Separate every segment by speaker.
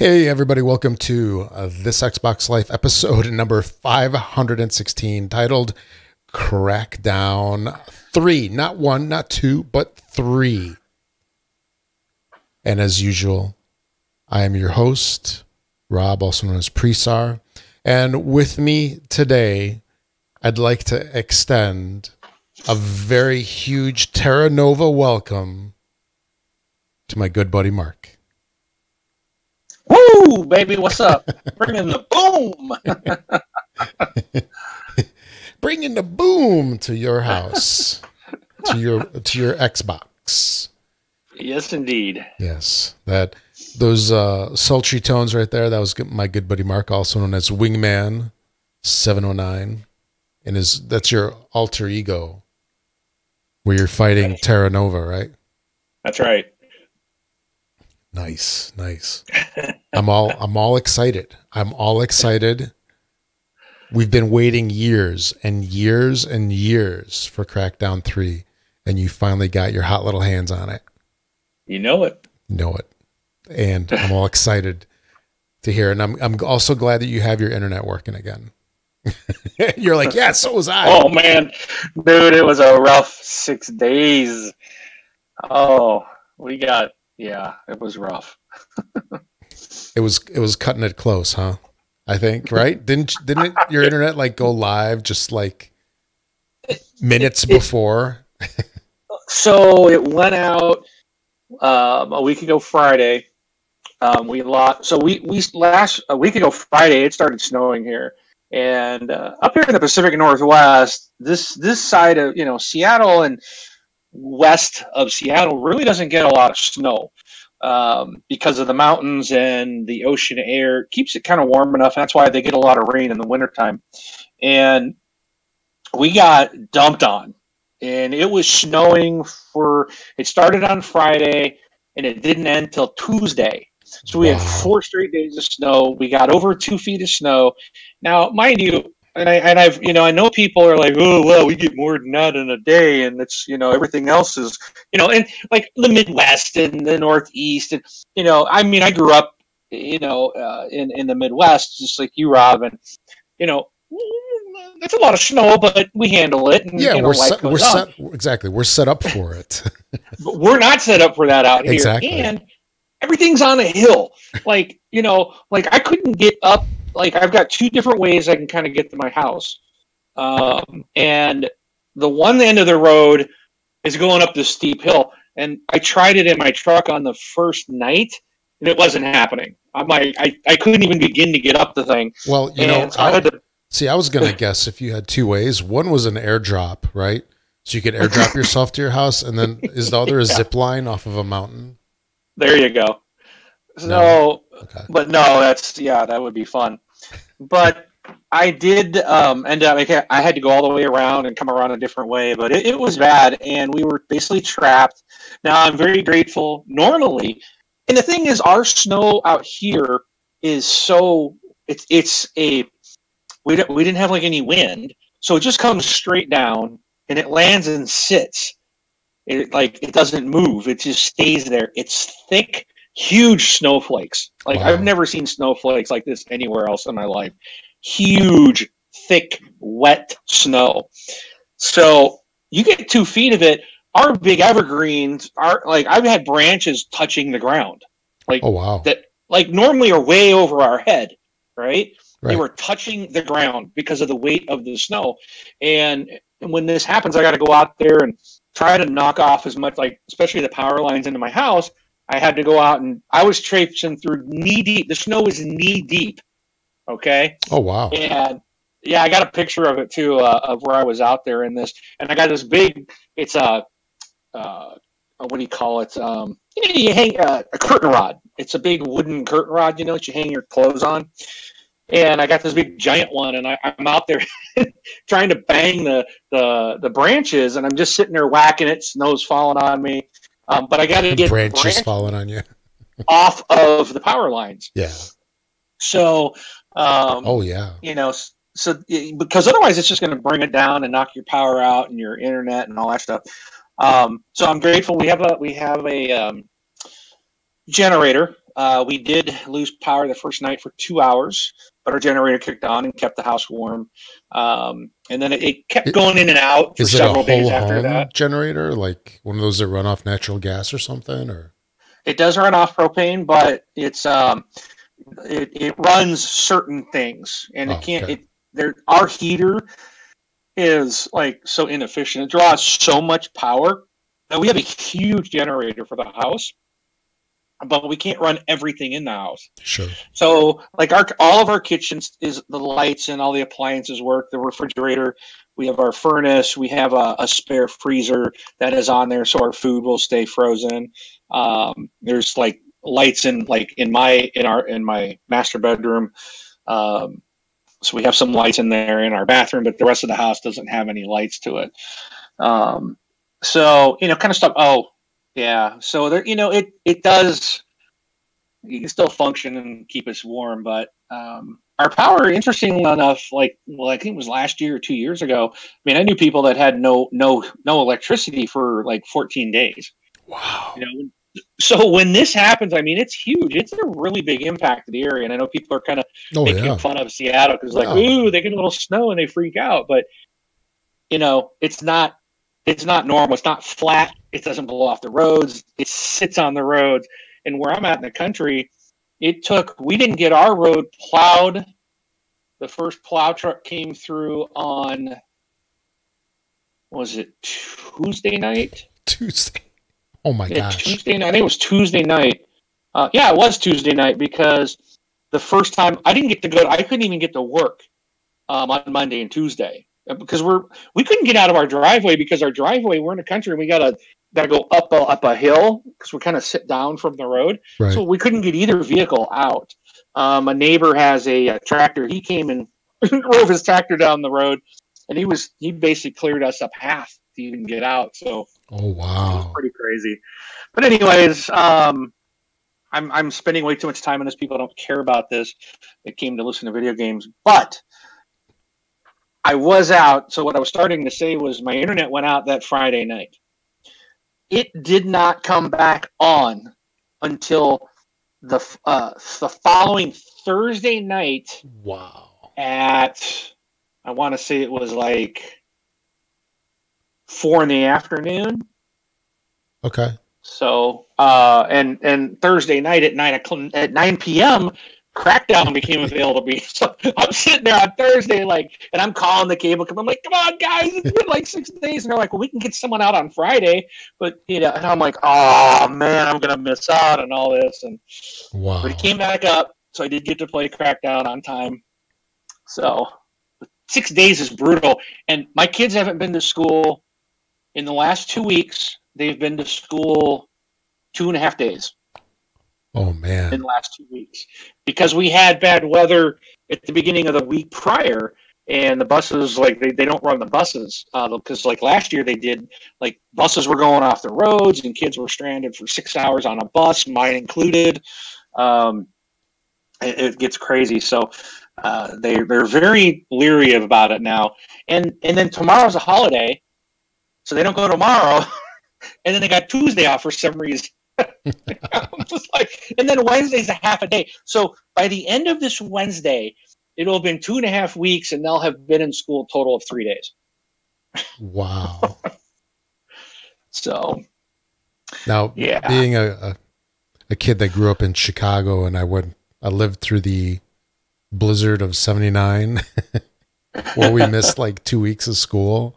Speaker 1: Hey everybody, welcome to This Xbox Life episode number 516, titled Crackdown 3. Not 1, not 2, but 3. And as usual, I am your host, Rob, also known as Presar. And with me today, I'd like to extend a very huge Terra Nova welcome to my good buddy Mark.
Speaker 2: Woo, baby, what's up? Bringing the boom.
Speaker 1: Bringing the boom to your house, to your Xbox.
Speaker 2: Yes, indeed.
Speaker 1: Yes, those sultry tones right there. That was my good buddy Mark, also known as Wingman 709, and that's your alter ego, where you're fighting Terra Nova, right?
Speaker 2: That's right.
Speaker 1: Nice. I'm all excited. I'm all excited. We've been waiting years and years and years for Crackdown 3, and you finally got your hot little hands on it.
Speaker 2: You know it.
Speaker 1: And I'm all excited to hear. And I'm also glad that you have your internet working again. You're like, yeah, so was I.
Speaker 2: Oh man, dude, it was a rough 6 days. Oh, it was rough.
Speaker 1: It was cutting it close, huh? I think, right? Didn't your internet like go live just like minutes before?
Speaker 2: So it went out a week ago Friday. A week ago Friday it started snowing here, and up here in the Pacific Northwest, this side of Seattle and west of Seattle really doesn't get a lot of snow. Because of the mountains and the ocean air, it keeps it kind of warm enough. That's why they get a lot of rain in the wintertime. And we got dumped on. And it was snowing it started on Friday and it didn't end till Tuesday. So we had 4 straight days of snow. We got over 2 feet of snow. Now, mind you, I know people are like, oh, well, we get more than that in a day, and it's, everything else is, and like the Midwest and the Northeast, and, I grew up, in the Midwest, just like you, Rob, and, that's a lot of snow, but we handle it. And,
Speaker 1: yeah, we're set up for it.
Speaker 2: But we're not set up for that out here.
Speaker 1: Exactly.
Speaker 2: And everything's on a hill. Like I couldn't get up. Like I've got 2 different ways I can kind of get to my house. And the one end of the road is going up this steep hill. And I tried it in my truck on the first night and it wasn't happening. I'm like, I couldn't even begin to get up the thing.
Speaker 1: Well,
Speaker 2: so I
Speaker 1: was going to guess if you had 2 ways. One was an airdrop, right? So you could airdrop yourself to your house. And then is the other a zip line off of a mountain?
Speaker 2: There you go.
Speaker 1: No. Okay.
Speaker 2: But no, that would be fun. But I did end up, I had to go all the way around and come around a different way, but it was bad, and we were basically trapped. Now, I'm very grateful normally, and the thing is, our snow out here is we didn't have like any wind, so it just comes straight down, and it lands and sits. It doesn't move, it just stays there. It's thick, huge snowflakes. Wow. I've never seen snowflakes like this anywhere else in my life. Huge, thick, wet snow. So you get 2 feet of it. Our big evergreens I've had branches touching the ground.
Speaker 1: Oh wow.
Speaker 2: That normally are way over our head, right? They were touching the ground because of the weight of the snow. And when this happens, I got to go out there and try to knock off as much, especially the power lines into my house. I had to go out and I was traipsing through knee deep. The snow was knee deep. Okay.
Speaker 1: Oh, wow.
Speaker 2: And yeah, I got a picture of it too, of where I was out there in this. And I got this big, it's what do you call it? You hang a curtain rod. It's a big wooden curtain rod, that you hang your clothes on. And I got this big giant one, and I'm out there trying to bang the branches, and I'm just sitting there whacking it. Snow's falling on me. But I got to get
Speaker 1: branches falling on you
Speaker 2: off of the power lines.
Speaker 1: Yeah.
Speaker 2: So,
Speaker 1: oh yeah.
Speaker 2: Because otherwise it's just going to bring it down and knock your power out and your internet and all that stuff. So I'm grateful we have a generator We did lose power the first night for 2 hours, but our generator kicked on and kept the house warm. And then it kept going in and out for several days after that. Is it a whole home
Speaker 1: generator, like one of those that run off natural gas or something? Or
Speaker 2: it does run off propane, but it's it runs certain things, and it can't. Okay. Our heater is like so inefficient. It draws so much power. Now we have a huge generator for the house, but we can't run everything in the house.
Speaker 1: Sure.
Speaker 2: So like all of our kitchens is the lights and all the appliances work, the refrigerator, we have our furnace, we have a spare freezer that is on there so our food will stay frozen. There's like lights in my master bedroom. So we have some lights in there in our bathroom, but the rest of the house doesn't have any lights to it. So, kind of stuff. Oh, yeah. So there, it does. You can still function and keep us warm, but our power, interestingly enough, I think it was last year or 2 years ago. I mean, I knew people that had no electricity for like 14 days.
Speaker 1: Wow.
Speaker 2: So when this happens, I mean, it's huge. It's a really big impact to the area, and I know people are kind of making fun of Seattle because, ooh, they get a little snow and they freak out. But it's not normal. It's not flat. It doesn't blow off the roads. It sits on the roads. And where I'm at in the country, we didn't get our road plowed. The first plow truck came through on, was it Tuesday night?
Speaker 1: Tuesday. Oh my gosh.
Speaker 2: Tuesday night. I think it was Tuesday night. Yeah, it was Tuesday night because the first time I couldn't even get to work on Monday and Tuesday because we couldn't get out of our driveway because our driveway, we're in the country and we gotta go up a hill because we kind of sit down from the road. Right. So we couldn't get either vehicle out. A neighbor has a tractor. He came and drove his tractor down the road, and he basically cleared us up half to even get out. So
Speaker 1: oh wow,
Speaker 2: it was pretty crazy. But anyways, I'm spending way too much time on this. People don't care about this. They came to listen to video games, but I was out. So what I was starting to say was my internet went out that Friday night. It did not come back on until the following Thursday night.
Speaker 1: Wow.
Speaker 2: At, I want to say it was like 4 p.m.
Speaker 1: Okay.
Speaker 2: So, and Thursday night at 9 p.m., Crackdown became available to me. So I'm sitting there on Thursday, and I'm calling the cable company. I'm like, come on, guys, it's been like 6 days. And they're like, well, we can get someone out on Friday. But, and I'm like, oh, man, I'm going to miss out on all this. And
Speaker 1: wow.
Speaker 2: But it came back up, so I did get to play Crackdown on time. So 6 days is brutal. And my kids haven't been to school in the last 2 weeks. They've been to school 2.5 days.
Speaker 1: Oh, man.
Speaker 2: In the last 2 weeks. Because we had bad weather at the beginning of the week prior, and the buses, they don't run the buses. Because, last year they did, buses were going off the roads, and kids were stranded for 6 hours on a bus, mine included. It gets crazy. So they're very leery about it now. And then tomorrow's a holiday, so they don't go tomorrow. And then they got Tuesday off for some reason. I'm just and then Wednesday's a half a day. So by the end of this Wednesday, it'll have been 2.5 weeks, and they'll have been in school a total of 3 days.
Speaker 1: Wow.
Speaker 2: So
Speaker 1: now, yeah. Being a kid that grew up in Chicago, and I lived through the blizzard of '79, where we missed 2 weeks of school.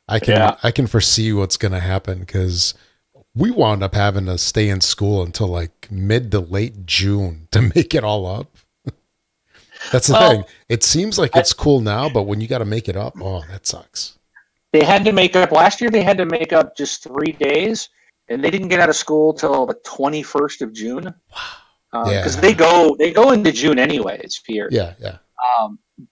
Speaker 1: I can foresee what's going to happen because we wound up having to stay in school until mid to late June to make it all up. That's the thing. It seems like it's cool now, but when you got to make it up, oh, that sucks.
Speaker 2: They had to make up last year. They had to make up just 3 days, and they didn't get out of school till the 21st of June.
Speaker 1: Wow.
Speaker 2: Because they go into June anyways here.
Speaker 1: Yeah.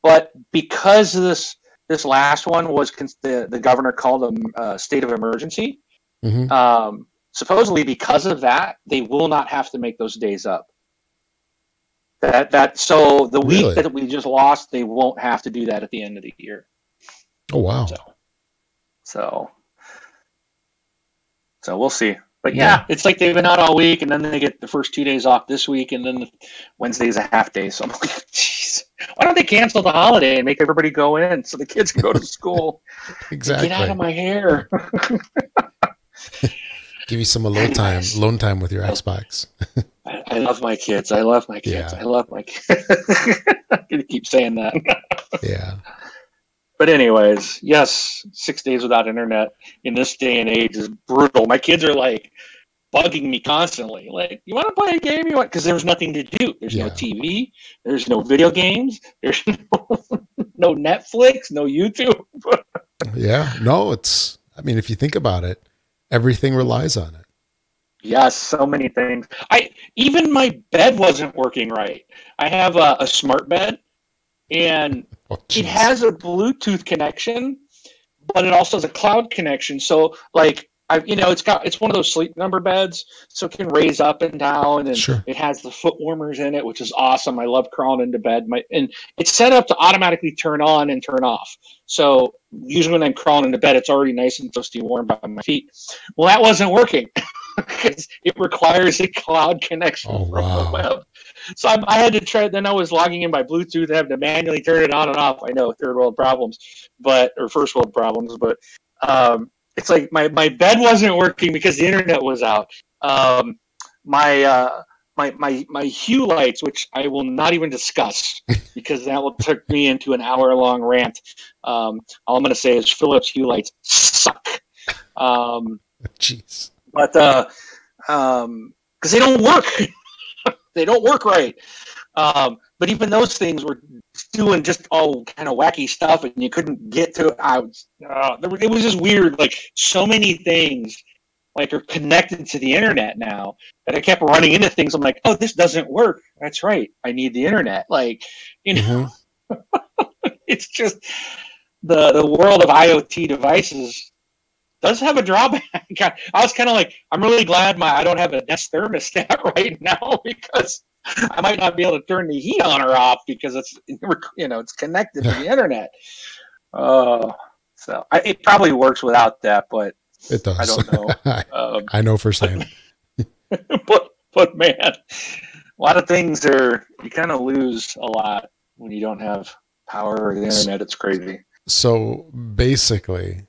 Speaker 2: But because of this last one was the governor called them a state of emergency. Mm-hmm. Supposedly because of that, they will not have to make those days up. So the week that we just lost, they won't have to do that at the end of the year.
Speaker 1: Oh wow!
Speaker 2: So we'll see. But yeah, it's like they've been out all week, and then they get the first 2 days off this week, and then Wednesday's a half day. So I'm like, jeez, why don't they cancel the holiday and make everybody go in so the kids can go to school?
Speaker 1: Exactly.
Speaker 2: Get out of my hair.
Speaker 1: Give you some alone time with your Xbox.
Speaker 2: I love my kids. I love my kids.
Speaker 1: Yeah.
Speaker 2: I love my kids. I'm going to keep saying that.
Speaker 1: Yeah.
Speaker 2: But anyways, yes, 6 days without internet in this day and age is brutal. My kids are like bugging me constantly. Like, you want to play a game? You want? Because there's nothing to do. There's no TV. There's no video games. There's no Netflix, no YouTube.
Speaker 1: Yeah. No, I mean, if you think about it, everything relies on it.
Speaker 2: Yes, so many things. Even my bed wasn't working right. I have a smart bed, and it has a Bluetooth connection, but it also has a cloud connection. So, like, it's one of those sleep number beds, so it can raise up and down, and It has the foot warmers in it, which is awesome. I love crawling into bed. And it's set up to automatically turn on and turn off. So usually when I'm crawling into bed, it's already nice and toasty warm by my feet. Well, that wasn't working because it requires a cloud connection from the web. So I had to try. Then I was logging in by Bluetooth, having to manually turn it on and off. I know, third world problems, or first world problems, but it's like my bed wasn't working because the internet was out. My Hue lights, which I will not even discuss because that will take me into an hour-long rant. All I'm going to say is Philips Hue lights suck.
Speaker 1: Jeez.
Speaker 2: But because they don't work. They don't work right. But even those things were doing just all kind of wacky stuff, and you couldn't get to it. It was just weird. Like, so many things like are connected to the internet now that I kept running into things. I'm like, oh, this doesn't work. That's right. I need the internet. Like, it's just the world of IoT devices does have a drawback. I was kind of like, I'm really glad I don't have a Nest thermostat right now because I might not be able to turn the heat on or off because it's connected to the internet. So it probably works without that, but
Speaker 1: it does.
Speaker 2: I don't know.
Speaker 1: I know firsthand.
Speaker 2: but man, a lot of things you kind of lose a lot when you don't have power or the internet. It's crazy.
Speaker 1: So basically,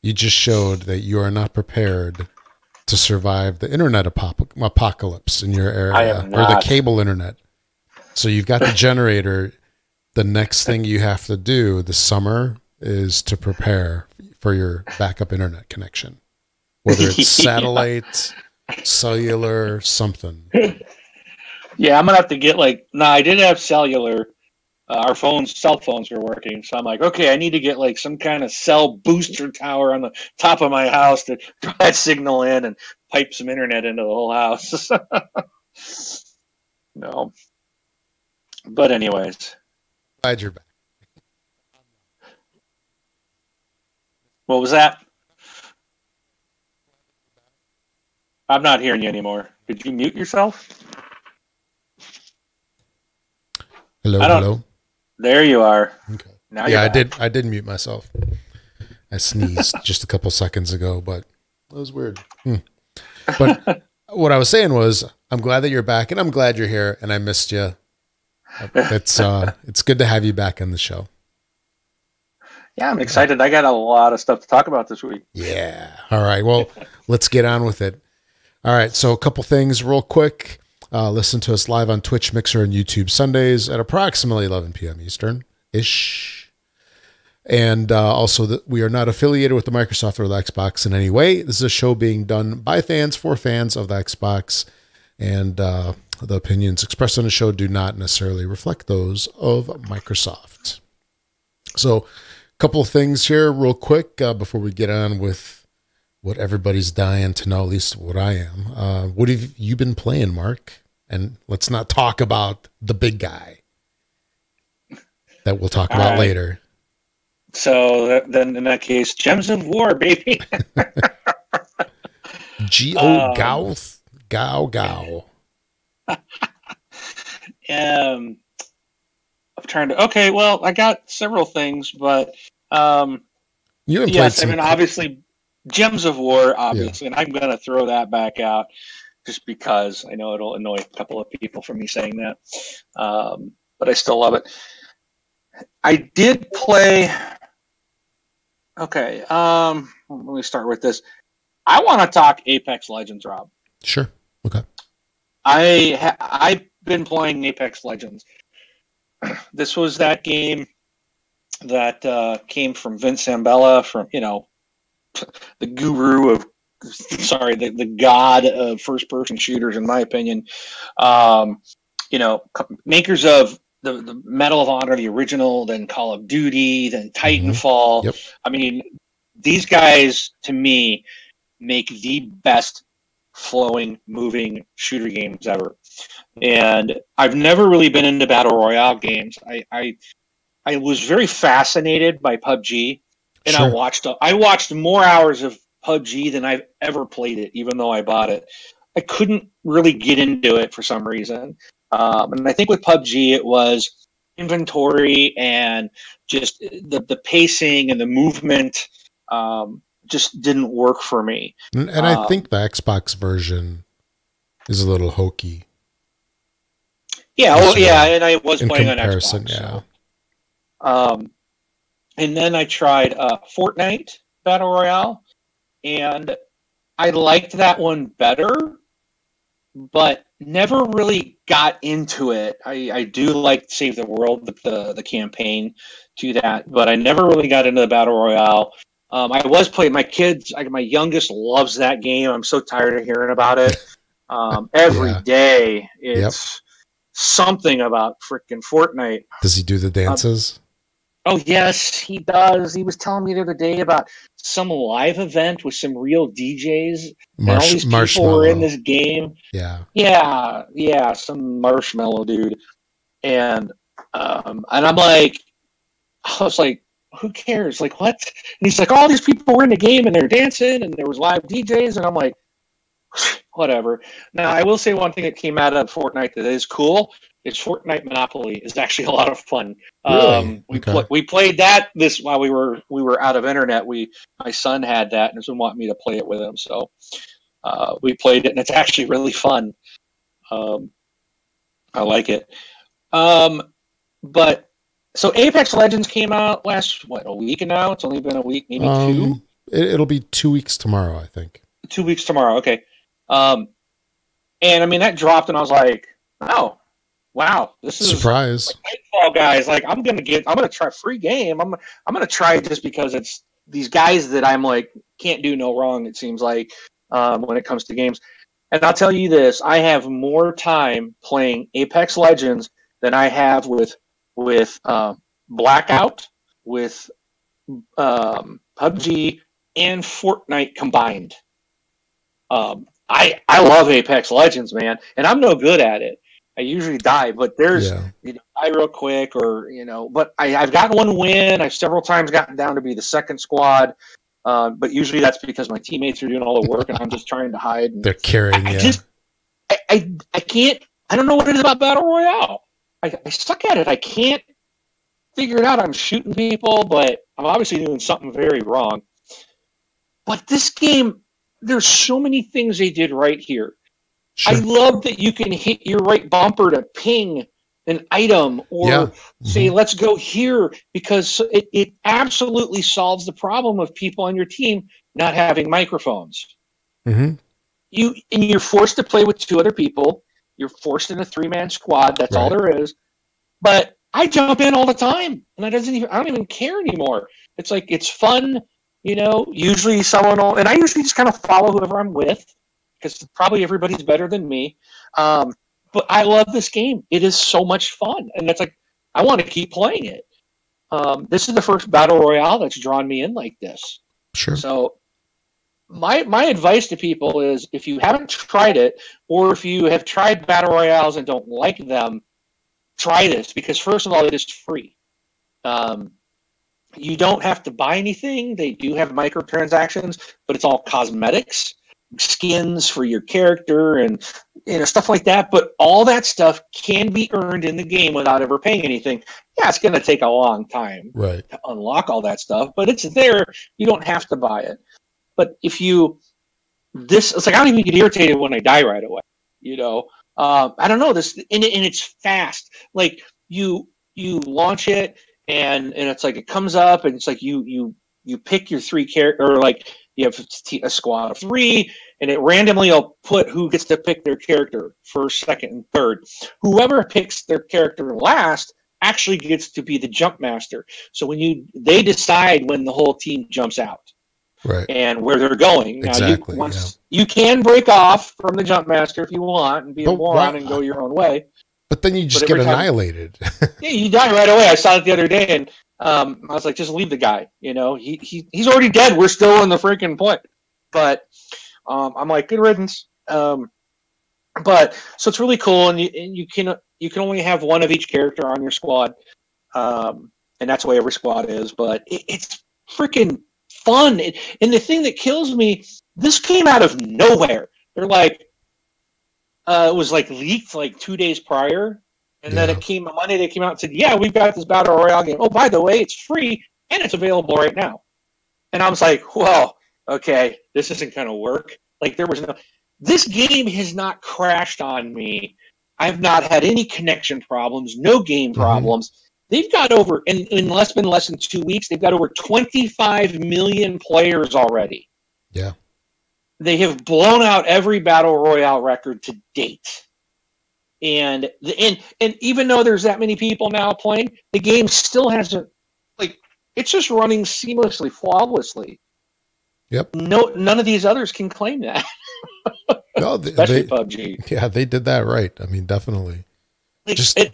Speaker 1: you just showed that you are not prepared to survive the internet apocalypse in your area, or the cable internet. So you've got the generator. The next thing you have to do this summer is to prepare for your backup internet connection, whether it's satellite, cellular, something.
Speaker 2: Yeah, I'm gonna have to get I did have cellular. Our cell phones were working, so I'm like, okay, I need to get like some kind of cell booster tower on the top of my house to draw that signal in and pipe some internet into the whole house. No, but anyways,
Speaker 1: Glad you're back.
Speaker 2: What was that? I'm not hearing you anymore. Did you mute yourself?
Speaker 1: Hello.
Speaker 2: There you are.
Speaker 1: Okay.
Speaker 2: Now
Speaker 1: I did mute myself. I sneezed just a couple seconds ago, but that was weird. But what I was saying was, I'm glad that you're back, and I'm glad you're here, and I missed you. It's good to have you back on the show.
Speaker 2: Yeah, I'm excited. I got a lot of stuff to talk about this week.
Speaker 1: Yeah. All right. Well, let's get on with it. All right. So a couple things real quick. Listen to us live on Twitch, Mixer, and YouTube Sundays at approximately 11 p.m. Eastern-ish. And also, we are not affiliated with the Microsoft or the Xbox in any way. This is a show being done by fans for fans of the Xbox. And the opinions expressed on the show do not necessarily reflect those of Microsoft. So a couple of things here real quick before we get on with what everybody's dying to know, at least what I am. What have you been playing, Mark? And let's not talk about the big guy that we'll talk about later.
Speaker 2: So then in that case, Gems of War, baby.
Speaker 1: Gao Gao.
Speaker 2: I'm trying to. Okay, well, I got several things, but
Speaker 1: you haven't
Speaker 2: yes, I mean, obviously. Gems of War, obviously, and I'm going to throw that back out just because I know it'll annoy a couple of people for me saying that. But I still love it. I did play. Okay, let me start with this. I want to talk Apex Legends, Rob.
Speaker 1: Sure. Okay.
Speaker 2: I've been playing Apex Legends. This was that game that came from Vince Zambella, from the guru of, the god of first-person shooters, in my opinion. Makers of the Medal of Honor, the original, then Call of Duty, then Titanfall.
Speaker 1: Yep.
Speaker 2: I mean, these guys, to me, make the best flowing, moving shooter games ever. And I've never really been into battle royale games. I was very fascinated by PUBG, and
Speaker 1: Sure.
Speaker 2: I watched more hours of PUBG than I've ever played it, even though I bought it. I couldn't really get into it for some reason. And I think with PUBG, it was inventory and just the pacing and the movement just didn't work for me.
Speaker 1: And I think the Xbox version is a little hokey.
Speaker 2: Yeah, and I was playing on Xbox.
Speaker 1: Yeah.
Speaker 2: And then I tried Fortnite Battle Royale, and I liked that one better, but never really got into it. I do like Save the World, the campaign to that, but I never really got into the Battle Royale. I was playing, my kids, my youngest loves that game. I'm so tired of hearing about it. Every day it's something about freaking Fortnite.
Speaker 1: Does he do the dances?
Speaker 2: Oh, yes, he does. He was telling me the other day about some live event with some real DJs. And all these people were in this game.
Speaker 1: Yeah.
Speaker 2: Yeah, some marshmallow dude. And I'm like, I was like, who cares? Like, what? And he's like, all these people were in the game and they're dancing and there was live DJs. And I'm like, whatever. Now, I will say one thing that came out of Fortnite that is cool. It's Fortnite Monopoly. It's actually a lot of fun.
Speaker 1: Really?
Speaker 2: We played that while we were out of internet. My son had that and has been wanting me to play it with him. So we played it, and it's actually really fun. I like it. But so Apex Legends came out last a week now. It's only been a week, maybe two.
Speaker 1: It'll be 2 weeks tomorrow, I think.
Speaker 2: 2 weeks tomorrow. Okay. And I mean that dropped, and I was like, oh. Wow, this is
Speaker 1: surprise!
Speaker 2: Like Nightfall guys, like I'm gonna try free game. I'm gonna try it just because it's these guys that I'm like can't do no wrong. It seems like when it comes to games, and I'll tell you this: I have more time playing Apex Legends than I have with Blackout, with PUBG, and Fortnite combined. I love Apex Legends, man, and I'm no good at it. I usually die, but there's die real quick, or But I've gotten one win. I've several times gotten down to be the second squad, but usually that's because my teammates are doing all the work and I'm just trying to hide.
Speaker 1: They're carrying you.
Speaker 2: I can't. I don't know what it is about Battle Royale. I suck at it. I can't figure it out. I'm shooting people, but I'm obviously doing something very wrong. But this game, there's so many things they did right here. Sure. I love that you can hit your right bumper to ping an item or say, let's go here, because it absolutely solves the problem of people on your team not having microphones.
Speaker 1: Mm-hmm.
Speaker 2: You're forced to play with two other people. You're forced in a 3-man squad. That's all there is. But I jump in all the time, and I don't even care anymore. It's like, it's fun, usually someone will, and I usually just kind of follow whoever I'm with, because probably everybody's better than me. But I love this game. It is so much fun. And it's like, I want to keep playing it. This is the first Battle Royale that's drawn me in like this.
Speaker 1: Sure.
Speaker 2: So my advice to people is, if you haven't tried it, or if you have tried Battle Royales and don't like them, try this, because first of all, it is free. You don't have to buy anything. They do have microtransactions, but it's all cosmetics, skins for your character, and stuff like that. But all that stuff can be earned in the game without ever paying anything. Yeah, it's going to take a long time to unlock all that stuff, but it's there. You don't have to buy it. But if you it's like I don't even get irritated when I die right away. I don't know this, and it's fast. Like you launch it, and it's like it comes up, and it's like you pick your 3 character, or like you have a squad of 3, and it randomly will put who gets to pick their character first, second, and third. Whoever picks their character last actually gets to be the jump master. So they decide when the whole team jumps out.
Speaker 1: Right.
Speaker 2: And where they're going.
Speaker 1: Exactly.
Speaker 2: Now, you can break off from the jump master if you want and be a moron and go your own way.
Speaker 1: But then you just get annihilated.
Speaker 2: Yeah, you die right away. I saw it the other day, and I was like, just leave the guy. He's already dead. We're still in the freaking point. But I'm like, good riddance. But so it's really cool, and you can only have one of each character on your squad, and that's the way every squad is. But it's freaking fun. And the thing that kills me, this came out of nowhere. They're like, it was like leaked like 2 days prior, and then it came on Monday. They came out and said, "Yeah, we've got this battle royale game. Oh, by the way, it's free and it's available right now." And I was like, "Well, okay, this isn't going to work." Like this game has not crashed on me. I've not had any connection problems, no game problems. They've got over, in less than 2 weeks, they've got over 25 million players already.
Speaker 1: Yeah.
Speaker 2: They have blown out every Battle Royale record to date. And even though there's that many people now playing, the game still hasn't, it's just running seamlessly, flawlessly.
Speaker 1: Yep.
Speaker 2: None of these others can claim that.
Speaker 1: No,
Speaker 2: Especially PUBG.
Speaker 1: Yeah, they did that right. I mean, definitely.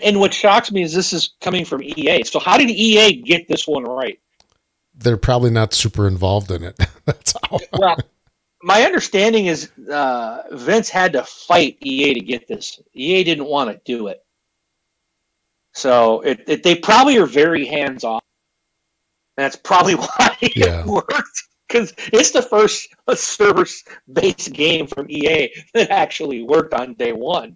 Speaker 2: And what shocks me is this is coming from EA. So how did EA get this one right?
Speaker 1: They're probably not super involved in it. That's how.
Speaker 2: Well, my understanding is Vince had to fight EA to get this. EA didn't want to do it. So they probably are very hands-off. That's probably why it worked. Because it's the first server-based game from EA that actually worked on day one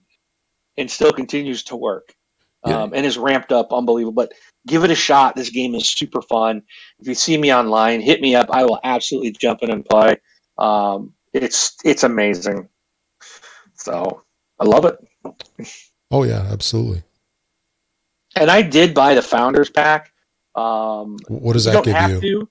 Speaker 2: and still continues to work and is ramped up unbelievable. But give it a shot. This game is super fun. If you see me online, hit me up. I will absolutely jump in and play. It's amazing. So I love it.
Speaker 1: Oh, yeah, absolutely.
Speaker 2: And I did buy the Founders Pack.
Speaker 1: What does that give you?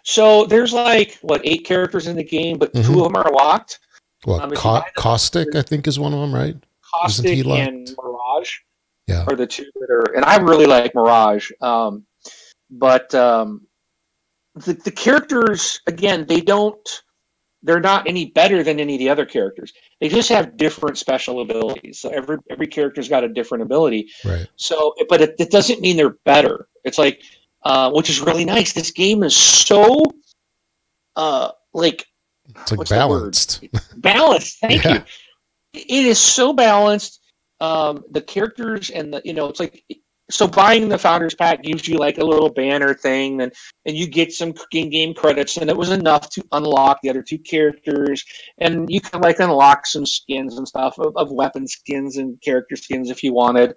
Speaker 2: So there's 8 characters in the game, but 2 of them are locked.
Speaker 1: Well, Caustic, I think, is one of them, right?
Speaker 2: Caustic and Mirage are the 2 that are, and I really like Mirage. But the characters, again, they're not any better than any of the other characters. They just have different special abilities. So every character's got a different ability.
Speaker 1: Right.
Speaker 2: So, but it doesn't mean they're better. It's which is really nice. This game is so,
Speaker 1: it's balanced.
Speaker 2: Balanced. Thank you. It is so balanced. The characters and it's so buying the Founders Pack gives you a little banner thing, and you get some in-game credits, and it was enough to unlock the other 2 characters, and you can unlock some skins and stuff of weapon skins and character skins if you wanted.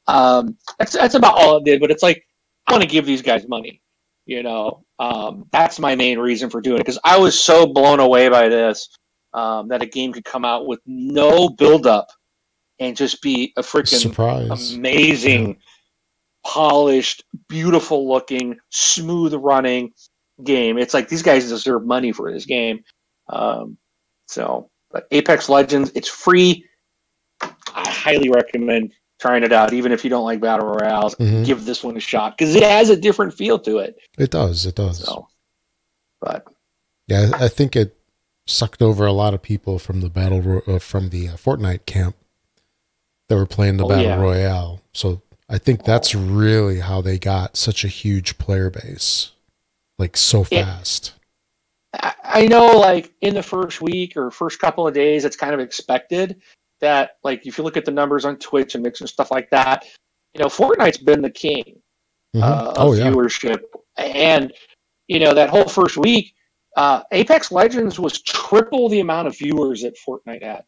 Speaker 2: That's about all it did, but it's I want to give these guys money. That's my main reason for doing it, because I was so blown away by this that a game could come out with no build-up and just be a freaking
Speaker 1: surprise,
Speaker 2: amazing, polished, beautiful looking, smooth running game. It's these guys deserve money for this game. But Apex Legends, it's free. I highly recommend trying it out, even if you don't like battle royales. Give this one a shot, because it has a different feel to it.
Speaker 1: It does.
Speaker 2: So, but
Speaker 1: yeah, I think it sucked over a lot of people from the Fortnite camp that were playing the battle royale. So I think that's really how they got such a huge player base, so fast.
Speaker 2: I know, in the first week or first couple of days, it's kind of expected that, if you look at the numbers on Twitch and Mix and stuff like that, Fortnite's been the king of viewership. And, that whole first week, Apex Legends was triple the amount of viewers that Fortnite had.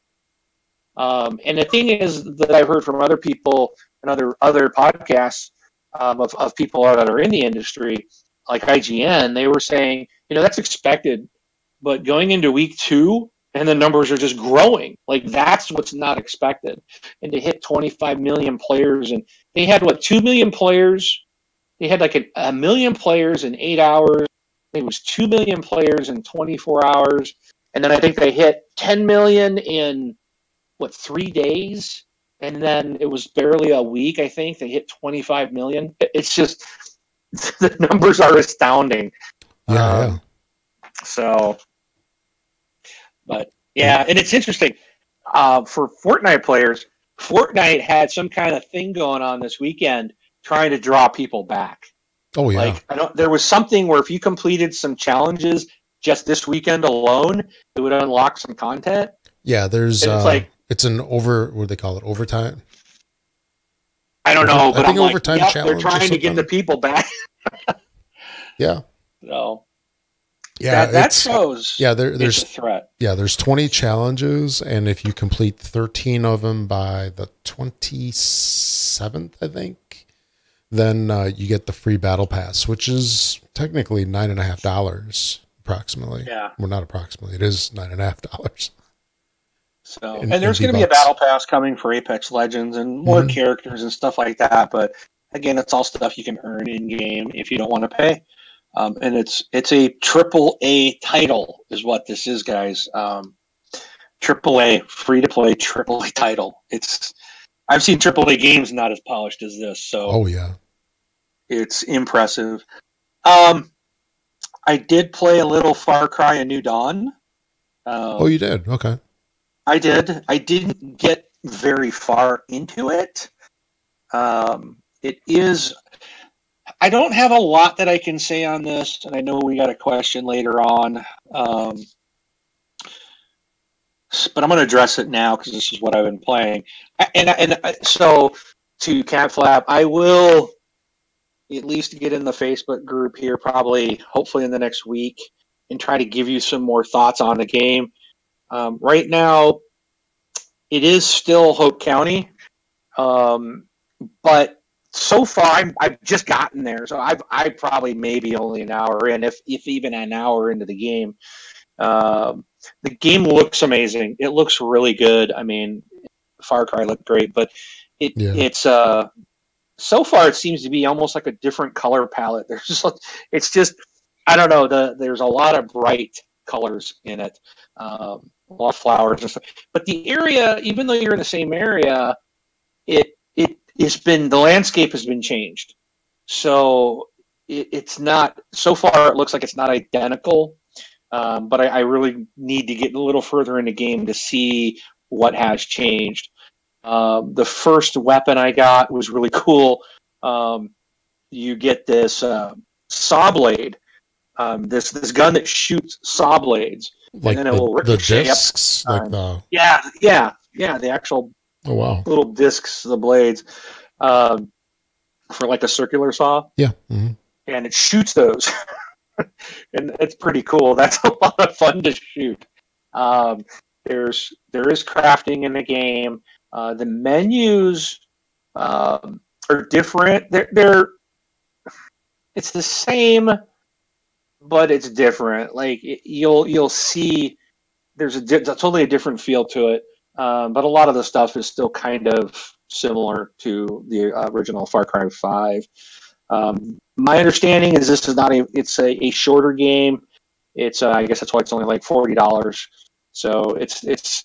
Speaker 2: And the thing is that I've heard from other people and other podcasts of people that are in the industry, like IGN, they were saying, that's expected but going into week 2, and the numbers are just growing. Like, that's what's not expected. And to hit 25 million players, and they had, 2 million players? They had like a million players in 8 hours. It was 2 million players in 24 hours. And then I think they hit 10 million in, 3 days? And then it was barely a week, I think. They hit 25 million. It's just, the numbers are astounding.
Speaker 1: Yeah.
Speaker 2: So, but yeah, and it's interesting. For Fortnite players, Fortnite had some kind of thing going on this weekend trying to draw people back.
Speaker 1: Oh yeah.
Speaker 2: Like, there was something where if you completed some challenges just this weekend alone, it would unlock some content.
Speaker 1: Yeah, there's it's an what do they call it? Overtime.
Speaker 2: I don't know, but
Speaker 1: I think overtime challenge.
Speaker 2: They're trying to get the people back.
Speaker 1: Yeah.
Speaker 2: So
Speaker 1: yeah,
Speaker 2: that shows.
Speaker 1: Yeah, there's
Speaker 2: a threat.
Speaker 1: Yeah, there's 20 challenges, and if you complete 13 of them by the 27th, I think, then you get the free battle pass, which is technically $9.50 approximately.
Speaker 2: Yeah.
Speaker 1: Well, not approximately. It is $9.50.
Speaker 2: So, and there's going to be a battle pass coming for Apex Legends and more characters and stuff like that. But again, it's all stuff you can earn in game if you don't want to pay. And it's a AAA title is what this is, guys. AAA, free to play AAA title. I've seen AAA games not as polished as this, so
Speaker 1: oh yeah,
Speaker 2: it's impressive. I did play a little Far Cry: A New Dawn.
Speaker 1: Oh, you did? Okay.
Speaker 2: I did. I didn't get very far into it. It is. I don't have a lot that I can say on this, and I know we got a question later on. But I'm going to address it now because this is what I've been playing. So to Cat Flap, I will at least get in the Facebook group here, hopefully in the next week, and try to give you some more thoughts on the game. Right now, it is still Hope County, but so far I've just gotten there, so I probably maybe only an hour in, if even an hour into the game. The game looks amazing. It looks really good. I mean, Far Cry looked great, but it's so far it seems to be almost like a different color palette. It's just I don't know. There's a lot of bright colors in it, a lot of flowers and stuff. But the area, even though you're in the same area, the landscape has been changed. So it's not, so far it looks like it's not identical, but I really need to get a little further in the game to see what has changed. The first weapon I got was really cool. You get this saw blade, this gun that shoots saw blades,
Speaker 1: like,
Speaker 2: and then it will ricochet
Speaker 1: the discs,
Speaker 2: up.
Speaker 1: like the
Speaker 2: the actual
Speaker 1: little
Speaker 2: discs, the blades, for like a circular saw.
Speaker 1: Yeah. Mm-hmm.
Speaker 2: And it shoots those. And it's pretty cool. That's a lot of fun to shoot. There is crafting in the game. The menus are different. It's the same, but it's different. Like you'll see, there's totally a different feel to it. But a lot of the stuff is still kind of similar to the original Far Cry 5. My understanding is this is it's a shorter game. It's I guess that's why it's only like $40. So it's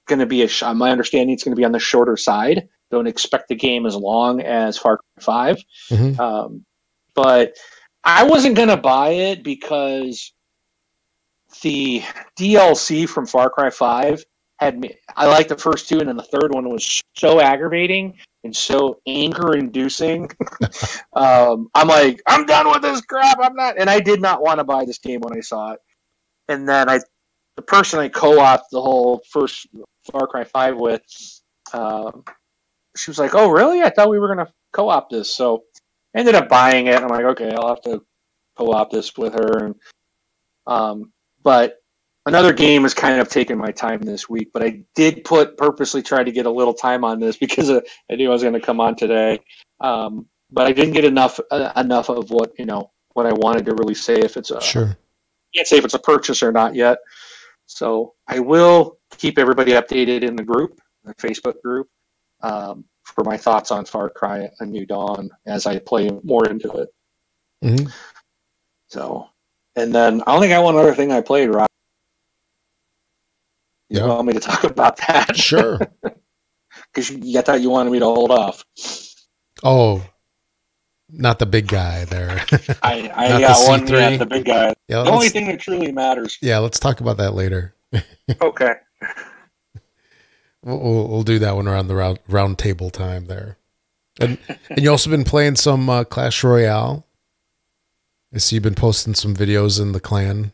Speaker 2: going to be my understanding, it's going to be on the shorter side. Don't expect the game as long as Far Cry 5. Mm-hmm. But I wasn't going to buy it because the DLC from Far Cry 5 had me. I liked the first two, and then the third one was so aggravating and so anger-inducing. I'm like, I'm done with this crap. I'm not, and I did not want to buy this game when I saw it. And then the person I co-opted the whole first Far Cry 5 with, she was like, "Oh, really? I thought we were gonna co-op this." So I ended up buying it. I'm like, okay, I'll have to co-op this with her. And but another game has kind of taken my time this week, but I did purposely try to get a little time on this because I knew I was going to come on today. But I didn't get enough of what I wanted to really say if it's
Speaker 1: sure.
Speaker 2: can't say if it's a purchase or not yet. So I will keep everybody updated in the group, the Facebook group, for my thoughts on Far Cry: A New Dawn as I play more into it.
Speaker 1: Mm-hmm.
Speaker 2: So, and then I only got one other thing I played, Rob. You want me to talk about that?
Speaker 1: Sure.
Speaker 2: Because I thought you wanted me to hold off.
Speaker 1: Oh, not the big guy there.
Speaker 2: I got one. Yeah, the big guy.
Speaker 1: Yeah,
Speaker 2: the only thing that truly matters.
Speaker 1: Yeah, let's talk about that later.
Speaker 2: Okay.
Speaker 1: We'll do that when we're on the round table time there. And you also been playing some Clash Royale. I see you've been posting some videos in the clan.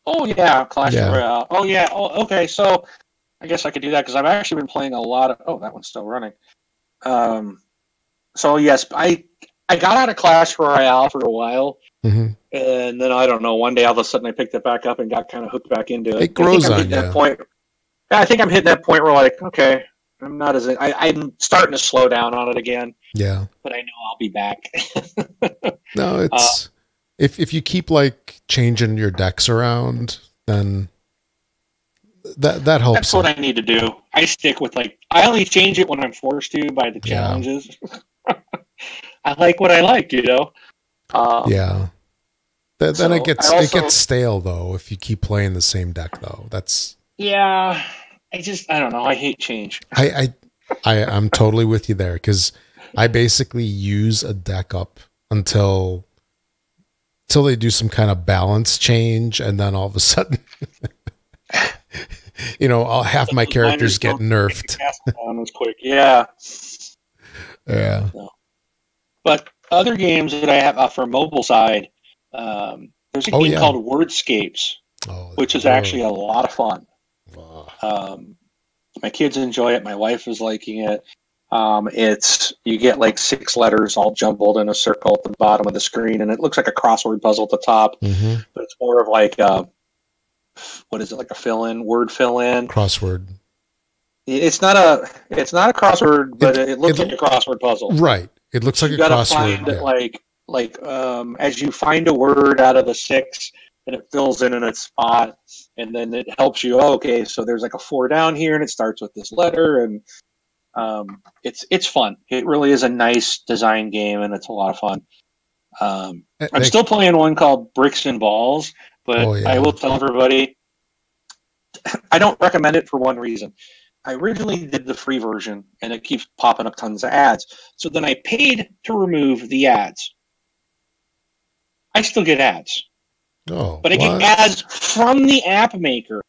Speaker 2: Oh yeah, Clash Royale. Oh yeah. Oh, okay. So I guess I could do that because I've actually been playing a lot of. Oh, that one's still running. So yes, I got out of Clash Royale for a while, and then I don't know. One day all of a sudden I picked it back up and got kind of hooked back into it.
Speaker 1: It grows on you.
Speaker 2: That point. I think I'm hitting that point where like, okay, I'm not as I'm starting to slow down on it again.
Speaker 1: Yeah,
Speaker 2: but I know I'll be back.
Speaker 1: No, it's if you keep like changing your decks around, then that helps.
Speaker 2: That's what I need to do. I stick with I only change it when I'm forced to by the challenges. I like what I like,
Speaker 1: yeah. Then it gets stale though if you keep playing the same deck though. That's
Speaker 2: I don't know. I hate change.
Speaker 1: I'm totally with you there because I basically use a deck up until they do some kind of balance change, and then all of a sudden, I'll have my characters get nerfed.
Speaker 2: Was quick, yeah.
Speaker 1: So.
Speaker 2: But other games that I have for mobile side, there's a game called Wordscapes, which is actually a lot of fun. My kids enjoy it. My wife is liking it. You get 6 letters all jumbled in a circle at the bottom of the screen, and it looks like a crossword puzzle at the top.
Speaker 1: Mm-hmm.
Speaker 2: But it's more of what is it, like a fill-in, word fill-in?
Speaker 1: Crossword.
Speaker 2: It's not a crossword, but it looks like a crossword puzzle.
Speaker 1: Right. It looks like a crossword.
Speaker 2: Find it as you find a word out of the 6, and it fills in its spot, and then it helps you. Oh, okay, so there's a 4 down here, and it starts with this letter, and it's fun. It really is a nice design game, and it's a lot of fun. I'm still playing one called Bricks and Balls, but I will tell everybody I don't recommend it for one reason. I originally did the free version, and it keeps popping up tons of ads. So then I paid to remove the ads. I still get ads.
Speaker 1: Oh,
Speaker 2: but I get ads from the app maker.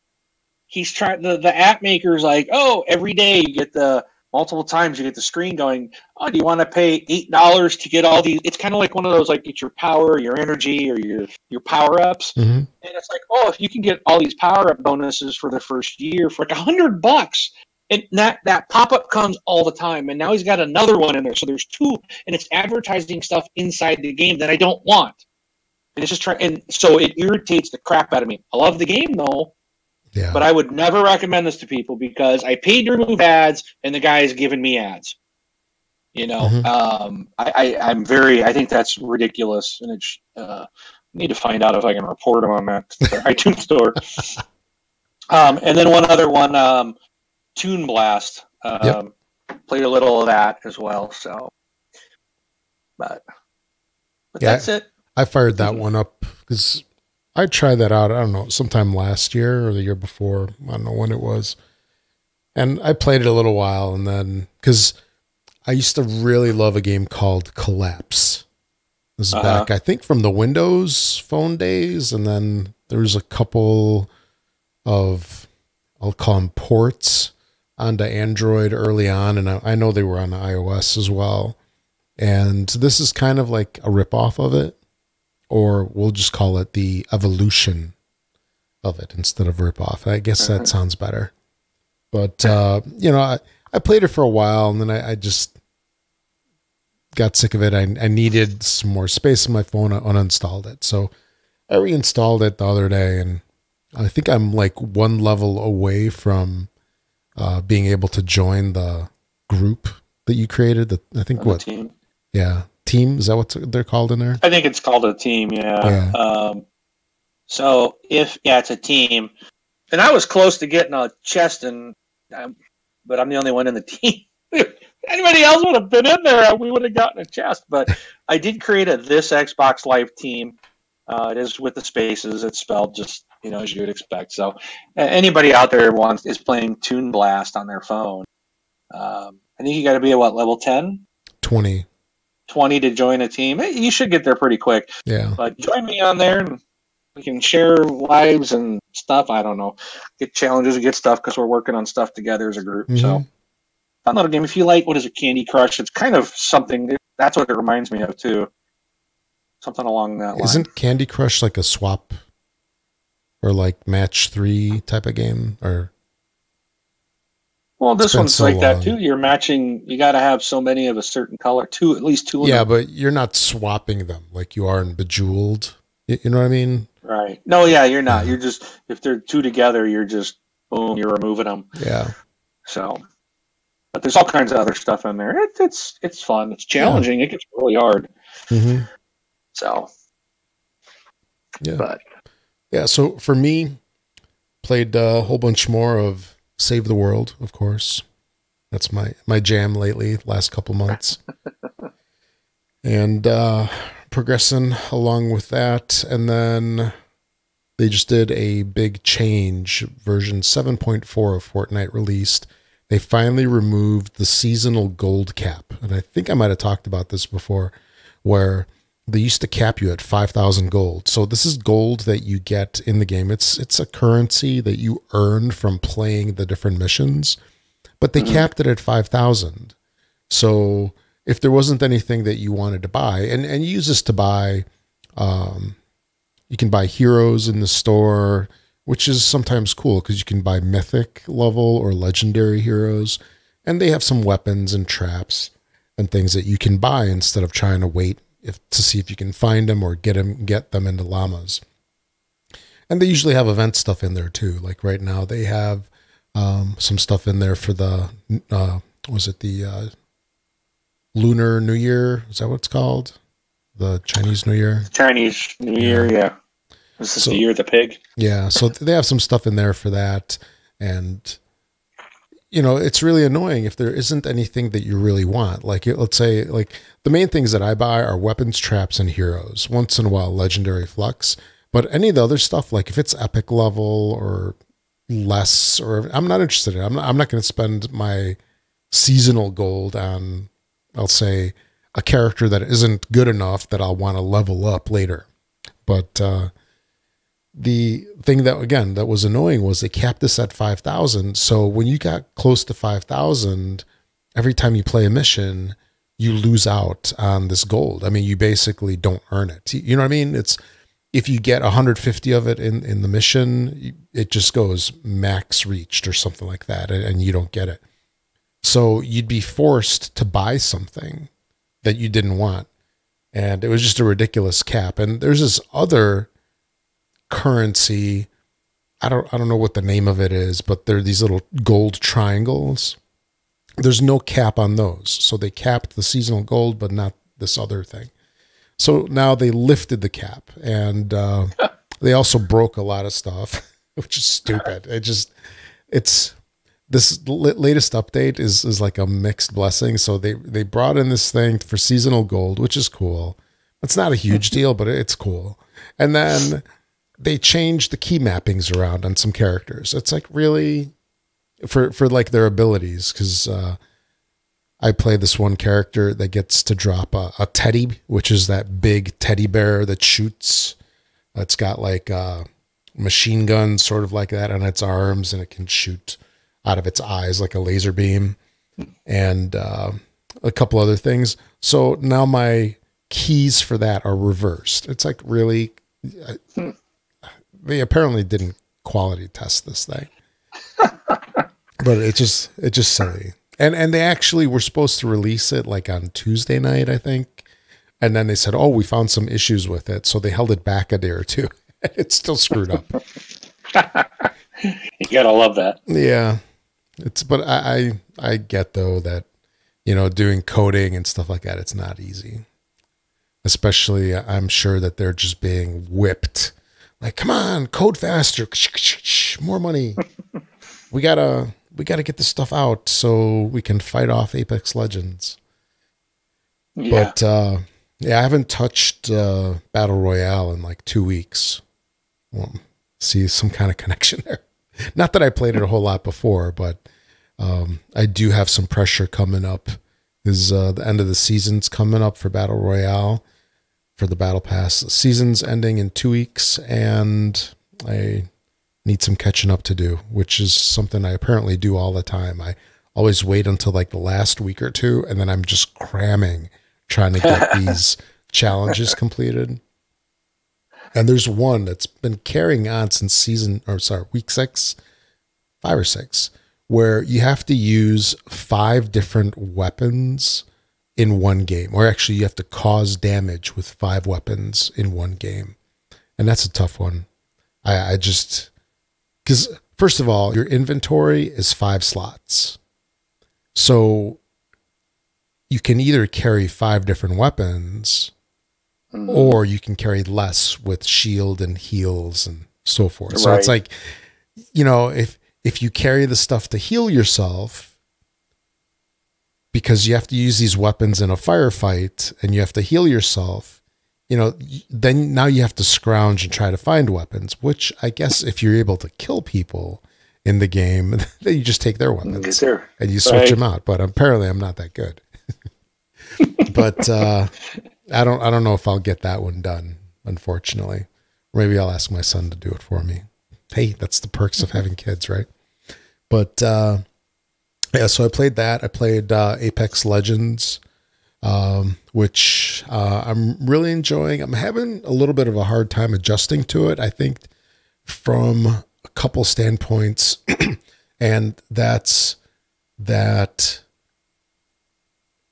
Speaker 2: He's trying. The app maker's like, oh, every day you get multiple times you get the screen going. Oh, do you want to pay $8 to get all these? It's kind of like one of those get your power, your energy, or your power ups.
Speaker 1: Mm-hmm.
Speaker 2: And it's like, oh, if you can get all these power up bonuses for the first year for $100, and that pop up comes all the time. And now he's got another one in there, so there's 2, and it's advertising stuff inside the game that I don't want. And it's just and so it irritates the crap out of me. I love the game though.
Speaker 1: Yeah.
Speaker 2: But I would never recommend this to people because I paid to remove ads and the guy is giving me ads.
Speaker 1: Mm-hmm.
Speaker 2: I think that's ridiculous, and it's need to find out if I can report him on that iTunes store. And then one other one, Toon Blast. Played a little of that as well. So, but that's it.
Speaker 1: I fired that one up because I tried that out, I don't know, sometime last year or the year before. I don't know when it was. And I played it a little while, and then, because I used to really love a game called Collapse. This is back, I think, from the Windows Phone days, and then there was a couple of, I'll call them ports, onto Android early on, and I know they were on iOS as well. And this is kind of like a ripoff of it. Or we'll just call it the evolution of it instead of ripoff. I guess that sounds better. But, I played it for a while, and then I just got sick of it. I needed some more space on my phone. I uninstalled it. So I reinstalled it the other day, and I think I'm one level away from being able to join the group that you created. I think what?
Speaker 2: Team.
Speaker 1: Yeah. Team, is that what they're called in there?
Speaker 2: I think it's called a team, yeah. So it's a team, and I was close to getting a chest, but I'm the only one in the team. If anybody else would have been in there, we would have gotten a chest. But I did create this Xbox Live team. It is with the spaces. It's spelled just as you would expect. So anybody out there is playing Toon Blast on their phone. I think you got to be at level 10?
Speaker 1: 20.
Speaker 2: 20 to join a team. You should get there pretty quick.
Speaker 1: Yeah.
Speaker 2: But join me on there, and we can share lives and stuff. I don't know. Get challenges and get stuff because we're working on stuff together as a group. Mm-hmm. So fun little game. If you like, Candy Crush? It's kind of something. That's what it reminds me of too. Something along that line.
Speaker 1: Isn't Candy Crush like a swap or like match 3 type of game? Or
Speaker 2: well, this one's so like long. That too. You're matching. You got to have so many of a certain color. At least two.
Speaker 1: Yeah, but you're not swapping them like you are in Bejeweled. You know what I mean?
Speaker 2: Right. No, yeah, you're not. You're just, if they're two together, you're just boom, you're removing them.
Speaker 1: Yeah.
Speaker 2: So, but there's all kinds of other stuff in there. It's fun. It's challenging. Yeah. It gets really hard.
Speaker 1: Mm-hmm.
Speaker 2: So.
Speaker 1: Yeah.
Speaker 2: But.
Speaker 1: Yeah. So for me, played a whole bunch more of Save the World, of course. That's my jam lately, last couple months. And progressing along with that. And then they just did a big change. Version 7.4 of Fortnite released. They finally removed the seasonal gold cap. And I think I might have talked about this before, where they used to cap you at 5,000 gold. So this is gold that you get in the game. It's a currency that you earn from playing the different missions, but they capped it at 5,000. So if there wasn't anything that you wanted to buy, and you use this to buy, you can buy heroes in the store, which is sometimes cool because you can buy mythic level or legendary heroes, and they have some weapons and traps and things that you can buy instead of trying to wait to see if you can find them or get them into llamas. And they usually have event stuff in there too. Like right now they have some stuff in there for the the Lunar New Year? Is that what it's called? The Chinese New Year?
Speaker 2: Chinese New Year, yeah. This is the year of the pig.
Speaker 1: Yeah, so they have some stuff in there for that. And it's really annoying if there isn't anything that you really want. Like, let's say, like, the main things that I buy are weapons, traps, and heroes. Once in a while, legendary flux. But any of the other stuff, like if it's epic level or less, or I'm not interested in it. I'm not going to spend my seasonal gold on, I'll say, a character that isn't good enough that I'll want to level up later. But the thing that was annoying was they capped this at 5,000. So when you got close to 5,000, every time you play a mission, you lose out on this gold. I mean, you basically don't earn it. You know what I mean? It's, if you get 150 of it in the mission, it just goes max reached or something like that, and you don't get it. So you'd be forced to buy something that you didn't want. And it was just a ridiculous cap. And there's this other currency. I don't know what the name of it is, but they're these little gold triangles. There's no cap on those. So they capped the seasonal gold, but not this other thing. So now they lifted the cap, and they also broke a lot of stuff, which is stupid. It's this latest update is like a mixed blessing. So they brought in this thing for seasonal gold, which is cool. It's not a huge deal, but it's cool. And then they changed the key mappings around on some characters. It's like really for like their abilities. Cause, I play this one character that gets to drop a teddy, which is that big teddy bear that shoots. It's got like a machine gun sort of like that on its arms, and it can shoot out of its eyes like a laser beam, and a couple other things. So now my keys for that are reversed. It's like really, they apparently didn't quality test this thing, but it's just silly. And they actually were supposed to release it like on Tuesday night, I think. And then they said, oh, we found some issues with it. So they held it back a day or two. It's still screwed up.
Speaker 2: You gotta love that.
Speaker 1: Yeah. But I get though that, doing coding and stuff like that, it's not easy. Especially I'm sure that they're just being whipped Like, come on, code faster, more money. We gotta get this stuff out so we can fight off Apex Legends.
Speaker 2: Yeah.
Speaker 1: But yeah, I haven't touched Battle Royale in like 2 weeks. Well, see some kind of connection there. Not that I played it a whole lot before, but I do have some pressure coming up. Is the end of the season's coming up for Battle Royale for the Battle Pass. The season's ending in 2 weeks, and I need some catching up to do, which is something I apparently do all the time. I always wait until like the last week or two, and then I'm just cramming trying to get these challenges completed. And there's one that's been carrying on since week 6, 5 or 6, where you have to use 5 different weapons in one game, or actually you have to cause damage with 5 weapons in one game. And that's a tough one. I just, because first of all, your inventory is 5 slots. So you can either carry 5 different weapons, or you can carry less with shield and heals and so forth. So it's like, you know, if you carry the stuff to heal yourself, because you have to use these weapons in a firefight and you have to heal yourself, you know, then now you have to scrounge and try to find weapons, which I guess if you're able to kill people in the game, then you just take their weapons and you switch them out. But apparently I'm not that good. But I don't know if I'll get that one done, unfortunately. Maybe I'll ask my son to do it for me. Hey, that's the perks of having kids, right? But yeah, so I played that. I played Apex Legends, which I'm really enjoying. I'm having a little bit of a hard time adjusting to it, I think, from a couple standpoints. And that's that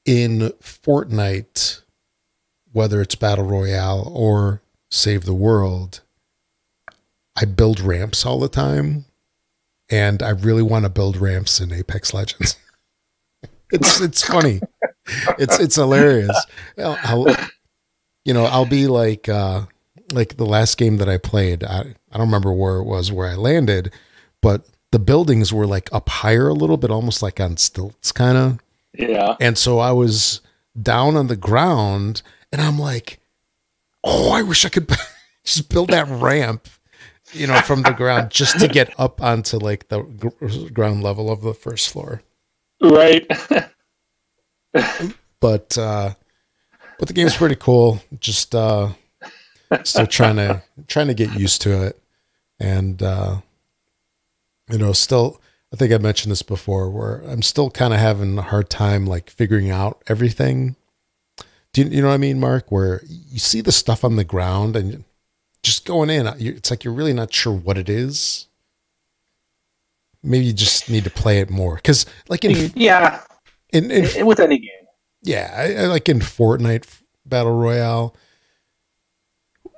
Speaker 1: in Fortnite, whether it's Battle Royale or Save the World, I build ramps all the time, and I really want to build ramps in Apex Legends. It's funny. It's hilarious. I'll be like the last game that I played. I don't remember where it was where I landed, but the buildings were like up higher a little bit, almost like on stilts, kind of.
Speaker 2: Yeah.
Speaker 1: And so I was down on the ground, and I'm like, oh, I wish I could just build that ramp, you know, from the ground just to get up onto like the ground level of the first floor.
Speaker 2: Right.
Speaker 1: But the game's pretty cool. Just still trying to get used to it, and still, I think I mentioned this before, where I'm still kind of having a hard time like figuring out everything. Do you know what I mean, Mark? Where you see the stuff on the ground and just going in, it's like you're really not sure what it is. Maybe you just need to play it more, because like in
Speaker 2: with any game.
Speaker 1: Yeah, I like in Fortnite Battle Royale,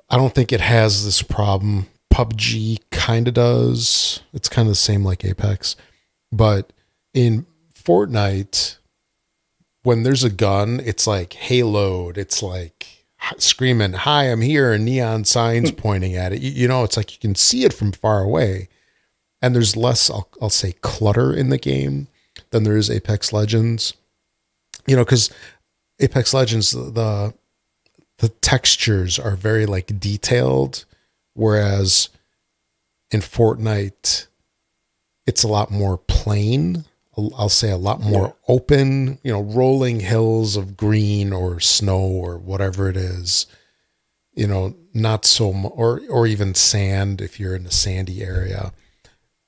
Speaker 1: I don't think it has this problem. PUBG kind of does. It's kind of the same like Apex. But in Fortnite, when there's a gun, it's like Halo'd. It's like screaming, "Hi, I'm here," and neon signs pointing at it. You know, it's like you can see it from far away. And there's less, I'll say, clutter in the game than there is Apex Legends. You know, because Apex Legends, the textures are very like detailed, whereas in Fortnite, it's a lot more plain. I'll say a lot more open, you know, rolling hills of green or snow or whatever it is, you know, not so, or even sand if you're in a sandy area.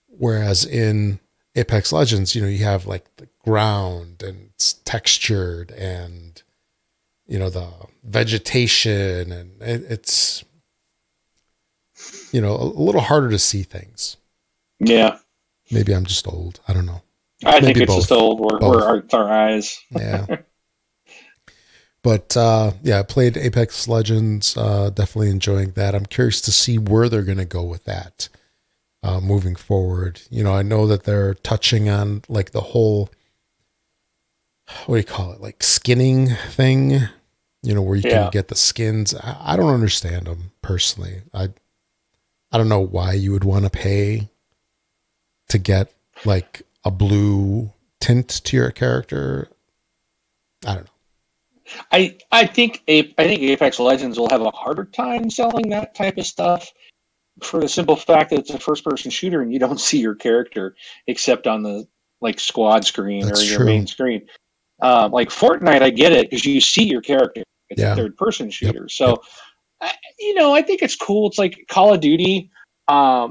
Speaker 1: Whereas in Apex Legends, you know, you have like the ground and it's textured, and, you know, the vegetation, and it's, you know, a little harder to see things.
Speaker 2: Yeah.
Speaker 1: Maybe I'm just old. I don't know.
Speaker 2: I think it's just old. It's our eyes.
Speaker 1: Yeah. But I played Apex Legends. Definitely enjoying that. I'm curious to see where they're going to go with that moving forward. You know, I know that they're touching on like the whole, what do you call it? Like skinning thing, you know, where you can get the skins. I don't understand them personally. I don't know why you would want to pay to get like a blue tint to your character. I don't know.
Speaker 2: I think Apex Legends will have a harder time selling that type of stuff for the simple fact that it's a first-person shooter and you don't see your character except on the like squad screen
Speaker 1: That's
Speaker 2: or your
Speaker 1: true.
Speaker 2: main screen. Like Fortnite, I get it because you see your character. It's
Speaker 1: Yeah.
Speaker 2: a third-person shooter,
Speaker 1: Yep.
Speaker 2: so I think it's cool. It's like Call of Duty. I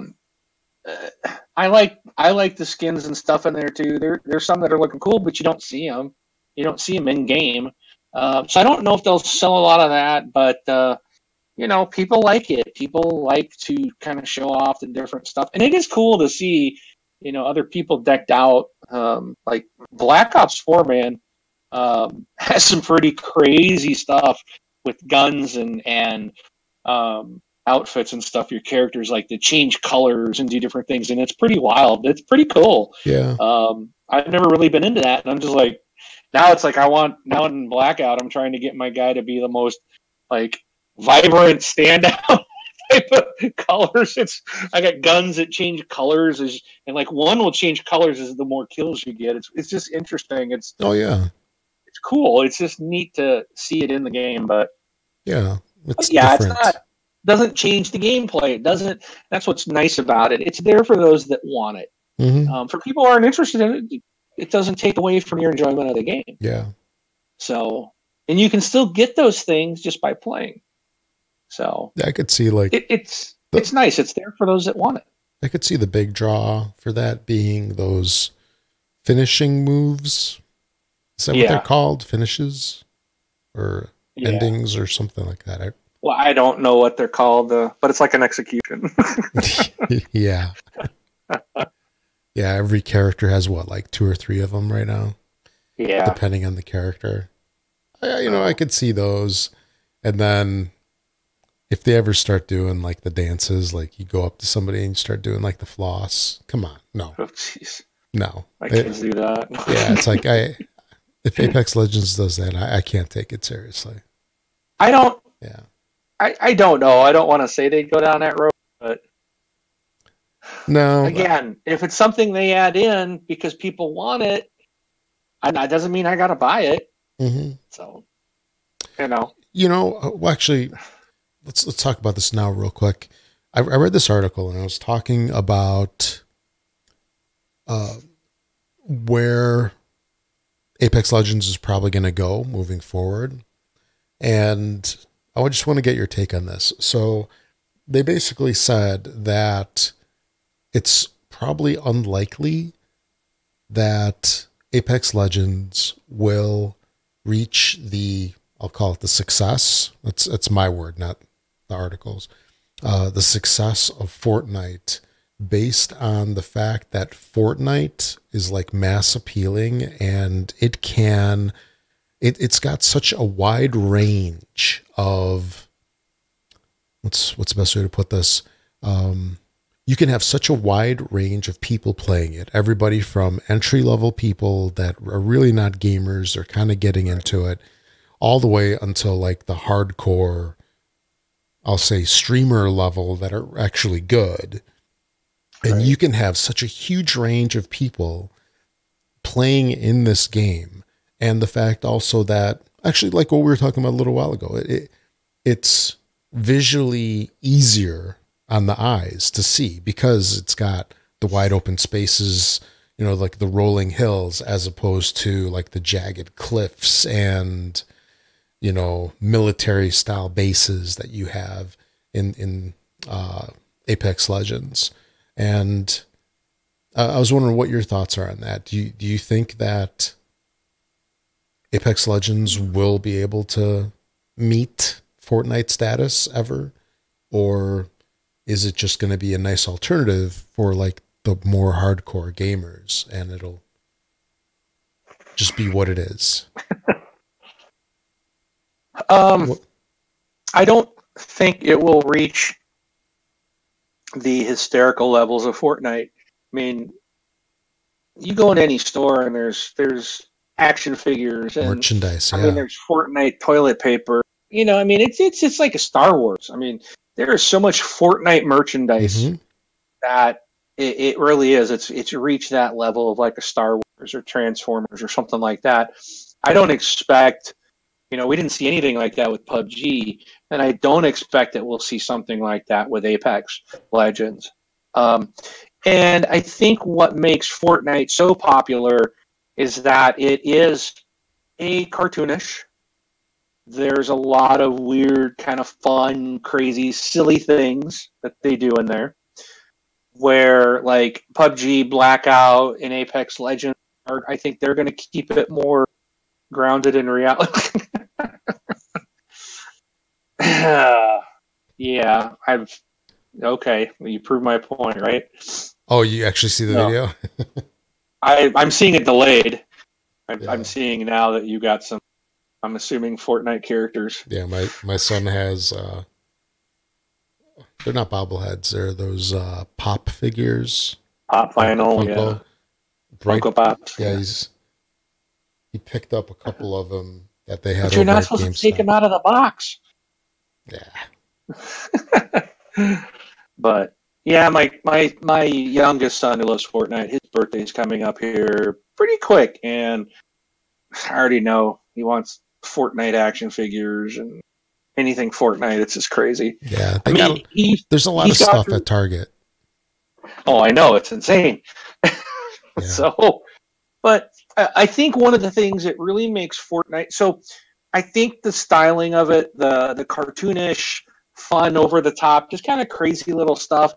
Speaker 2: like the skins and stuff in there too. There's some that are looking cool, but you don't see them. You don't see them in game. So I don't know if they'll sell a lot of that, but people like it. People like to kind of show off the different stuff, and it is cool to see, other people decked out. Like Black Ops 4, man, has some pretty crazy stuff with guns and outfits and stuff. Your characters like to change colors and do different things, and it's pretty wild. It's pretty cool.
Speaker 1: Yeah.
Speaker 2: I've never really been into that, and I'm just like, now it's like now in Blackout, I'm trying to get my guy to be the most like vibrant standout type of colors. I got guns that change colors and like one will change colors as the more kills you get. It's just interesting. It's cool. It's just neat to see it in the game, but
Speaker 1: it's
Speaker 2: not doesn't change the gameplay. It doesn't. That's what's nice about it. It's there for those that want it.
Speaker 1: Mm-hmm.
Speaker 2: For people who aren't interested in it, it doesn't take away from your enjoyment of the game.
Speaker 1: Yeah.
Speaker 2: So, and you can still get those things just by playing. So
Speaker 1: I could see like
Speaker 2: it's nice. It's there for those that want it.
Speaker 1: I could see the big draw for that being those finishing moves. Is that what they're called? Finishes or endings or something like that?
Speaker 2: Well, I don't know what they're called, but it's like an execution.
Speaker 1: Yeah. Yeah, every character has like 2 or 3 of them right now.
Speaker 2: Yeah.
Speaker 1: Depending on the character. I could see those. And then if they ever start doing like the dances, like you go up to somebody and you start doing like the floss. Come on. No.
Speaker 2: Oh, jeez.
Speaker 1: No.
Speaker 2: I can't do that.
Speaker 1: Yeah, it's like if Apex Legends does that, I can't take it seriously.
Speaker 2: I don't.
Speaker 1: Yeah.
Speaker 2: I don't know. I don't want to say they go down that road, but
Speaker 1: no.
Speaker 2: Again, if it's something they add in because people want it, that doesn't mean I got to buy it.
Speaker 1: Mm-hmm.
Speaker 2: So,
Speaker 1: well, actually, let's talk about this now real quick. I read this article and I was talking about where Apex Legends is probably going to go moving forward. And I just want to get your take on this. So they basically said that it's probably unlikely that Apex Legends will reach I'll call it the success. That's my word, not the articles. The success of Fortnite based on the fact that Fortnite is like mass appealing and it's got such a wide range of what's the best way to put this? You can have such a wide range of people playing it. Everybody from entry-level people that are really not gamers, they're kind of getting into it, all the way until like the hardcore, I'll say streamer level that are actually good. And you can have such a huge range of people playing in this game. And the fact also that, actually like what we were talking about a little while ago, it's visually easier on the eyes to see because it's got the wide open spaces, like the rolling hills as opposed to like the jagged cliffs and, military style bases that you have in Apex Legends. And I was wondering what your thoughts are on that. Do you think that Apex Legends will be able to meet Fortnite status ever? Or is it just going to be a nice alternative for like the more hardcore gamers and it'll just be what it is?
Speaker 2: I don't think it will reach the hysterical levels of Fortnite. I mean, you go in any store and there's action figures and
Speaker 1: merchandise.
Speaker 2: I mean, there's Fortnite toilet paper. It's like a Star Wars. I mean, there is so much Fortnite merchandise that it really is. It's reached that level of like a Star Wars or Transformers or something like that. I don't expect, we didn't see anything like that with PUBG, and I don't expect that we'll see something like that with Apex Legends. And I think what makes Fortnite so popular is that it is cartoonish. There's a lot of weird, kind of fun, crazy, silly things that they do in there. Where like PUBG, Blackout, and Apex Legends, I think they're going to keep it more grounded in reality. Yeah, okay. Well, you proved my point, right?
Speaker 1: Oh, you actually see the video?
Speaker 2: I'm seeing it delayed. I'm seeing now that you got some, I'm assuming, Fortnite characters.
Speaker 1: Yeah, my son has, they're not bobbleheads. They're those pop figures.
Speaker 2: Pop vinyl,
Speaker 1: Funko.
Speaker 2: Funko Pops.
Speaker 1: Yeah, he picked up a couple of them that they had.
Speaker 2: But you're not supposed to take them out of the box.
Speaker 1: Yeah.
Speaker 2: But yeah, my youngest son who loves Fortnite, his birthday's coming up here pretty quick, and I already know he wants Fortnite action figures and anything Fortnite. It's just crazy.
Speaker 1: Yeah, there's a lot of stuff at Target.
Speaker 2: Oh, I know, it's insane. So, but I think one of the things that really makes Fortnite, so I think the styling of it, the cartoonish, fun, over the top, just kind of crazy little stuff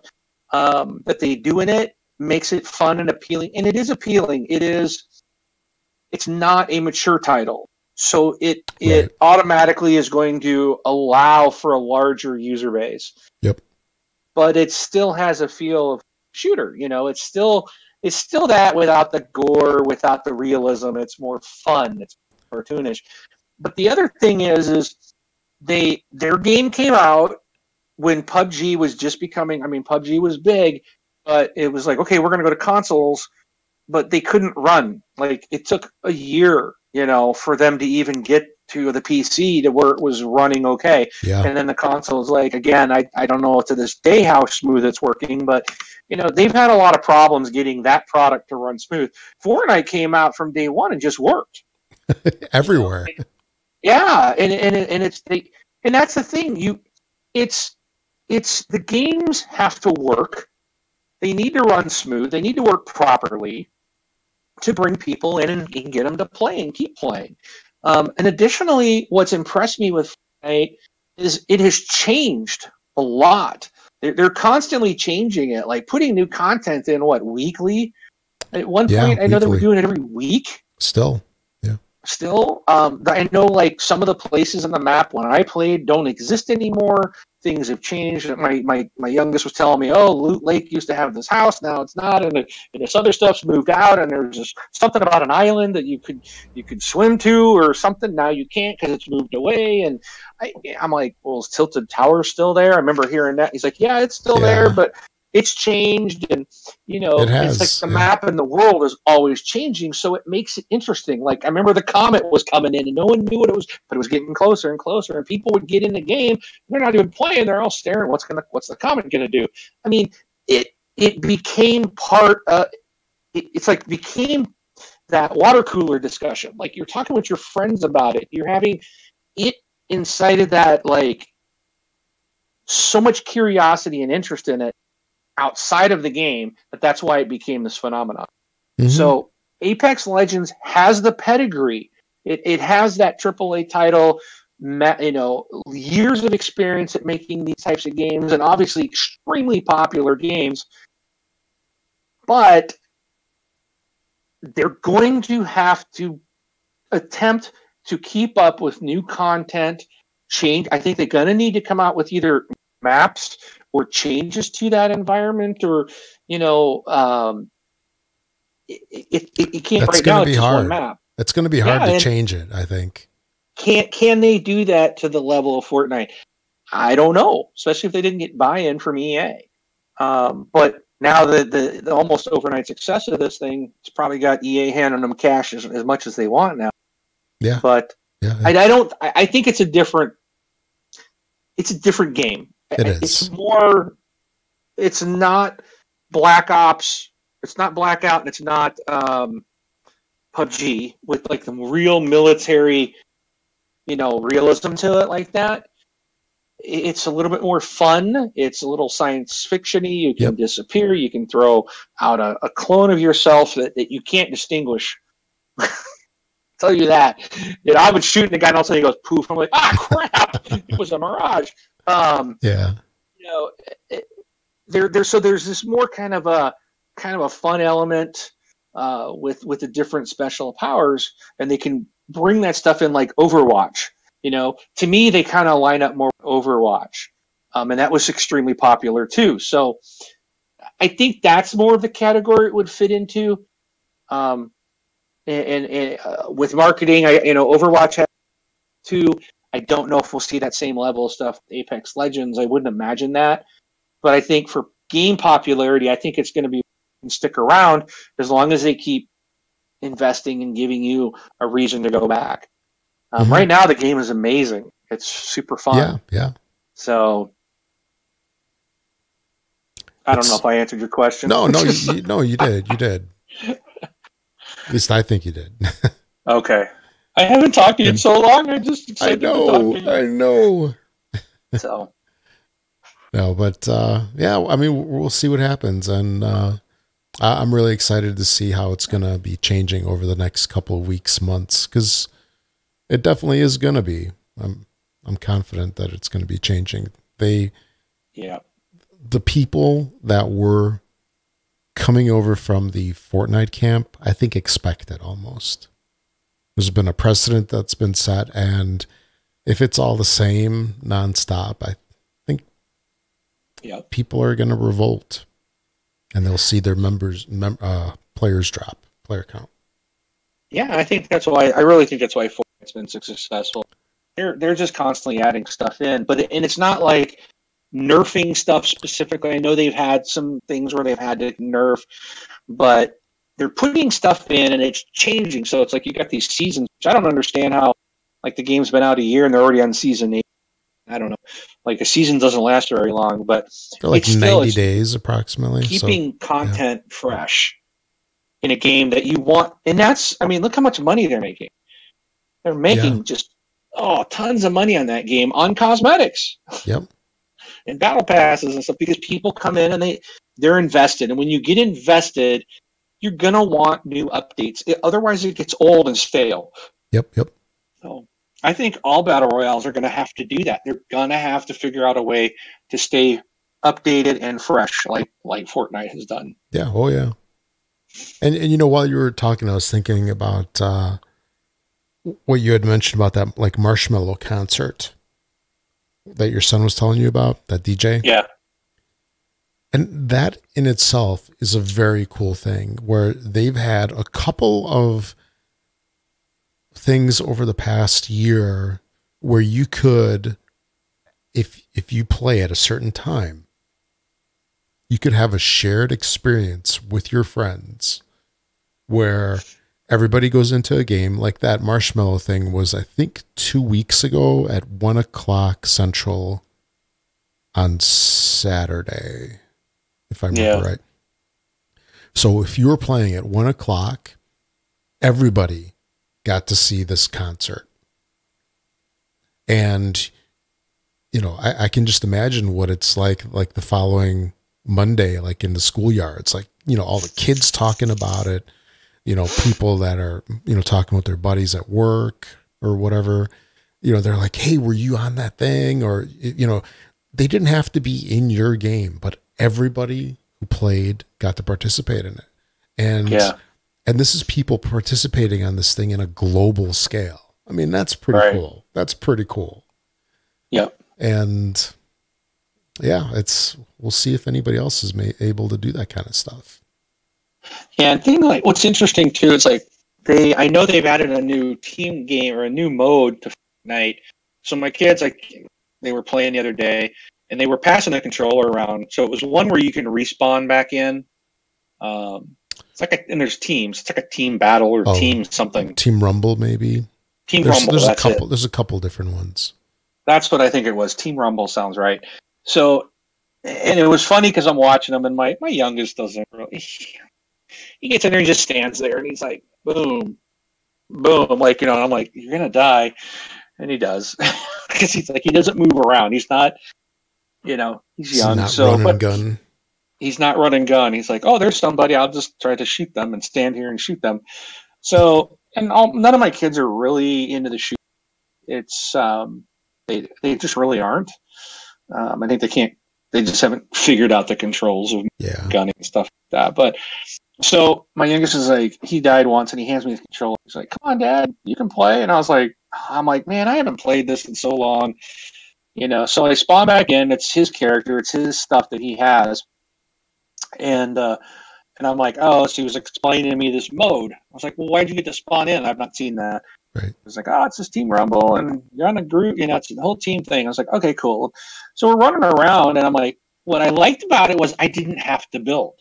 Speaker 2: that they do in it makes it fun and appealing. And it is appealing. It's not a mature title. So it automatically is going to allow for a larger user base.
Speaker 1: Yep.
Speaker 2: But it still has a feel of shooter. It's still that without the gore, without the realism. It's more fun. It's cartoonish. But the other thing is their game came out when PUBG was just becoming. PUBG was big, but it was like, okay, we're going to go to consoles, but they couldn't run. Like, it took a year, for them to even get to the PC to where it was running okay.
Speaker 1: Yeah.
Speaker 2: And then the consoles, like, again, I don't know to this day how smooth it's working, but they've had a lot of problems getting that product to run smooth. Fortnite came out from day one and just worked
Speaker 1: everywhere.
Speaker 2: Yeah, and that's the thing. It's the games have to work. They need to run smooth. They need to work properly to bring people in and get them to play and keep playing. And additionally, what's impressed me with Fortnite is it has changed a lot. They're constantly changing it, like putting new content in, weekly? At one point, I know they were doing it every week.
Speaker 1: Still.
Speaker 2: I know like some of the places on the map when I played don't exist anymore. Things have changed. My youngest was telling me, Loot Lake used to have this house, now it's not, and this other stuff's moved out, and there's just something about an island that you could swim to or something. Now you can't because it's moved away. And I'm like, well, is Tilted Tower still there? I remember hearing that. He's like, yeah, it's still there, but it's changed, and it's like the map and the world is always changing, so it makes it interesting. Like, I remember the comet was coming in and no one knew what it was, but it was getting closer and closer, and people would get in the game, they're not even playing, they're all staring, what's the comet gonna do? It became part of it's like became that water cooler discussion. Like, you're talking with your friends about it, you're having it incited that, like, so much curiosity and interest in it outside of the game, that's why it became this phenomenon. Mm-hmm. So Apex Legends has the pedigree. It has that AAA title, years of experience at making these types of games, and obviously extremely popular games. But they're going to have to attempt to keep up with new content, change. I think they're going to need to come out with either maps or changes to that environment, or it can't
Speaker 1: right now. It's just one map. It's going to be hard to change it, I think.
Speaker 2: Can they do that to the level of Fortnite? I don't know, especially if they didn't get buy-in from EA. But now the almost overnight success of this thing, it's probably got EA handing them cash as much as they want now.
Speaker 1: Yeah,
Speaker 2: but I think it's a different game.
Speaker 1: It is.
Speaker 2: It's more. It's not Black Ops. It's not Blackout, and it's not PUBG with like the real military, realism to it like that. It's a little bit more fun. It's a little science fiction-y. You can disappear. You can throw out a clone of yourself that you can't distinguish. Tell you that. I would shoot the guy and all of a sudden he goes poof. I'm like, crap! It was a mirage. There's this more kind of a fun element with the different special powers, and they can bring that stuff in like Overwatch. To me, they kind of line up more with Overwatch, and that was extremely popular too. So I think that's more of the category it would fit into. And with marketing, Overwatch has too. I don't know if we'll see that same level of stuff with Apex Legends. I wouldn't imagine that. But I think for game popularity, I think it's going to be stick around as long as they keep investing and giving you a reason to go back. Right now, the game is amazing. It's super fun.
Speaker 1: Yeah.
Speaker 2: So I don't know if I answered your question.
Speaker 1: No, you did. You did. At least I think you did.
Speaker 2: Okay. I haven't talked to you in so long. I'm just excited to talk to you.
Speaker 1: I know.
Speaker 2: So.
Speaker 1: No, but I mean, we'll see what happens, and I'm really excited to see how it's going to be changing over the next couple of weeks, months, because it definitely is going to be. I'm confident that it's going to be changing. The people that were coming over from the Fortnite camp, I think expect it almost. There's been a precedent that's been set, and if it's all the same nonstop, I think people are going to revolt, and they'll see their players drop, player count.
Speaker 2: Yeah, I think that's why. I really think that's why Fortnite's been so successful. They're just constantly adding stuff in, and it's not like nerfing stuff specifically. I know they've had some things where they've had to nerf, but they're putting stuff in and it's changing. So it's like you got these seasons, which I don't understand how, like, the game's been out a year and they're already on season 8. I don't know. Like, a season doesn't last very long, but
Speaker 1: they're like 90 days approximately.
Speaker 2: Keeping content fresh in a game that you want. And that's, I mean, look how much money they're making. They're making just tons of money on that game on cosmetics.
Speaker 1: Yep.
Speaker 2: And battle passes and stuff, because people come in and they're invested. And when you get invested, you're going to want new updates. Otherwise, it gets old and stale.
Speaker 1: Yep.
Speaker 2: So I think all battle royales are going to have to do that. They're going to have to figure out a way to stay updated and fresh, like Fortnite has done.
Speaker 1: Yeah. Oh, yeah. And while you were talking, I was thinking about what you had mentioned about that, like, Marshmallow concert that your son was telling you about, that DJ.
Speaker 2: Yeah.
Speaker 1: And that in itself is a very cool thing, where they've had a couple of things over the past year where you could, if you play at a certain time, you could have a shared experience with your friends where everybody goes into a game. Like that Marshmallow thing was, I think, 2 weeks ago at 1:00 Central on Saturday, if I remember right. So if you were playing at 1:00, everybody got to see this concert. And, I can just imagine what it's like the following Monday, like in the schoolyards, like, all the kids talking about it, people that are, talking with their buddies at work or whatever, they're like, hey, were you on that thing? Or, they didn't have to be in your game, but everybody who played got to participate in it. And this is people participating on this thing in a global scale. I mean, that's pretty cool. That's pretty cool.
Speaker 2: Yep.
Speaker 1: And we'll see if anybody else is able to do that kind of stuff.
Speaker 2: Yeah, and what's interesting too is like I know they've added a new team game or a new mode to Fortnite. So my kids, they were playing the other day and they were passing the controller around. So it was one where you can respawn back in. It's like and there's teams. It's like a team battle or team something.
Speaker 1: Team Rumble, maybe.
Speaker 2: Rumble.
Speaker 1: There's a couple different ones.
Speaker 2: That's what I think it was. Team Rumble sounds right. So, and it was funny because I'm watching them, and my youngest doesn't really. He gets in there and just stands there, and he's like, boom, boom, like, you know, I'm like, you're gonna die, and he does, because he's like, he doesn't move around. He's not, you know, he's
Speaker 1: It's
Speaker 2: young,
Speaker 1: not
Speaker 2: so
Speaker 1: run and
Speaker 2: but
Speaker 1: gun.
Speaker 2: he's not running gun. He's like, oh, there's somebody. I'll just try to shoot them and stand here and shoot them. So, and none of my kids are really into the shoot. It's they just really aren't. I think they can't. They just haven't figured out the controls of gunning and stuff like that. But so my youngest is like, he died once, and he hands me the controller. He's like, "Come on, Dad, you can play." And I'm like, man, I haven't played this in so long, you know. So I spawn back in. It's his character. It's his stuff that he has, and I'm like, oh, so he was explaining to me this mode. I was like, well, why'd you get to spawn in? I've not seen that.
Speaker 1: Right.
Speaker 2: It was like, oh, it's this Team Rumble, and you're on a group, you know, it's the whole team thing. I was like, okay, cool. So we're running around, and I'm like, what I liked about it was I didn't have to build.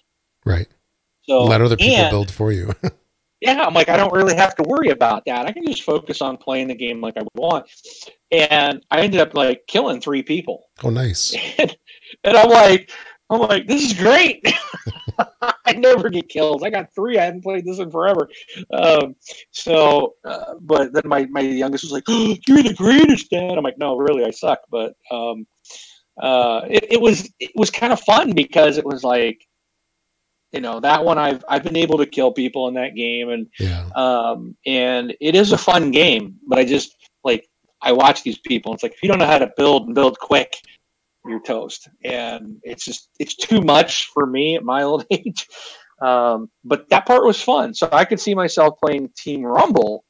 Speaker 1: Right.
Speaker 2: So
Speaker 1: let other people build for you.
Speaker 2: Yeah, I'm like, I don't really have to worry about that. I can just focus on playing the game like I would want. And I ended up like killing 3 people.
Speaker 1: Oh, nice.
Speaker 2: And I'm like, this is great. I never get kills. I got 3. I haven't played this in forever. But then my youngest was like, oh, you're the greatest, Dad. I'm like, no, really, I suck. But it was kind of fun because it was like, you know, that one I've been able to kill people in that game, and and it is a fun game. But I just like, I watch these people. And it's like, if you don't know how to build and build quick, you're toast. And it's too much for me at my old age. But that part was fun. So I could see myself playing Team Rumble,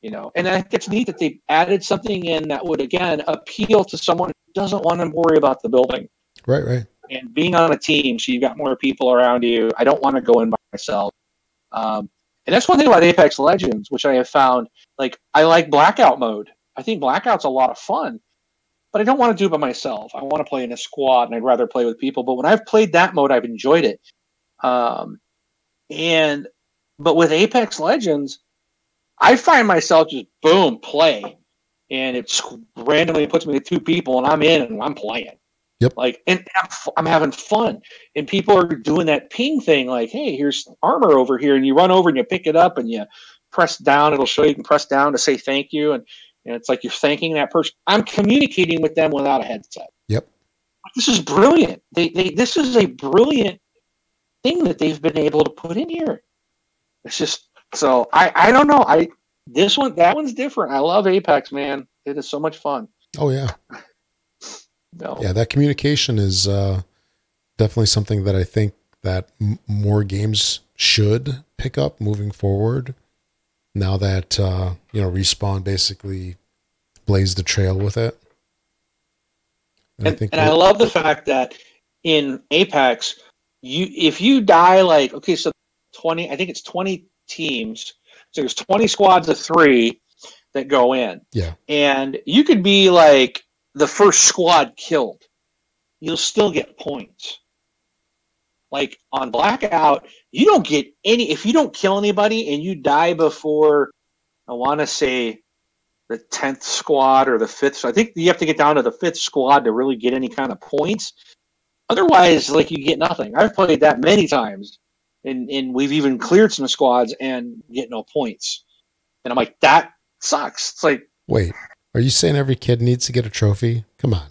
Speaker 2: you know, and I think it's neat that they added something in that would, again, appeal to someone who doesn't want to worry about the building.
Speaker 1: Right, right.
Speaker 2: And being on a team, so you've got more people around you. I don't want to go in by myself. And that's one thing about Apex Legends, which I have found, like, I like Blackout mode. I think Blackout's a lot of fun, but I don't want to do it by myself. I want to play in a squad, and I'd rather play with people. But when I've played that mode, I've enjoyed it. But with Apex Legends, I find myself just, boom, play. And it randomly puts me with 2 people, and I'm in, and I'm playing.
Speaker 1: Yep.
Speaker 2: Like, and I'm having fun, and people are doing that ping thing. Like, hey, here's armor over here, and you run over and you pick it up and you press down. It'll show you can press down to say thank you, and it's like you're thanking that person. I'm communicating with them without a headset.
Speaker 1: Yep.
Speaker 2: This is brilliant. This is a brilliant thing that they've been able to put in here. It's just so I don't know. That one's different. I love Apex, man. It is so much fun.
Speaker 1: Oh yeah.
Speaker 2: No.
Speaker 1: Yeah, that communication is definitely something that I think that more games should pick up moving forward. Now that Respawn basically blazed the trail with it,
Speaker 2: and I love the fact that in Apex, if you die, like, okay, so 20, I think it's 20 teams, so there's 20 squads of 3 that go in.
Speaker 1: Yeah,
Speaker 2: and you could be like the first squad killed, you'll still get points. Like on Blackout, you don't get any, if you don't kill anybody and you die before, I want to say, the 10th squad or the 5th. So I think you have to get down to the 5th squad to really get any kind of points. Otherwise, like, you get nothing. I've played that many times, and we've even cleared some squads and get no points. And I'm like, that sucks. It's like,
Speaker 1: wait. Are you saying every kid needs to get a trophy? Come on.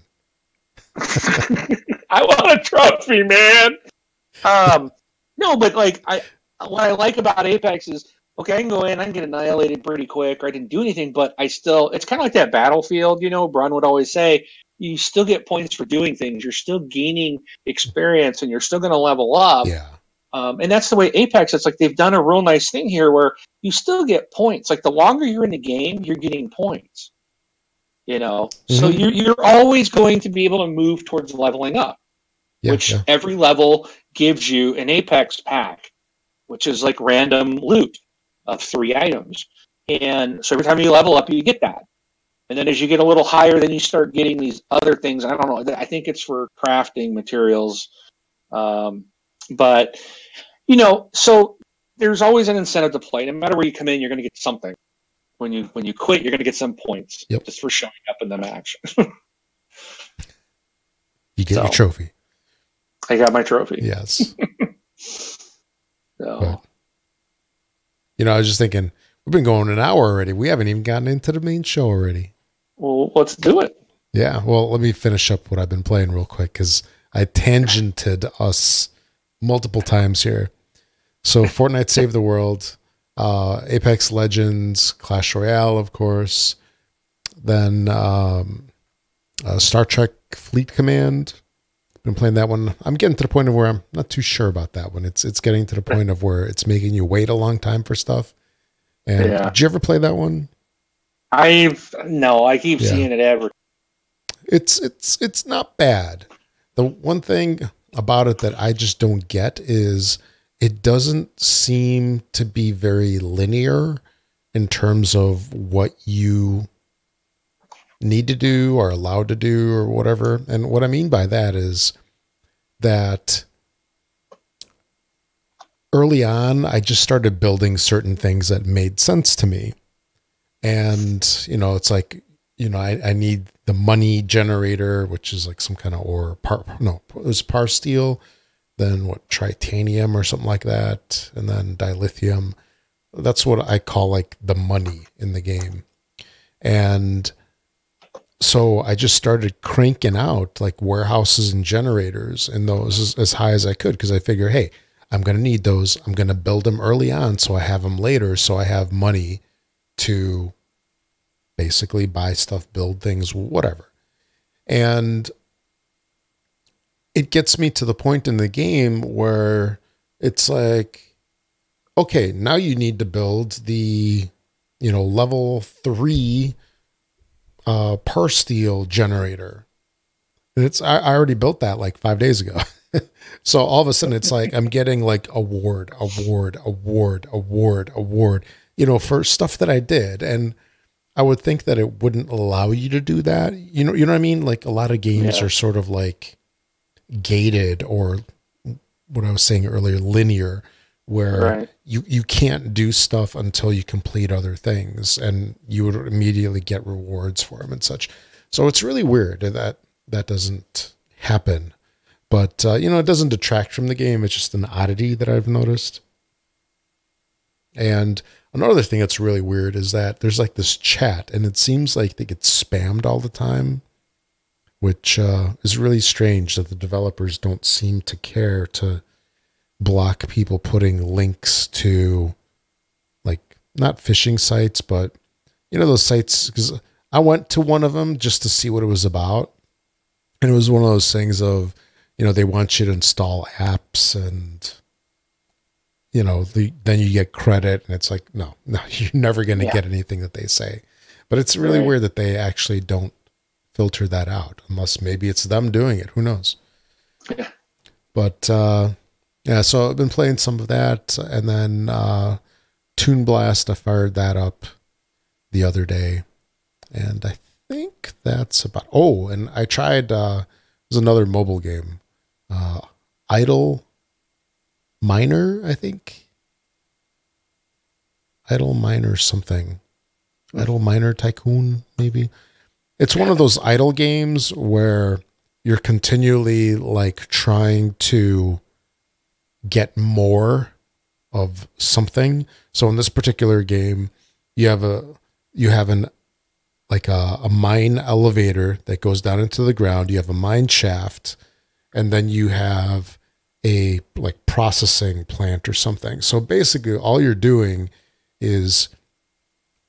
Speaker 2: I want a trophy, man. No, but like, what I like about Apex is, okay, I can go in, I can get annihilated pretty quick, or I didn't do anything, but it's kind of like that Battlefield, you know, Brun would always say, you still get points for doing things. You're still gaining experience, and you're still going to level up.
Speaker 1: Yeah.
Speaker 2: And that's the way Apex, it's like they've done a real nice thing here where you still get points. Like, the longer you're in the game, you're getting points. You know, so you're always going to be able to move towards leveling up, which every level gives you an Apex pack, which is like random loot of 3 items. And so every time you level up, you get that. And then as you get a little higher, then you start getting these other things. I don't know. I think it's for crafting materials. But, you know, so there's always an incentive to play. No matter where you come in, you're going to get something. When you quit, you're going to get some points just for showing up in the match.
Speaker 1: You get your trophy.
Speaker 2: I got my trophy.
Speaker 1: Yes.
Speaker 2: So.
Speaker 1: But, you know, I was just thinking, we've been going an hour already. We haven't even gotten into the main show already.
Speaker 2: Well, let's do it.
Speaker 1: Yeah. Well, let me finish up what I've been playing real quick because I tangented us multiple times here. So Fortnite Save the World, Apex Legends, Clash Royale, of course. Then Star Trek Fleet Command. Been playing that one. I'm getting to the point of where I'm not too sure about that one. It's getting to the point of where it's making you wait a long time for stuff. And did you ever play that one?
Speaker 2: I keep seeing it advertised.
Speaker 1: It's not bad. The one thing about it that I just don't get is it doesn't seem to be very linear in terms of what you need to do or allowed to do or whatever. And what I mean by that is that early on, I just started building certain things that made sense to me. And, you know, it's like, you know, I need the money generator, which is like some kind of it was par steel, then tritanium or something like that. And then dilithium. That's what I call like the money in the game. And so I just started cranking out like warehouses and generators and those as high as I could. Cause I figure, hey, I'm going to need those. I'm going to build them early on. So I have them later. So I have money to basically buy stuff, build things, whatever. And it gets me to the point in the game where it's like, okay, now you need to build the, you know, level 3 par steel generator. And I already built that like 5 days ago. So all of a sudden it's like I'm getting like award, you know, for stuff that I did. And I would think that it wouldn't allow you to do that. You know what I mean? Like a lot of games are sort of like gated, or what I was saying earlier, linear, where you can't do stuff until you complete other things, and you would immediately get rewards for them and such. So it's really weird that doesn't happen. But, you know, it doesn't detract from the game. It's just an oddity that I've noticed. And another thing that's really weird is that there's like this chat, and it seems like they get spammed all the time, which is really strange that the developers don't seem to care to block people putting links to, like, not phishing sites, but, you know, those sites, because I went to one of them just to see what it was about. And it was one of those things of, you know, they want you to install apps and, you know, then you get credit, and it's like, no, you're never going to get anything that they say. But it's really weird that they actually don't filter that out, unless maybe it's them doing it. Who knows? Yeah. But, yeah, so I've been playing some of that, and then Toon Blast, I fired that up the other day, and I think that's about, and I tried, there's another mobile game, Idle Miner, I think. Idle Miner something. Idle Miner Tycoon, maybe. It's one of those idle games where you're continually like trying to get more of something. So in this particular game, you have a mine elevator that goes down into the ground. You have a mine shaft, and then you have a like processing plant or something. So basically all you're doing is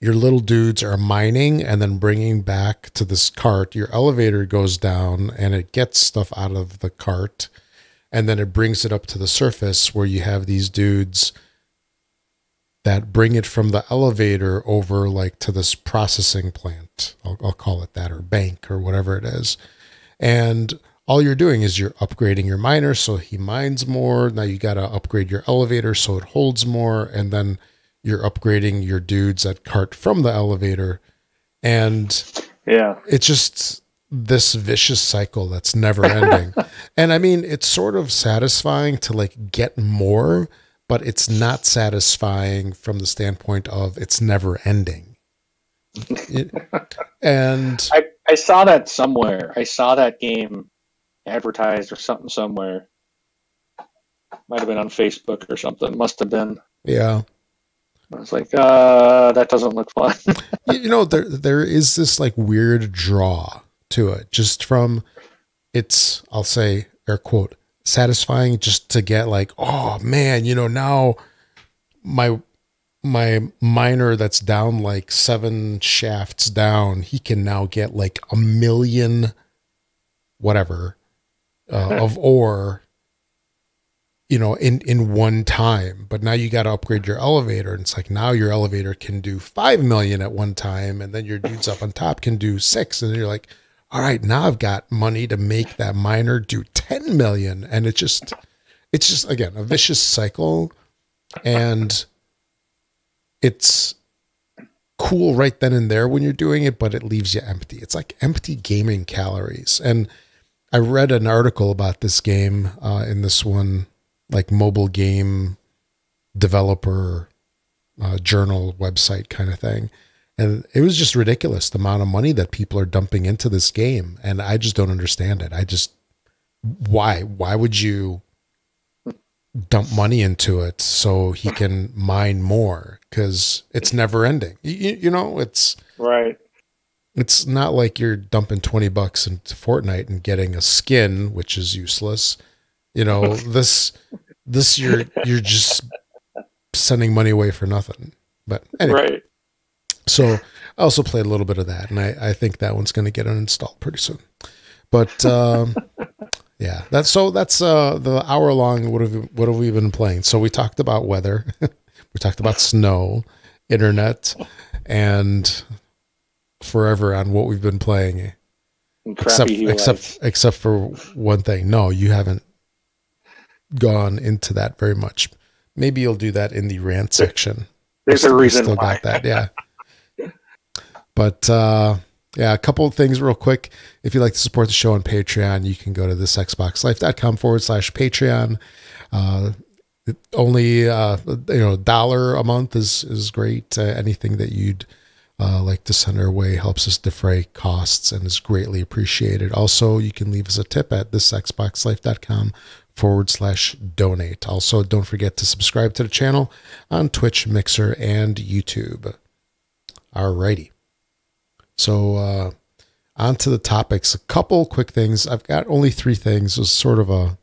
Speaker 1: your little dudes are mining and then bringing back to this cart. Your elevator goes down and it gets stuff out of the cart, and then it brings it up to the surface where you have these dudes that bring it from the elevator over like to this processing plant. I'll call it that, or bank, or whatever it is. And all you're doing is you're upgrading your miner so he mines more. Now you got to upgrade your elevator so it holds more. And then you're upgrading your dudes that cart from the elevator. And it's just this vicious cycle that's never ending. And I mean, it's sort of satisfying to like get more, but it's not satisfying from the standpoint of it's never ending. And
Speaker 2: I saw that somewhere. I saw that game advertised or something somewhere. Might have been on Facebook or something. Must have been.
Speaker 1: Yeah.
Speaker 2: I was like, that doesn't look fun.
Speaker 1: There is this like weird draw to it, just from it's, I'll say, air quote, satisfying just to get like, oh man, now my miner that's down like 7 shafts down, he can now get like 1 million whatever of ore, in one time. But now you got to upgrade your elevator, and it's like now your elevator can do 5 million at one time, and then your dudes up on top can do 6, and you're like, all right, now I've got money to make that miner do 10 million. And it's just again a vicious cycle, and it's cool right then and there when you're doing it, but it leaves you empty. It's like empty gaming calories. And I read an article about this game in this one like mobile game developer journal website kind of thing. And it was just ridiculous, the amount of money that people are dumping into this game. And I just don't understand it. Why would you dump money into it so he can mine more? Cause it's never ending. It's
Speaker 2: right.
Speaker 1: It's not like you're dumping $20 into Fortnite and getting a skin, which is useless. This you're just sending money away for nothing. But anyway,
Speaker 2: right.
Speaker 1: So I also played a little bit of that, and I think that one's going to get uninstalled pretty soon. But yeah, that's the hour long. What have we been playing? So we talked about weather, we talked about snow, internet, and forever on what we've been playing. Except for one thing. No, you haven't gone into that very much. Maybe you'll do that in the rant section.
Speaker 2: There's a reason
Speaker 1: still
Speaker 2: why.
Speaker 1: Got that, yeah. But yeah, a couple of things real quick. If you'd like to support the show on Patreon, you can go to thisxboxlife.com/Patreon. Only $1 a month is great. Anything that you'd like to send our way helps us defray costs and is greatly appreciated. Also, you can leave us a tip at thisxboxlife.com/donate. Also, don't forget to subscribe to the channel on Twitch, Mixer, and YouTube. Alrighty. So on to the topics. A couple quick things. I've got only 3 things. It was sort of a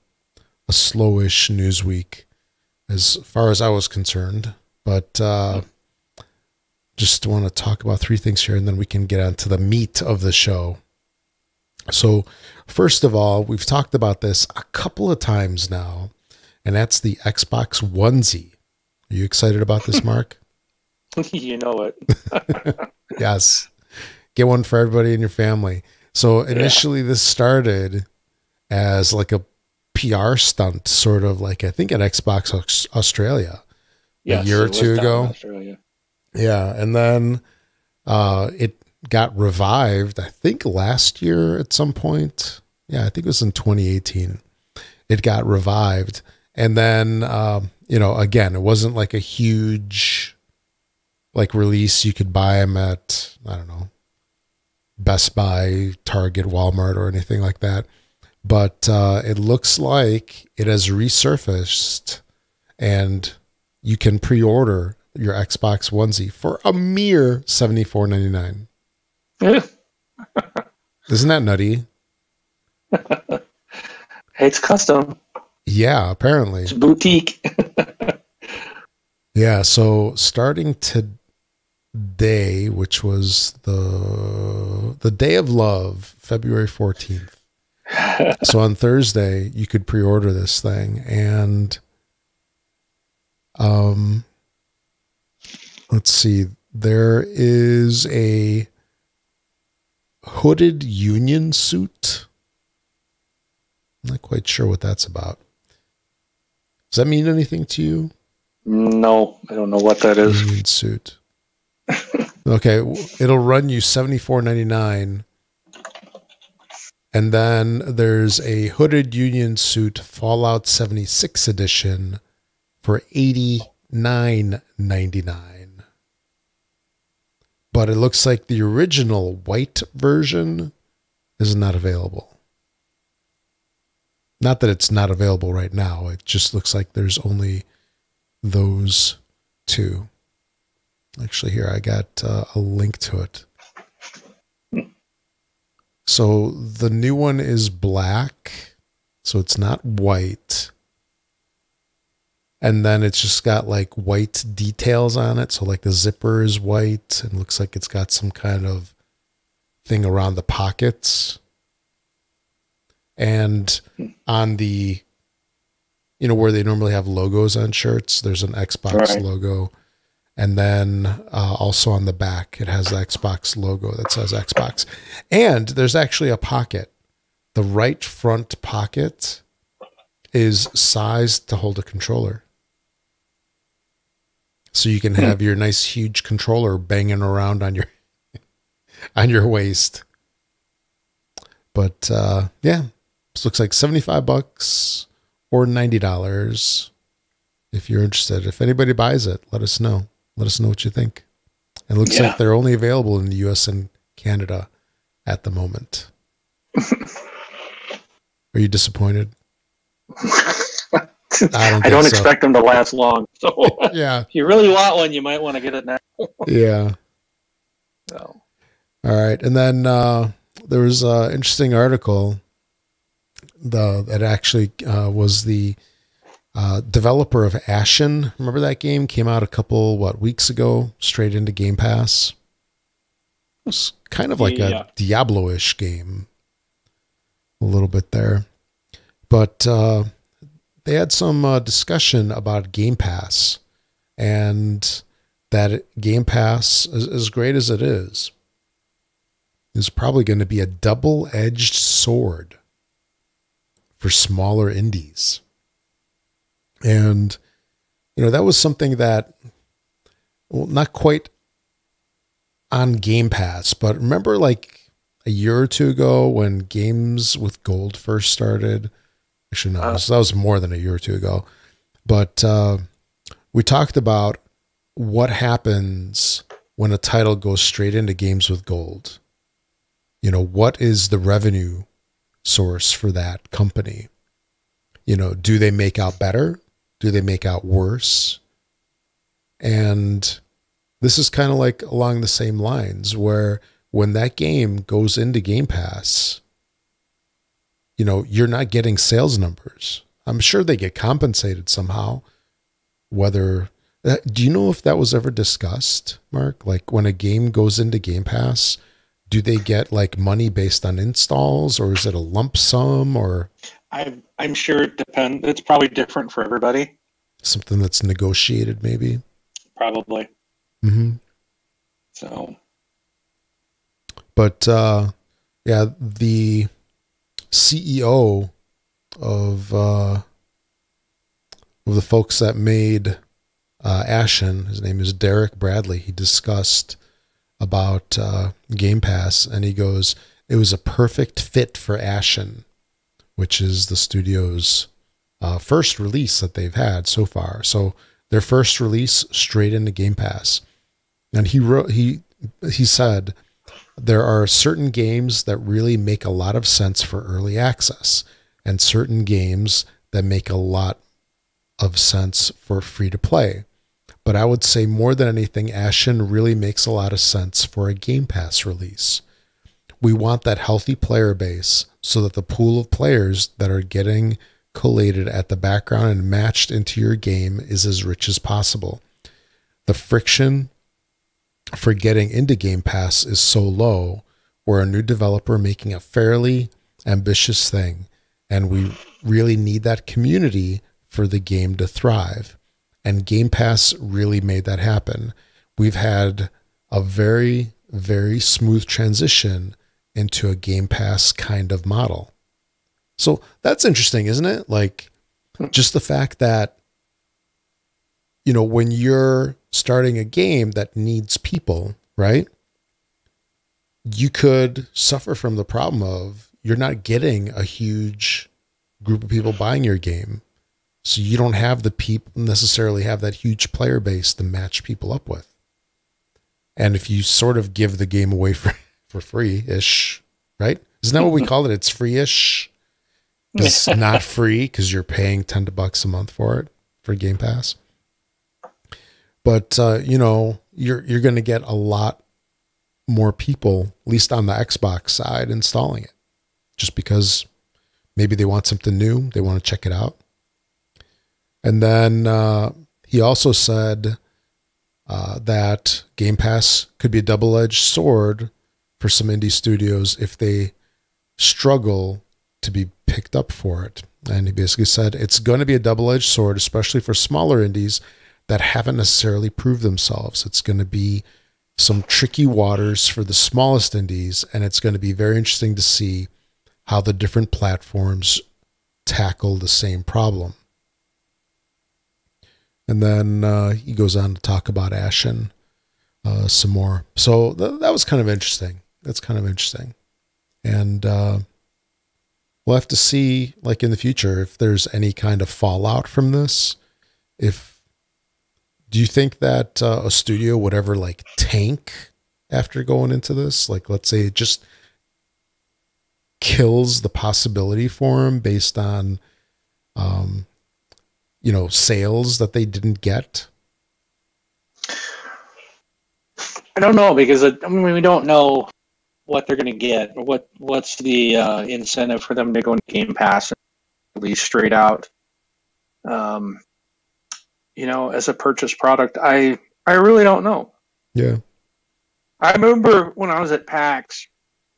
Speaker 1: slowish news week as far as I was concerned. But just want to talk about 3 things here, and then we can get on to the meat of the show. So first of all, we've talked about this a couple of times now, and that's the Xbox onesie. Are you excited about this, Mark?
Speaker 2: You know it.
Speaker 1: Yes. Get one for everybody in your family. So initially this started as like a PR stunt, sort of like, I think at Xbox Australia a year or 2 ago. Yeah. And then it got revived, I think last year at some point. Yeah, I think it was in 2018. It got revived. And then, again, it wasn't like a huge like release. You could buy them at, I don't know, Best Buy, Target, Walmart, or anything like that. But it looks like it has resurfaced, and you can pre-order your Xbox onesie for a mere $74.99. Isn't that nutty?
Speaker 2: Hey, it's custom.
Speaker 1: Yeah, apparently.
Speaker 2: It's boutique.
Speaker 1: Yeah, so starting today, which was the day of love, February 14th. So on Thursday, you could pre-order this thing, and let's see, there is a hooded union suit. I'm not quite sure what that's about. Does that mean anything to you?
Speaker 2: No, I don't know what that is.
Speaker 1: Union suit. Okay, it'll run you $74.99. And then there's a hooded union suit Fallout 76 edition for $89.99. But it looks like the original white version is not available. Not that it's not available right now. It just looks like there's only those two. Actually, here I got a link to it. So the new one is black, so it's not white. And then it's just got like white details on it. So like the zipper is white and looks like it's got some kind of thing around the pockets. And on the, where they normally have logos on shirts, there's an Xbox logo. And then also on the back, it has the Xbox logo that says Xbox. And there's actually a pocket. The right front pocket is sized to hold a controller. So you can have your nice huge controller banging around on your waist. But yeah, this looks like $75 or $90 if you're interested. If anybody buys it, let us know. Let us know what you think. It looks like they're only available in the US and Canada at the moment. Are you disappointed?
Speaker 2: I don't expect them to last long. So
Speaker 1: yeah.
Speaker 2: If you really want one, you might want to get it now.
Speaker 1: Yeah.
Speaker 2: So.
Speaker 1: All right. And then there was an interesting article that actually was the developer of Ashen. Remember that game? Came out a couple, weeks ago, straight into Game Pass. It was kind of like a Diablo-ish game. A little bit there. But they had some discussion about Game Pass, and that Game Pass, as great as it is probably going to be a double-edged sword for smaller indies. And, that was something that, not quite on Game Pass, but remember like a year or two ago when games with gold first started? Actually, no, that was more than a year or two ago. But we talked about what happens when a title goes straight into games with gold. What is the revenue source for that company? Do they make out better? Do they make out worse? And this is kind of like along the same lines where when that game goes into Game Pass, you're not getting sales numbers. I'm sure they get compensated somehow. Do you know if that was ever discussed, Mark? Like when a game goes into Game Pass, do they get like money based on installs, or is it a lump sum, or?
Speaker 2: I'm sure it depends. It's probably different for everybody.
Speaker 1: Something that's negotiated, maybe.
Speaker 2: Probably.
Speaker 1: Mm-hmm.
Speaker 2: So.
Speaker 1: But the CEO of the folks that made Ashen, his name is Derek Bradley. He discussed about Game Pass, and he goes, "It was a perfect fit for Ashen," which is the studio's first release that they've had so far. So their first release straight into Game Pass. And he said, there are certain games that really make a lot of sense for early access, and certain games that make a lot of sense for free to play. But I would say more than anything, Ashen really makes a lot of sense for a Game Pass release. We want that healthy player base so that the pool of players that are getting collated at the background and matched into your game is as rich as possible. The friction for getting into Game Pass is so low. We're a new developer making a fairly ambitious thing, and we really need that community for the game to thrive. And Game Pass really made that happen. We've had a very, very smooth transition into a Game Pass kind of model. So that's interesting, isn't it? Like just the fact that, when you're starting a game that needs people, right? You could suffer from the problem of you're not getting a huge group of people buying your game. So you don't have the people necessarily have that huge player base to match people up with. And if you sort of give the game away for free-ish, right? Isn't that what we call it? It's free-ish. It's not free because you're paying $10 a month for it, for Game Pass. But you're going to get a lot more people, at least on the Xbox side, installing it, just because maybe they want something new, they want to check it out. And then he also said that Game Pass could be a double-edged sword for some indie studios if they struggle to be picked up for it. And he basically said it's going to be a double-edged sword, especially for smaller indies that haven't necessarily proved themselves. It's going to be some tricky waters for the smallest indies, and it's going to be very interesting to see how the different platforms tackle the same problem. And then he goes on to talk about Ashen some more. So that was kind of interesting. That's kind of interesting. And we'll have to see, like in the future, if there's any kind of fallout from this. Do you think that a studio would ever like tank after going into this? Like, let's say it just kills the possibility for them based on, sales that they didn't get?
Speaker 2: I don't know, because we don't know what they're going to get. What's the incentive for them to go into Game Pass and release straight out? As a purchase product, I really don't know.
Speaker 1: Yeah.
Speaker 2: I remember when I was at PAX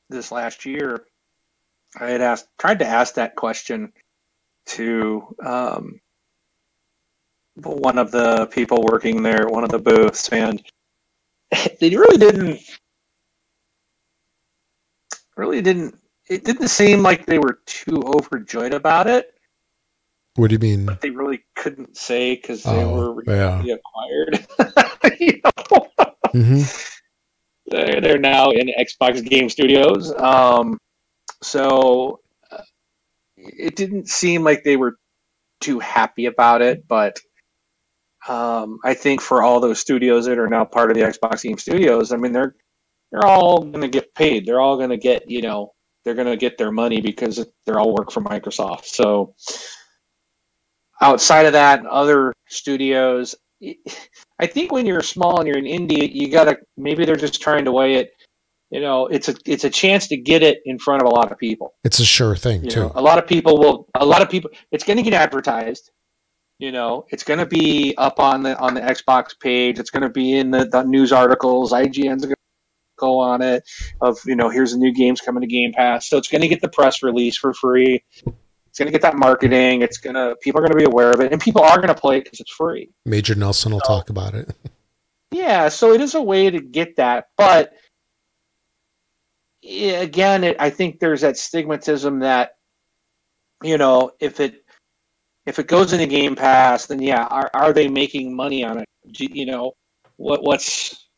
Speaker 2: this last year, I had tried to ask that question to one of the people working there at one of the booths, and they really didn't. It didn't seem like they were too overjoyed about it.
Speaker 1: What do you mean?
Speaker 2: But they really couldn't say because they were recently acquired.
Speaker 1: Mm-hmm.
Speaker 2: They're now in Xbox Game Studios. So it didn't seem like they were too happy about it. But I think for all those studios that are now part of the Xbox Game Studios, I mean, they're all going to get paid. They're all going to get, they're going to get their money because they're all work for Microsoft. So outside of that, other studios, I think when you're small and you're an indie, you gotta, maybe they're just trying to weigh it. It's a chance to get it in front of a lot of people.
Speaker 1: It's a sure thing too.
Speaker 2: A lot of people, it's going to get advertised. It's going to be up on the Xbox page. It's going to be in the news articles. IGN's going to go on it of, here's the new games coming to Game Pass. So it's going to get the press release for free. It's going to get that marketing. People are going to be aware of it, and people are going to play it because it's free.
Speaker 1: Major Nelson will talk about it.
Speaker 2: Yeah, so it is a way to get that, but again, I think there's that stigmatism that, if it goes into Game Pass, then yeah, are they making money on it? What's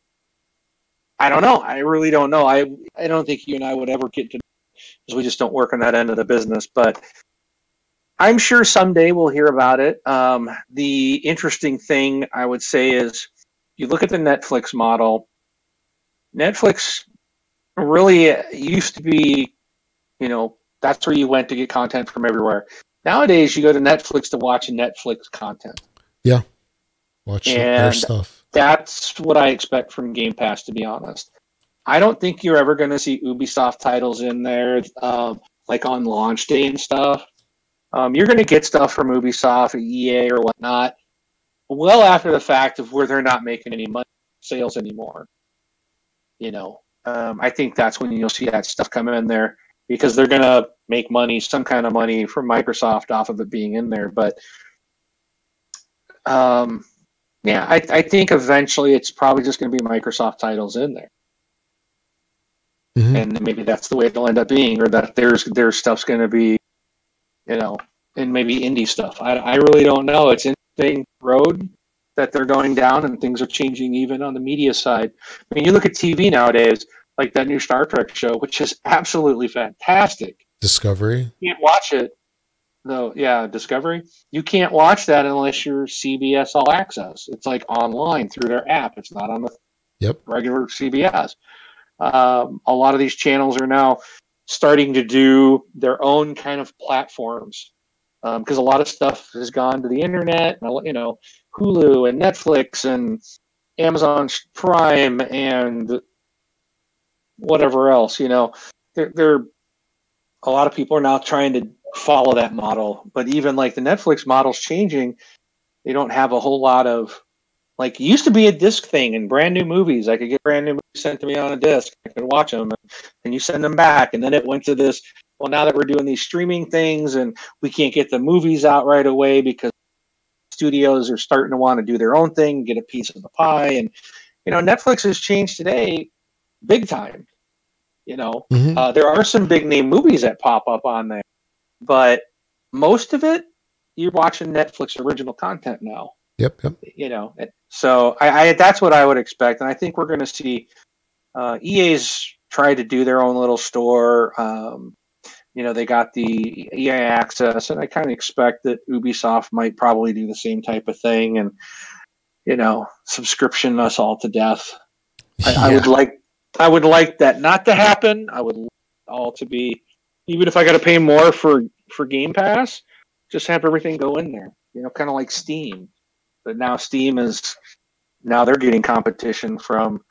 Speaker 2: I don't know. I really don't know. I don't think you and I would ever get to, because we just don't work on that end of the business, but I'm sure someday we'll hear about it. The interesting thing I would say is, you look at the Netflix model. Netflix really used to be, that's where you went to get content from everywhere. Nowadays, you go to Netflix to watch Netflix content.
Speaker 1: Yeah, watch their stuff.
Speaker 2: That's what I expect from Game Pass, to be honest. I don't think you're ever going to see Ubisoft titles in there, like on launch day and stuff. You're going to get stuff from Ubisoft or EA or whatnot well after the fact of where they're not making any money sales anymore. I think that's when you'll see that stuff come in there, because they're going to make money, some kind of money from Microsoft off of it being in there. But I think eventually it's probably just going to be Microsoft titles in there. Mm-hmm. And maybe that's the way it'll end up being, or that their stuff's going to be, and maybe indie stuff. I really don't know. It's an interesting road that they're going down, and things are changing even on the media side. I mean, you look at TV nowadays, like that new Star Trek show, which is absolutely fantastic.
Speaker 1: Discovery?
Speaker 2: You can't watch it, though. Yeah, Discovery. You can't watch that unless you're CBS All Access. It's like online through their app. It's not on the regular CBS. A lot of these channels are now starting to do their own kind of platforms, because a lot of stuff has gone to the internet, you know, Hulu and Netflix and Amazon Prime and whatever else, you know. They're a lot of people are now trying to follow that model, but even like the Netflix model's changing. They don't have a whole lot of, like, it used to be a disc thing and brand new movies. I could get brand new movies sent to me on a disc. I could watch them and you send them back. And then it went to this, well, now that we're doing these streaming things and we can't get the movies out right away because studios are starting to want to do their own thing, get a piece of the pie. And, you know, Netflix has changed today big time. You know, there are some big name movies that pop up on there, but most of it, you're watching Netflix original content now.
Speaker 1: Yep.
Speaker 2: You know, so I that's what I would expect, and I think we're going to see EA's try to do their own little store. You know, they got the EA Access, and I kind of expect that Ubisoft might probably do the same type of thing, and, you know, subscription us all to death.
Speaker 1: Yeah.
Speaker 2: I would like that not to happen. I would like all to be, even if I got to pay more for Game Pass, just have everything go in there. You know, kind of like Steam. But now Steam now they're getting competition from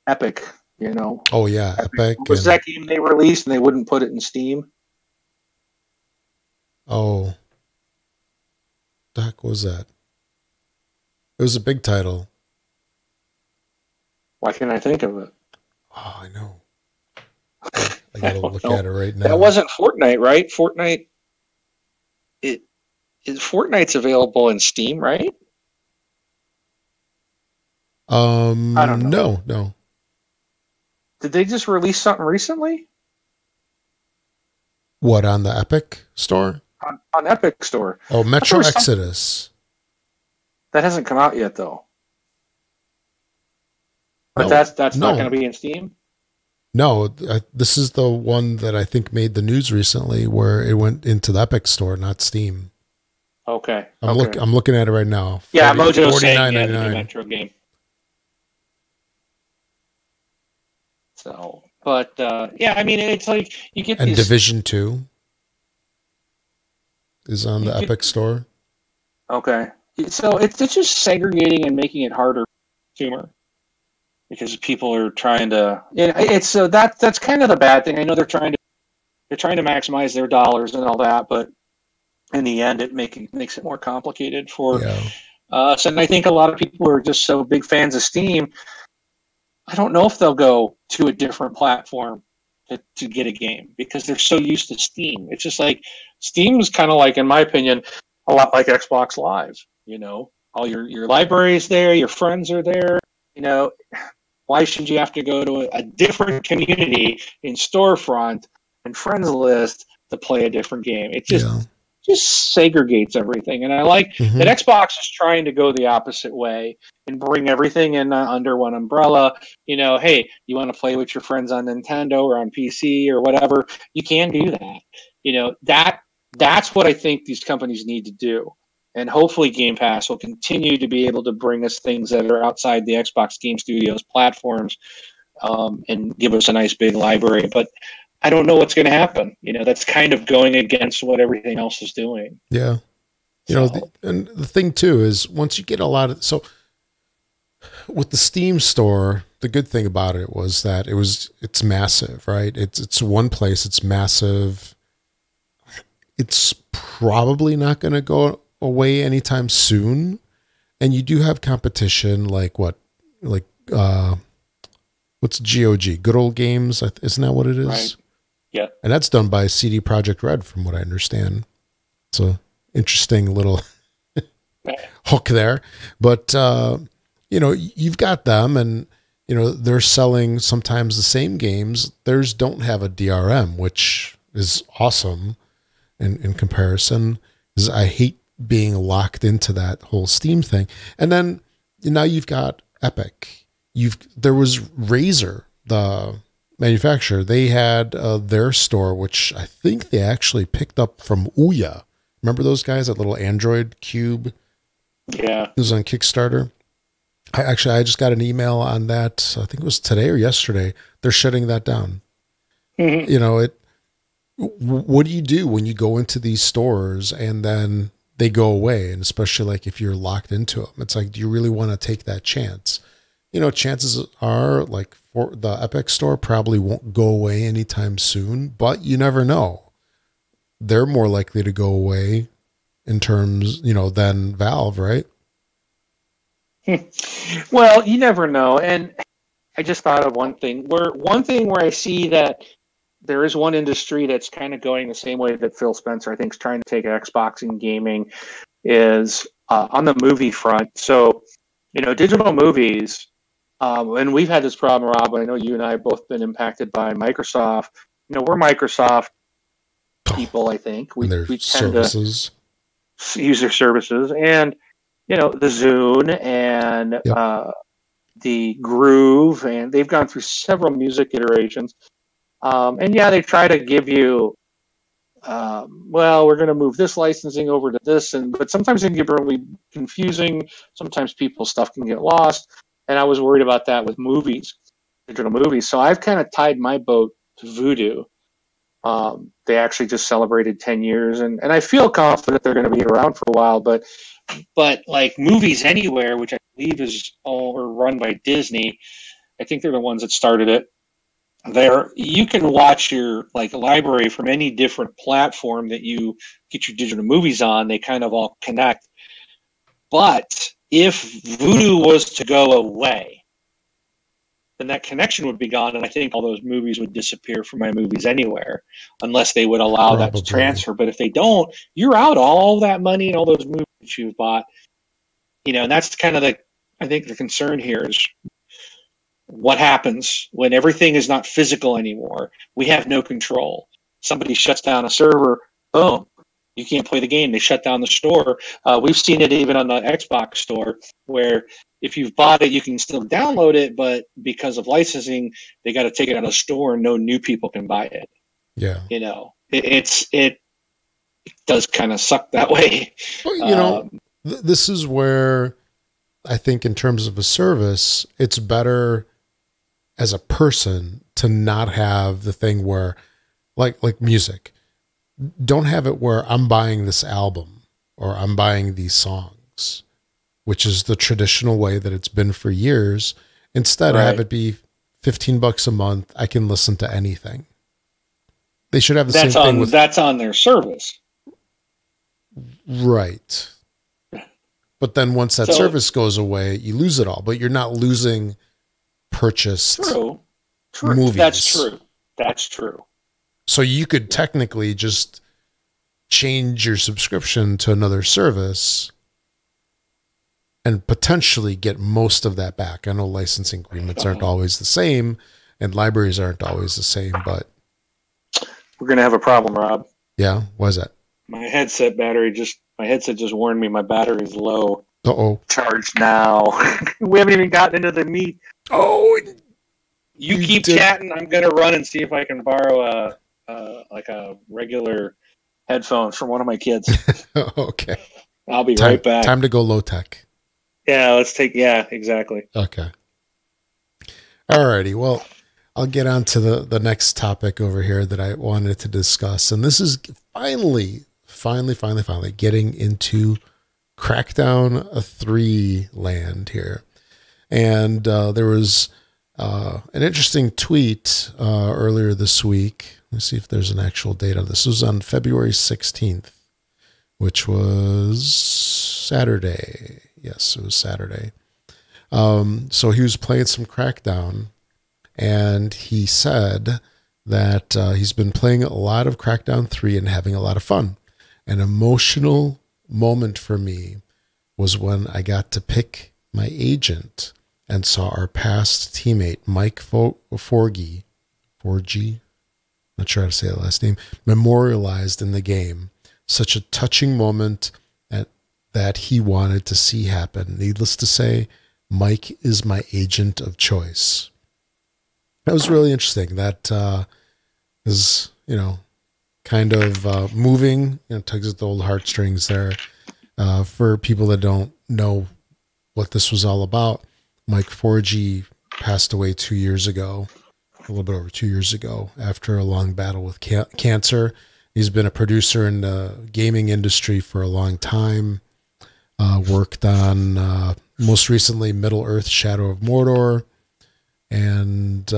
Speaker 2: Epic. You know.
Speaker 1: Oh yeah, Epic.
Speaker 2: What was that game they released and they wouldn't put it in Steam?
Speaker 1: Oh, the heck was that? It was a big title.
Speaker 2: Why can't I think of it?
Speaker 1: Oh, I know. I gotta look at it right now.
Speaker 2: That wasn't Fortnite, right? Fortnite's available in Steam, right? I don't know. No. Did they just release something recently?
Speaker 1: What, on the Epic Store?
Speaker 2: On Epic Store.
Speaker 1: Oh, Metro Exodus.
Speaker 2: That hasn't come out yet, though. But that's not going to be in Steam?
Speaker 1: No, this is the one that I think made the news recently, where it went into the Epic Store, not Steam.
Speaker 2: Okay.
Speaker 1: I'm looking at it right now.
Speaker 2: Yeah, Mojo's saying the Metro game. So, but yeah, I mean, it's like you get
Speaker 1: and Division 2 is on the Epic Store.
Speaker 2: Okay, so it's just segregating and making it harder for the consumer, because people are trying to. It's so that's kind of the bad thing. I know they're trying to maximize their dollars and all that, but in the end, it makes it more complicated for us. And I think a lot of people are just so big fans of Steam. I don't know if they'll go to a different platform to get a game, because they're so used to Steam. It's just like Steam is kind of like, in my opinion, a lot like Xbox Live. You know, all your libraries there, your friends are there. You know, why should you have to go to a different community in Storefront and Friends List to play a different game? It just segregates everything. And I like that Xbox is trying to go the opposite way and bring everything in under one umbrella. You know, hey, you want to play with your friends on Nintendo or on PC or whatever, you can do that. You know, that's what I think these companies need to do. And hopefully Game Pass will continue to be able to bring us things that are outside the Xbox Game Studios platforms, and give us a nice big library. But I don't know what's going to happen. You know, that's kind of going against what everything else is doing.
Speaker 1: Yeah. You know, and the thing too is, once you get a lot of, so with the Steam store, the good thing about it was that it's massive, right? It's one place, it's massive. It's probably not going to go away anytime soon. And you do have competition, like what's GOG? Good Old Games, isn't that what it is?
Speaker 2: Right. Yeah.
Speaker 1: And that's done by CD Projekt Red, from what I understand. It's a interesting little hook there. But, you know, you've got them, and, you know, they're selling sometimes the same games. Theirs don't have a DRM, which is awesome in comparison, because I hate being locked into that whole Steam thing. And then now you've got Epic. There was Razer, the manufacturer. They had their store, which I think they actually picked up from Ouya. Remember those guys, that little Android cube?
Speaker 2: Yeah.
Speaker 1: It was on Kickstarter. I just got an email on that. I think it was today or yesterday. They're shutting that down. You know, What do you do when you go into these stores and then they go away? And especially like if you're locked into them, it's like, do you really want to take that chance? You know, chances are like for the Epic store probably won't go away anytime soon, but you never know. They're more likely to go away in terms, you know, than Valve, right?
Speaker 2: Well, you never know. And I just thought of one thing where I see that there is one industry that's kind of going the same way that Phil Spencer, I think, is trying to take Xbox and gaming is on the movie front. So, you know, digital movies, and we've had this problem, Rob, I know you and I have both been impacted by Microsoft. You know, we're Microsoft people, I think. We tend
Speaker 1: services.
Speaker 2: to use their services. And, you know, the Zune and the Groove, and they've gone through several music iterations. And yeah, they try to give you, well, we're going to move this licensing over to this, but sometimes it can get really confusing. Sometimes people's stuff can get lost, and I was worried about that with movies, digital movies. So I've kind of tied my boat to Vudu. They actually just celebrated 10 years, and I feel confident they're going to be around for a while. But like Movies Anywhere, which I believe is all run by Disney, I think they're the ones that started it. There, you can watch your like library from any different platform that you get your digital movies on. They kind of all connect. But if Vudu was to go away, then that connection would be gone, and I think all those movies would disappear from My Movies Anywhere, unless they would allow that to transfer. But if they don't, you're out all that money and all those movies you've bought. You know, and that's kind of I think the concern here is what happens when everything is not physical anymore. We have no control. Somebody shuts down a server, boom, you can't play the game. They shut down the store. We've seen it even on the Xbox store, where if you've bought it, you can still download it, but because of licensing, they got to take it out of the store and no new people can buy it.
Speaker 1: Yeah.
Speaker 2: You know, it does kind of suck that way.
Speaker 1: Well, you know, this is where I think in terms of a service, it's better as a person to not have the thing where like music, don't have it where I'm buying this album or I'm buying these songs, which is the traditional way that it's been for years. Instead, have it be $15 a month. I can listen to anything. They should have the same thing with
Speaker 2: that's on their service.
Speaker 1: Right. But then once that service goes away, you lose it all, but you're not losing purchased movies. That's true. So you could technically just change your subscription to another service and potentially get most of that back. I know licensing agreements aren't always the same and libraries aren't always the same, but
Speaker 2: we're going to have a problem, Rob.
Speaker 1: Yeah. Why is that?
Speaker 2: My headset just warned me my battery's low.
Speaker 1: Uh-oh.
Speaker 2: Charge now. We haven't even gotten into the meat.
Speaker 1: Oh,
Speaker 2: you keep chatting. I'm going to run and see if I can borrow a regular headphones from one of my kids.
Speaker 1: Okay.
Speaker 2: I'll be right back.
Speaker 1: Time to go low tech.
Speaker 2: Yeah, exactly.
Speaker 1: Okay. Alrighty. Well, I'll get on to the next topic over here that I wanted to discuss. And this is finally getting into Crackdown 3 land here. And there was an interesting tweet earlier this week. Let's see if there's an actual date on this. This was on February 16th, which was Saturday. Yes, it was Saturday. So he was playing some Crackdown, and he said that he's been playing a lot of Crackdown 3 and having a lot of fun. An emotional moment for me was when I got to pick my agent and saw our past teammate, Mike Forgy, not sure how to say the last name, memorialized in the game. Such a touching moment that he wanted to see happen. Needless to say, Mike is my agent of choice. That was really interesting. That is, kind of moving, tugs at the old heartstrings there. For people that don't know what this was all about, Mike Forgy passed away 2 years ago. a little bit over 2 years ago after a long battle with cancer. He's been a producer in the gaming industry for a long time. Worked on most recently Middle-earth: Shadow of Mordor, and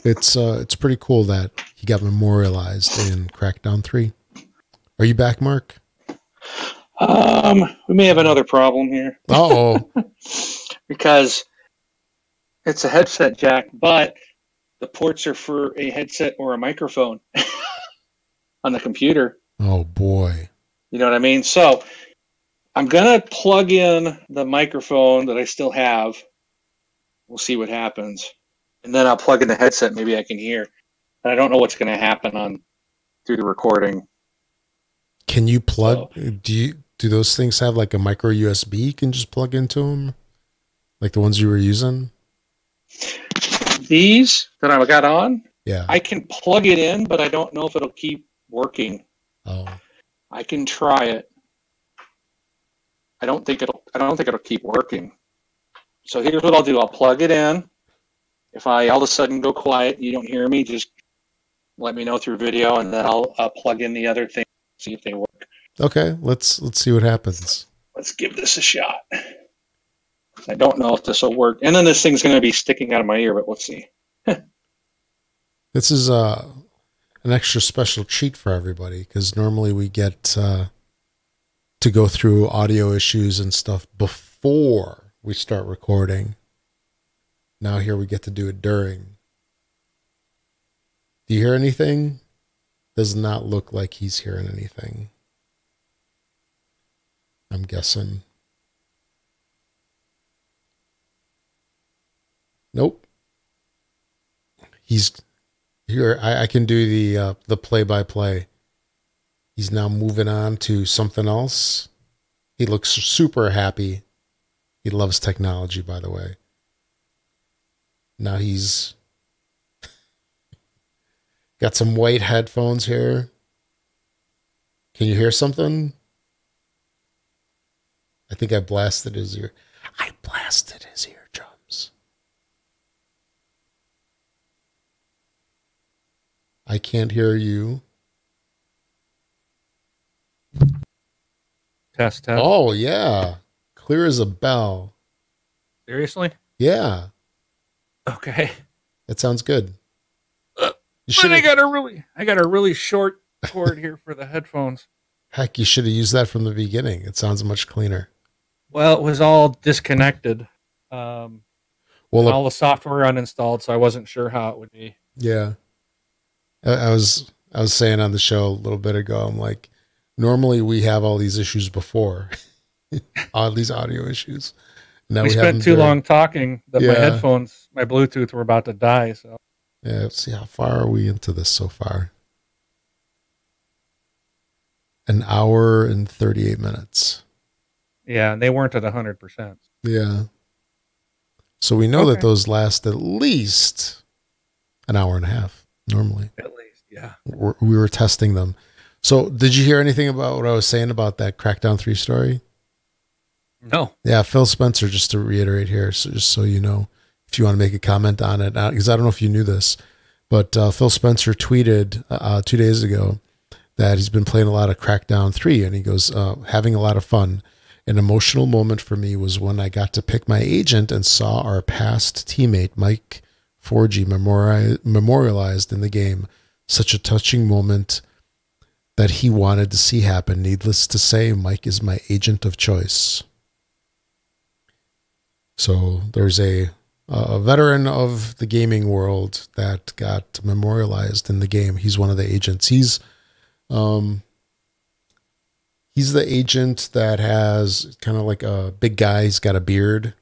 Speaker 1: it's pretty cool that he got memorialized in Crackdown 3. Are you back, Mark?
Speaker 2: We may have another problem here.
Speaker 1: Uh-oh.
Speaker 2: Because it's a headset jack, but the ports are for a headset or a microphone on the computer.
Speaker 1: Oh, boy.
Speaker 2: You know what I mean? So I'm going to plug in the microphone that I still have. We'll see what happens. And then I'll plug in the headset. Maybe I can hear. But I don't know what's going to happen through the recording.
Speaker 1: Can you plug? So, do those things have like a micro USB you can just plug into them? Like the ones you were using?
Speaker 2: These that I got on?
Speaker 1: Yeah.
Speaker 2: I can plug it in, but I don't know if it'll keep working.
Speaker 1: Oh.
Speaker 2: I can try it. I don't think it'll keep working. So here's what I'll do. I'll plug it in. If I all of a sudden go quiet, you don't hear me, just let me know through video, and then I'll plug in the other thing, see if they work.
Speaker 1: Okay, let's see what happens.
Speaker 2: Let's give this a shot. I don't know if this will work. And then this thing's going to be sticking out of my ear, but we'll see.
Speaker 1: This is an extra special treat for everybody, because normally we get to go through audio issues and stuff before we start recording. Now here we get to do it during. Do you hear anything? Does not look like he's hearing anything. I'm guessing. Nope. He's here. I can do the play-by-play. He's now moving on to something else. He looks super happy. He loves technology, by the way. Now he's got some white headphones here. Can you hear something? I think I blasted his ear. I blasted his eardrums. I can't hear you.
Speaker 3: Test.
Speaker 1: Oh, yeah. Clear as a bell.
Speaker 3: Seriously?
Speaker 1: Yeah.
Speaker 3: Okay.
Speaker 1: That sounds good.
Speaker 3: But I got a really short cord here for the headphones.
Speaker 1: Heck, you should have used that from the beginning. It sounds much cleaner.
Speaker 3: Well, it was all disconnected. All the software uninstalled, so I wasn't sure how it would be.
Speaker 1: Yeah. I was saying on the show a little bit ago, I'm like, normally we have all these issues before. All these audio issues. Now
Speaker 3: we spent too long talking that my headphones, my Bluetooth were about to die. So
Speaker 1: yeah, let's see, how far are we into this so far? 1 hour and 38 minutes.
Speaker 3: Yeah, and they weren't at 100%.
Speaker 1: Yeah. So we know that those last at least 1 hour and a half normally.
Speaker 3: At least, yeah.
Speaker 1: We were testing them. So did you hear anything about what I was saying about that Crackdown 3 story?
Speaker 3: No.
Speaker 1: Yeah, Phil Spencer, just to reiterate here, so just so you know, if you want to make a comment on it, because I don't know if you knew this, but Phil Spencer tweeted 2 days ago that he's been playing a lot of Crackdown 3, and he goes, having a lot of fun. An emotional moment for me was when I got to pick my agent and saw our past teammate, Mike Forgy, memorialized in the game. Such a touching moment that he wanted to see happen. Needless to say, Mike is my agent of choice. So there's a veteran of the gaming world that got memorialized in the game. He's one of the agents. He's the agent that has kind of like a big guy. He's got a beard.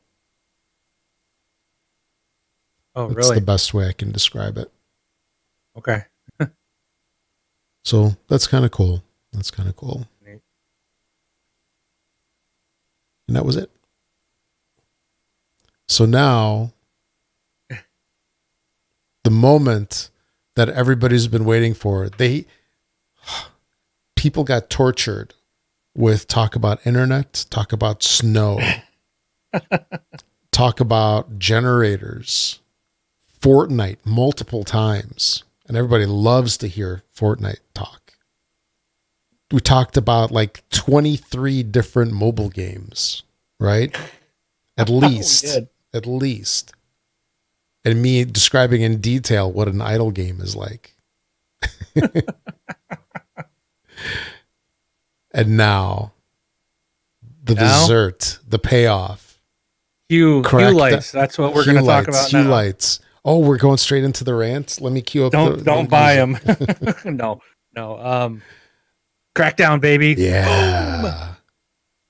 Speaker 3: Oh,
Speaker 1: That's
Speaker 3: really?
Speaker 1: the best way I can describe it.
Speaker 3: Okay.
Speaker 1: So that's kind of cool. That's kind of cool.
Speaker 3: Neat.
Speaker 1: And that was it. So now, the moment that everybody's been waiting for, people got tortured with talk about internet, talk about snow, talk about generators, Fortnite multiple times, and everybody loves to hear Fortnite talk. We talked about like 23 different mobile games, right? At least. At least. And me describing in detail what an idle game is like. And now, the dessert, the payoff.
Speaker 3: Hue lights. That's what we're going to talk about now.
Speaker 1: Hue lights. Oh, we're going straight into the rants. Let me cue up.
Speaker 3: Don't buy them. No. Crackdown, baby.
Speaker 1: Yeah.
Speaker 3: Boom.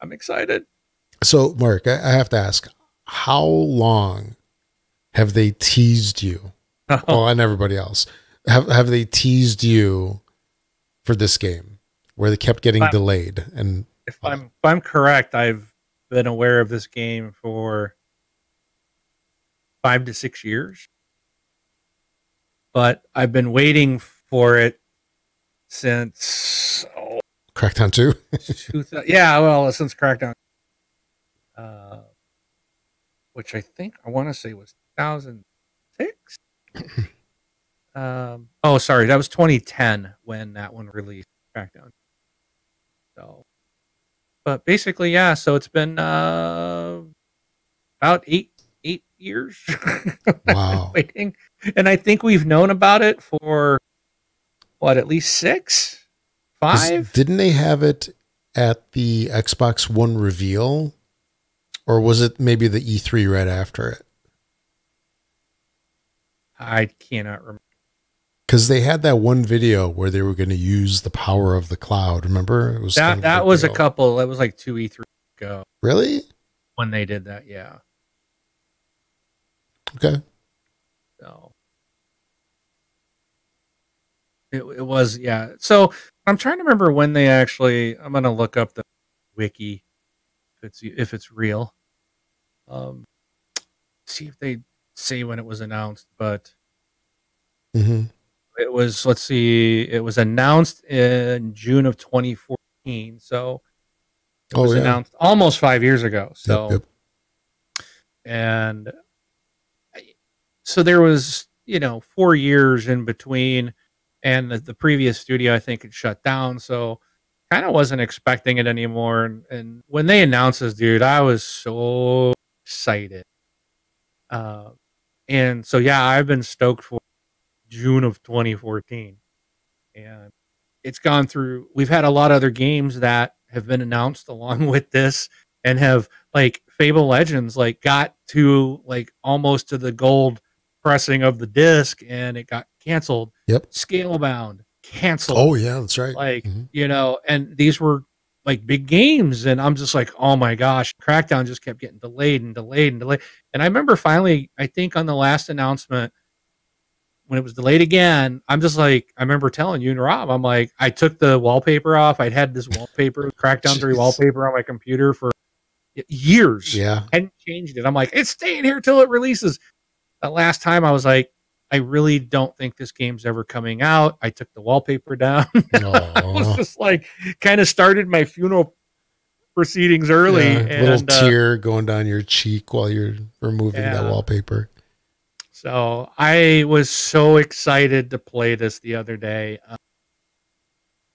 Speaker 3: I'm excited.
Speaker 1: So, Mark, I have to ask, how long have they teased you? Oh, and everybody else. Have they teased you for this game where they kept getting delayed? And
Speaker 3: if I'm correct, I've been aware of this game for 5 to 6 years, but I've been waiting for it since
Speaker 1: Crackdown 2.
Speaker 3: Since Crackdown, which I think I want to say was 2006. Sorry, that was 2010 when that one released, Crackdown. So, but basically, yeah. So it's been about eight years.
Speaker 1: Wow.
Speaker 3: Waiting, and I think we've known about it for at least 6, 5.
Speaker 1: Didn't they have it at the Xbox One reveal, or was it maybe the E3 right after it?
Speaker 3: I cannot remember.
Speaker 1: Because they had that one video where they were going to use the power of the cloud. Remember? It was
Speaker 3: that was deal. A couple. It was like 2 E3 ago.
Speaker 1: Really?
Speaker 3: When they did that, yeah.
Speaker 1: Okay.
Speaker 3: So it was, yeah. So I'm trying to remember when they actually. I'm going to look up the wiki if it's real. See if they say when it was announced, but.
Speaker 1: Mm-hmm.
Speaker 3: It was, let's see, it was announced in June of 2014. So it was announced almost 5 years ago. So,
Speaker 1: yep.
Speaker 3: And so there was, 4 years in between, and the previous studio, I think, had shut down. So kind of wasn't expecting it anymore. And when they announced this, dude, I was so excited. And so, yeah, I've been stoked for June of 2014, and it's gone through. We've had a lot of other games that have been announced along with this, and have, like, Fable Legends, like, got to, like, almost to the gold pressing of the disc, and it got canceled.
Speaker 1: Yep.
Speaker 3: Scalebound canceled.
Speaker 1: Oh yeah, that's right.
Speaker 3: Like, and these were like big games, and I'm just like, oh my gosh, Crackdown just kept getting delayed and delayed and delayed. And I remember finally, I think on the last announcement, when it was delayed again, I'm just like, I remember telling you and Rob, I'm like, I took the wallpaper off. I'd had this wallpaper, Crackdown 3 wallpaper on my computer for years.
Speaker 1: Yeah.
Speaker 3: Hadn't changed it. I'm like, it's staying here till it releases. The last time I was like, I really don't think this game's ever coming out. I took the wallpaper down. I was just like, kind of started my funeral proceedings early.
Speaker 1: Yeah, and little tear going down your cheek while you're removing that wallpaper.
Speaker 3: So I was so excited to play this the other day.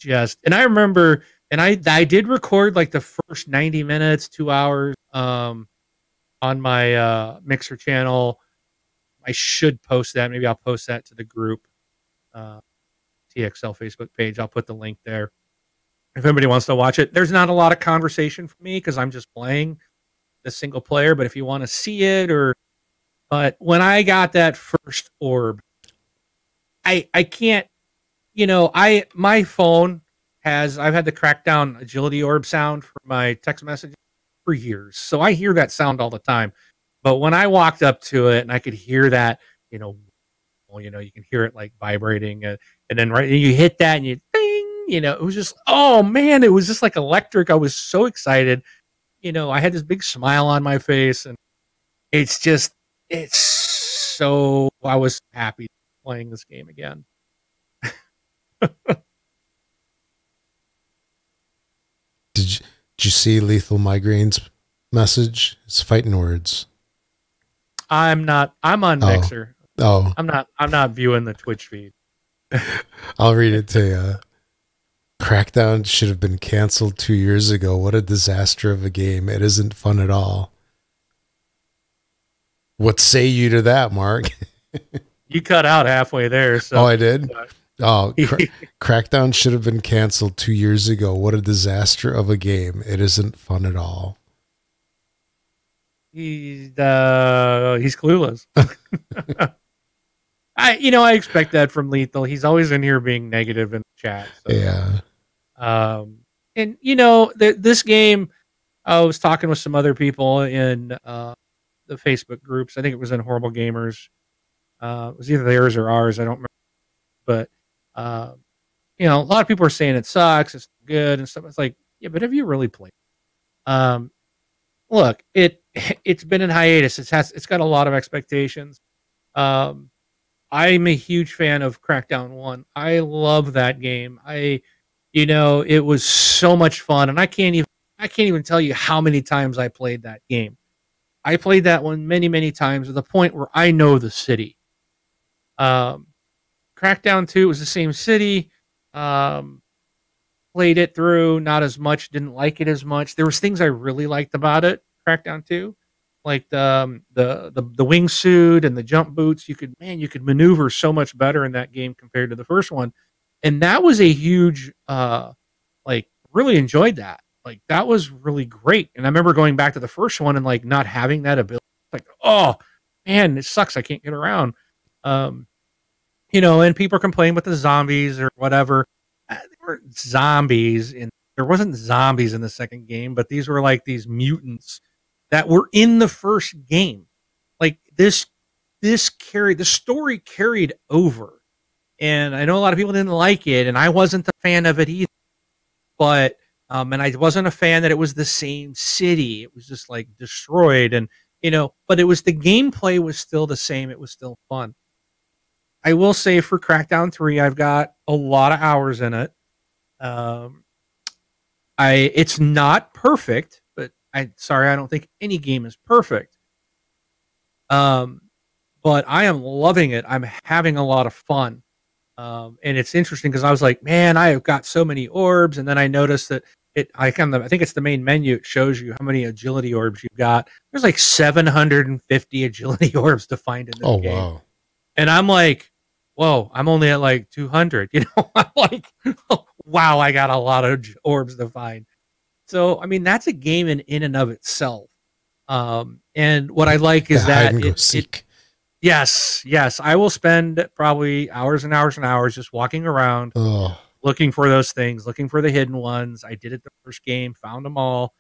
Speaker 3: And I remember, and I did record like the first 90 minutes, 2 hours on my Mixer channel. I should post that. Maybe I'll post that to the group, TXL Facebook page. I'll put the link there if anybody wants to watch it. There's not a lot of conversation for me because I'm just playing the single player. But if you want to see it, but when I got that first orb, I can't, my phone I've had the Crackdown agility orb sound for my text messages for years. So I hear that sound all the time. But when I walked up to it and I could hear that, you can hear it like vibrating, and then you hit that and you ding, it was just, oh man, it was just like electric. I was so excited. I had this big smile on my face, and I was happy playing this game again.
Speaker 1: Did you see Lethal Migraine's message? It's fighting words.
Speaker 3: I'm on Mixer.
Speaker 1: Oh,
Speaker 3: I'm not viewing the Twitch feed.
Speaker 1: I'll read it to you. Crackdown should have been canceled 2 years ago. What a disaster of a game. It isn't fun at all. What say you to that, Mark?
Speaker 3: You cut out halfway there. So.
Speaker 1: Oh, I did? Oh, Crackdown should have been canceled 2 years ago. What a disaster of a game. It isn't fun at all.
Speaker 3: He's clueless. I expect that from Lethal. He's always in here being negative in the chat. So.
Speaker 1: Yeah.
Speaker 3: And this game, I was talking with some other people in the Facebook groups. I think it was in Horrible Gamers. It was either theirs or ours. I don't remember. But a lot of people are saying it sucks, it's good and stuff. It's like, yeah, but have you really played? Look, it's been in hiatus. It's got a lot of expectations. I'm a huge fan of Crackdown 1. I love that game. It was so much fun, and I can't even tell you how many times I played that game. I played that one many, many times to the point where I know the city. Crackdown 2 was the same city. Played it through, not as much, didn't like it as much. There was things I really liked about it, Crackdown 2. Like the wingsuit and the jump boots. You could maneuver so much better in that game compared to the first one. And that was a huge really enjoyed that. Like that was really great. And I remember going back to the first one and like not having that ability. Like, oh man, it sucks. I can't get around. And people are complaining with the zombies or whatever. There were zombies there wasn't zombies in the second game, but these were like these mutants that were in the first game. Like the story carried over. And I know a lot of people didn't like it, and I wasn't a fan of it either. But and I wasn't a fan that it was the same city. It was just like destroyed, and but it was the gameplay was still the same. It was still fun. I will say for Crackdown 3, I've got a lot of hours in it. It's not perfect, but I don't think any game is perfect. But I am loving it. I'm having a lot of fun. And it's interesting because I was like, man, I have got so many orbs, and then I noticed that I think it's the main menu. It shows you how many agility orbs you've got. There's like 750 agility orbs to find in this game. Wow. And I'm like, whoa, I'm only at like 200. I'm like, oh, wow, I got a lot of orbs to find. So, I mean, that's a game in and of itself. And what I like is that yes, I will spend probably hours and hours and hours just walking around, looking for those things, looking for the hidden ones. I did it the first game, found them all.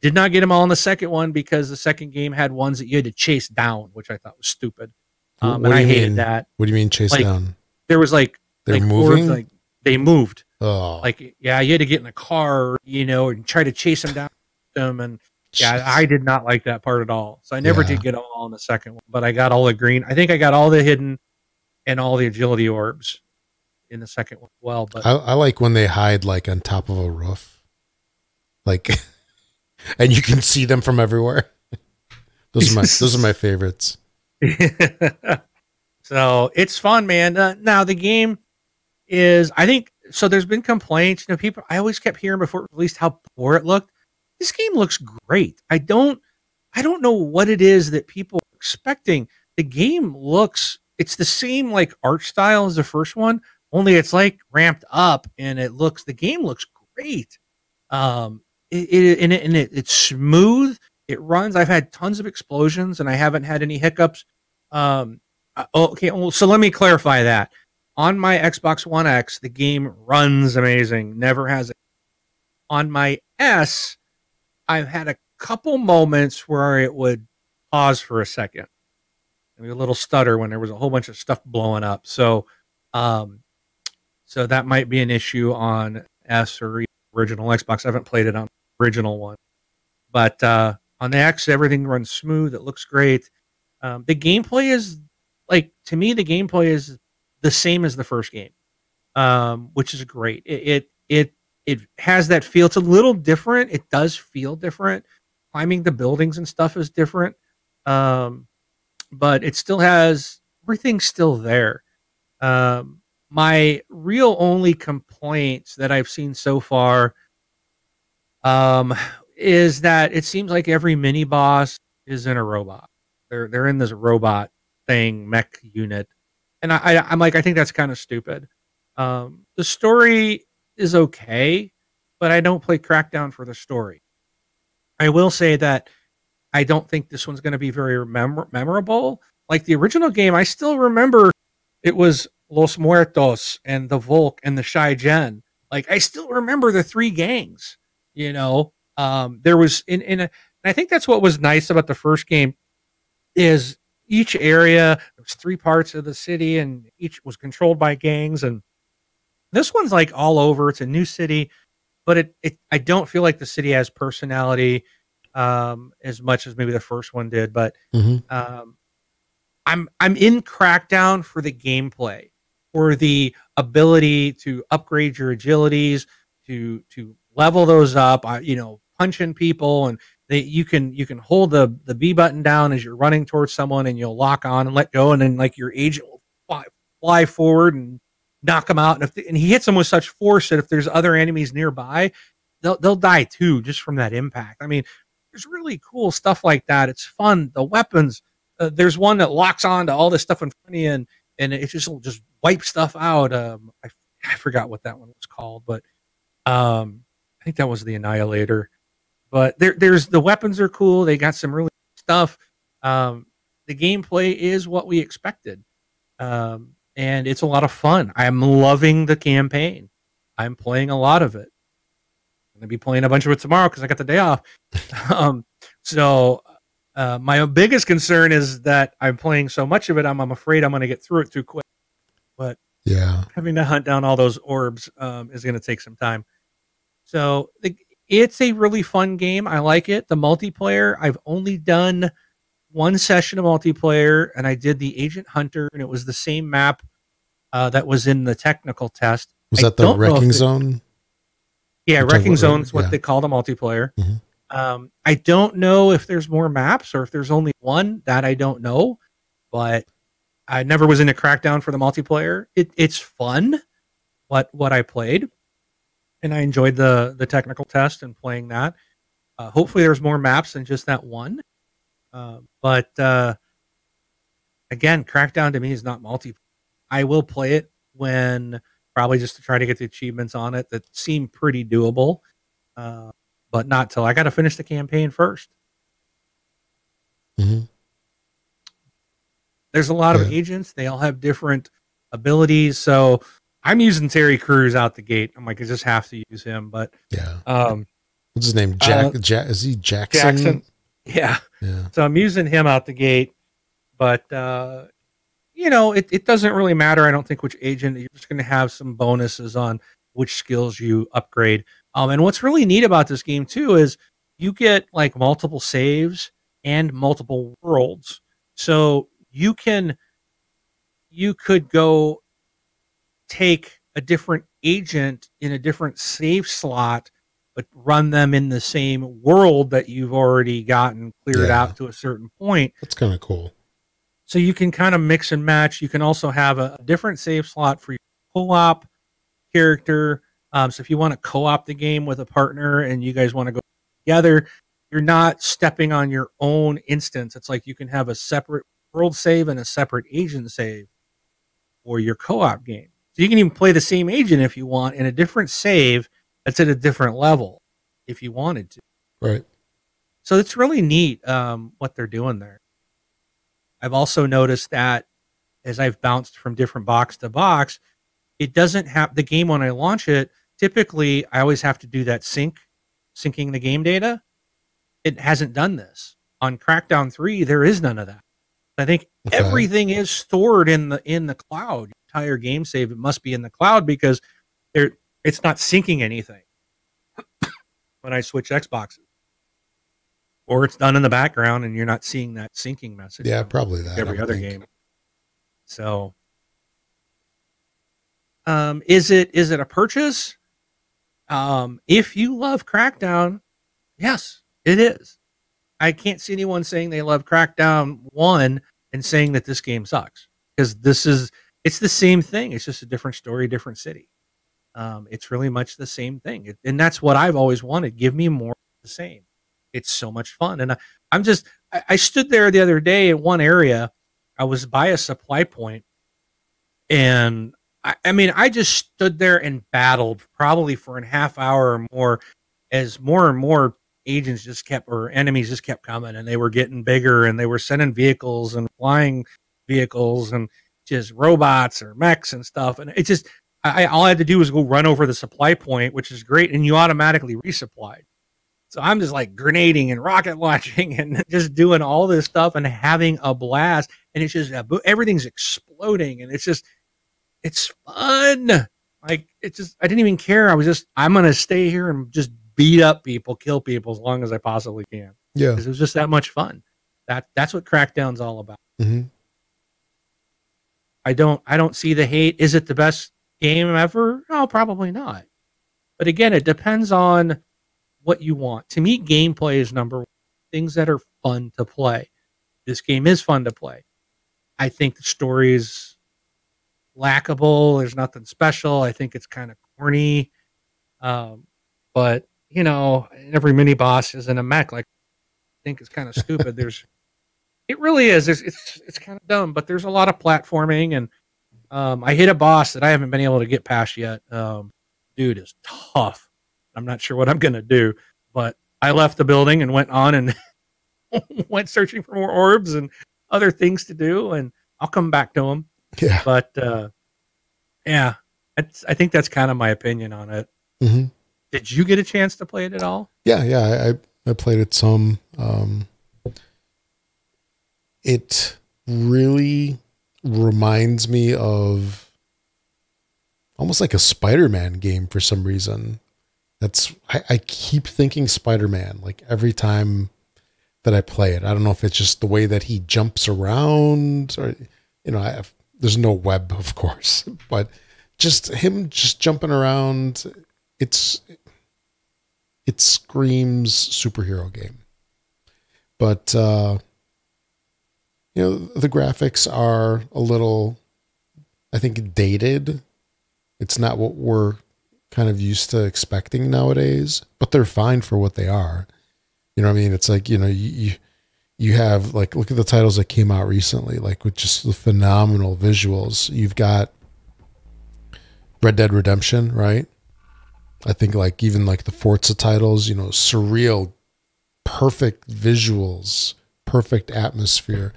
Speaker 3: Did not get them all in the second one because the second game had ones that you had to chase down, which I thought was stupid. And I hated that.
Speaker 1: What do you mean chase down?
Speaker 3: There was
Speaker 1: they're moving.
Speaker 3: Orbs, they moved.
Speaker 1: Oh,
Speaker 3: you had to get in a car, and try to chase them down. And yeah, I did not like that part at all. So I never did get them all in the second one, but I got all the green. I think I got all the hidden and all the agility orbs in the second one as well. But
Speaker 1: I like when they hide like on top of a roof, like, and you can see them from everywhere. Those are my favorites.
Speaker 3: So it's fun, man. Now the game is, I think, so there's been complaints. People, I always kept hearing before it released how poor it looked. This game looks great. I don't know what it is that people are expecting. The game it's the same like art style as the first one, only it's like ramped up, and the game looks great. It's smooth. It runs. I've had tons of explosions, and I haven't had any hiccups. Okay, well, so let me clarify that. On my Xbox One X, the game runs amazing. Never has it. On my S, I've had a couple moments where it would pause for a second. Maybe a little stutter when there was a whole bunch of stuff blowing up. So that might be an issue on S or original Xbox. I haven't played it on the original one. But on the X, everything runs smooth. It looks great. The gameplay is, to me, the gameplay is the same as the first game, which is great. It has that feel. It's a little different. It does feel different. Climbing the buildings and stuff is different. But it still has everything's still there. My real only complaints that I've seen so far is that it seems like every mini boss is in a robot. They're in this robot thing, mech unit, and I'm like, I think that's kind of stupid. The story is okay, but I don't play Crackdown for the story. I will say that I don't think this one's going to be very memorable. Like the original game, I still remember it was Los Muertos and the Volk and the Shai Gen. Like I still remember the three gangs. You know, there was and I think that's what was nice about the first game is each area there was three parts of the city and each was controlled by gangs. And this one's like all over. It's a new city, but it I don't feel like the city has personality as much as maybe the first one did. But I'm in Crackdown for the gameplay, for the ability to upgrade your agilities, to level those up. Punching people, and you can hold the B button down as you're running towards someone, and you'll lock on and let go, and then like your agent will fly forward and knock them out. And he hits them with such force that if there's other enemies nearby, they'll die too just from that impact. I mean, there's really cool stuff like that. It's fun. The weapons. There's one that locks on to all this stuff in front of you, and it just wipes stuff out. I forgot what that one was called, but I think that was the Annihilator. But there's the weapons are cool. They got some really stuff. The gameplay is what we expected, and it's a lot of fun. I'm loving the campaign. I'm playing a lot of it. I'm gonna be playing a bunch of it tomorrow because I got the day off. My biggest concern is that I'm playing so much of it, I'm afraid I'm going to get through it too quick. But
Speaker 1: yeah,
Speaker 3: having to hunt down all those orbs is going to take some time. So it's a really fun game. I like it. The multiplayer, I've only done one session of multiplayer, and I did the Agent Hunter, and it was the same map that was in the technical test.
Speaker 1: Was that the Wrecking Zone?
Speaker 3: Yeah, Wrecking Zone is what they call the multiplayer. Mm-hmm. I don't know if there's more maps or if there's only one. That I don't know, but I never was into Crackdown for the multiplayer. It's fun, what I played, and I enjoyed the technical test and playing that. Hopefully, there's more maps than just that one. But again, Crackdown to me is not multiplayer. I will play it when probably just to try to get the achievements on it that seem pretty doable. But not till I got to finish the campaign first.
Speaker 1: Mm-hmm.
Speaker 3: There's a lot of agents. They all have different abilities. So I'm using Terry Crews out the gate. I'm like, I just have to use him. But
Speaker 1: what's his name? Is he Jackson?
Speaker 3: Jackson. Yeah. So I'm using him out the gate. But it doesn't really matter. I don't think which agent. You're just going to have some bonuses on which skills you upgrade. And what's really neat about this game too is you get like multiple saves and multiple worlds. So you could go take a different agent in a different save slot, but run them in the same world that you've already gotten cleared out to a certain point.
Speaker 1: That's kind of cool.
Speaker 3: So you can kind of mix and match. You can also have a different save slot for your co-op character. So if you want to co-op the game with a partner and you guys want to go together, you're not stepping on your own instance. It's like you can have a separate world save and a separate agent save for your co-op game. So you can even play the same agent if you want in a different save that's at a different level if you wanted to.
Speaker 1: Right.
Speaker 3: So it's really neat what they're doing there. I've also noticed that as I've bounced from different box to box, it doesn't have the game when I launch it. Typically, I always have to do that syncing the game data. It hasn't done this. On Crackdown 3, there is none of that. I think everything is stored in the cloud. Your entire game save, it must be in the cloud because it's not syncing anything when I switch Xboxes. Or it's done in the background and you're not seeing that syncing message.
Speaker 1: Yeah, probably that.
Speaker 3: Every other game. So is it a purchase? If you love Crackdown, yes, it is. I can't see anyone saying they love Crackdown 1 and saying that this game sucks. because it's the same thing. It's just a different story, different city. It's really much the same thing, and that's what I've always wanted. Give me more of the same. It's so much fun, and I stood there the other day in one area. I was by a supply point, and I mean, I just stood there and battled probably for a half hour or more, as more and more agents or enemies just kept coming, and they were getting bigger, and they were sending vehicles and flying vehicles and just robots or mechs and stuff. And it just, all I had to do was go run over the supply point, which is great, and you automatically resupplied. So I'm just like grenading and rocket launching and just doing all this stuff and having a blast. And it's just, everything's exploding, and it's fun. Like, I didn't even care. I'm going to stay here and just beat up people, kill people as long as I possibly can.
Speaker 1: Yeah.
Speaker 3: Because it was just that much fun. That's what Crackdown's all about.
Speaker 1: Mm-hmm.
Speaker 3: I don't see the hate. Is it the best game ever? No, probably not. But again, it depends on what you want. To me, gameplay is number one. Things that are fun to play. This game is fun to play. I think the story is lackable. There's nothing special. I think it's kind of corny. But you know, every mini boss is in a mech. Like, I think it's kind of stupid. It really is. It's kind of dumb, but there's a lot of platforming, and I hit a boss that I haven't been able to get past yet. Dude is tough. I'm not sure what I'm gonna do, but I left the building and went on and went searching for more orbs and other things to do, and I'll come back to them.
Speaker 1: Yeah.
Speaker 3: But yeah, I think that's kind of my opinion on it.
Speaker 1: Mm-hmm.
Speaker 3: Did you get a chance to play it at all?
Speaker 1: Yeah. I played it some. It really reminds me of almost like a Spider-Man game for some reason. I keep thinking Spider-Man like every time that I play it. I don't know if it's just the way that he jumps around, or there's no web, of course, but just him just jumping around. It screams superhero game. But the graphics are a little, I think, dated. It's not what we're kind of used to expecting nowadays, but they're fine for what they are. You know what I mean? It's like, you have, like, look at the titles that came out recently, like, with just the phenomenal visuals. You've got Red Dead Redemption, right? I think, like, even like the Forza titles, surreal, perfect visuals, perfect atmosphere.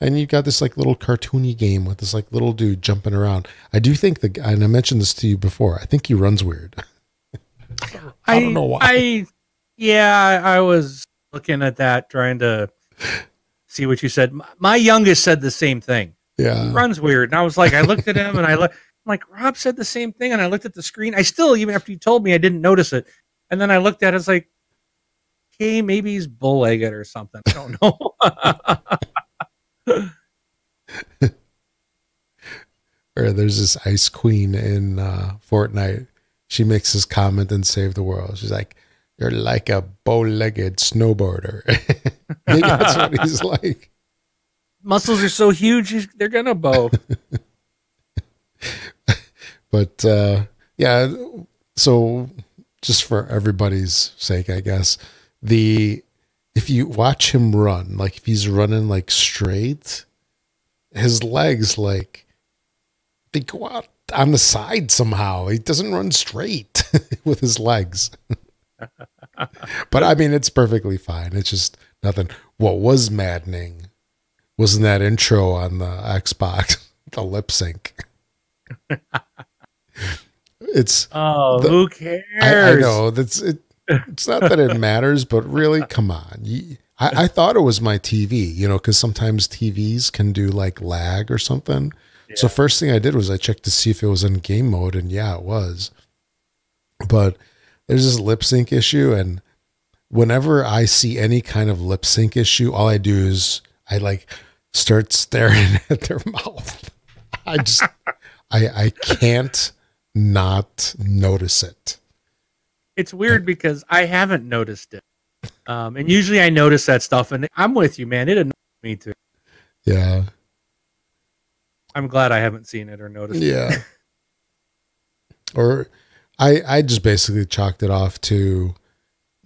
Speaker 1: And you got this like little cartoony game with this like little dude jumping around. I do think and I mentioned this to you before, I think he runs weird. I don't know why.
Speaker 3: I was looking at that, trying to see what you said. My youngest said the same thing.
Speaker 1: Yeah.
Speaker 3: He runs weird. And I was like, I looked at him and I'm like, Rob said the same thing. And I looked at the screen. I still, even after you told me, I didn't notice it. And then I looked at it, it's like, okay, maybe he's bull-legged or something. I don't know.
Speaker 1: Or there's this ice queen in Fortnite. She makes this comment and Save the World. She's like, "You're like a bow-legged snowboarder." Maybe that's what he's like.
Speaker 3: Muscles are so huge, they're gonna bow.
Speaker 1: But yeah, so just for everybody's sake, I guess, if you watch him run, like if he's running like straight, his legs, like, they go out on the side somehow. He doesn't run straight with his legs. But I mean, it's perfectly fine. It's just nothing. What was maddening was in that intro on the Xbox, the lip sync.
Speaker 3: Who cares?
Speaker 1: I know that's it. It's not that it matters, but really, come on. I thought it was my TV, because sometimes TVs can do like lag or something. Yeah. So first thing I did was I checked to see if it was in game mode, and yeah, it was. But there's this lip sync issue, and whenever I see any kind of lip sync issue, all I do is I like start staring at their mouth. I can't not notice it.
Speaker 3: It's weird because I haven't noticed it. And usually I notice that stuff, and I'm with you, man. It annoys me too.
Speaker 1: Yeah.
Speaker 3: I'm glad I haven't seen it or noticed it.
Speaker 1: Yeah. Or I just basically chalked it off to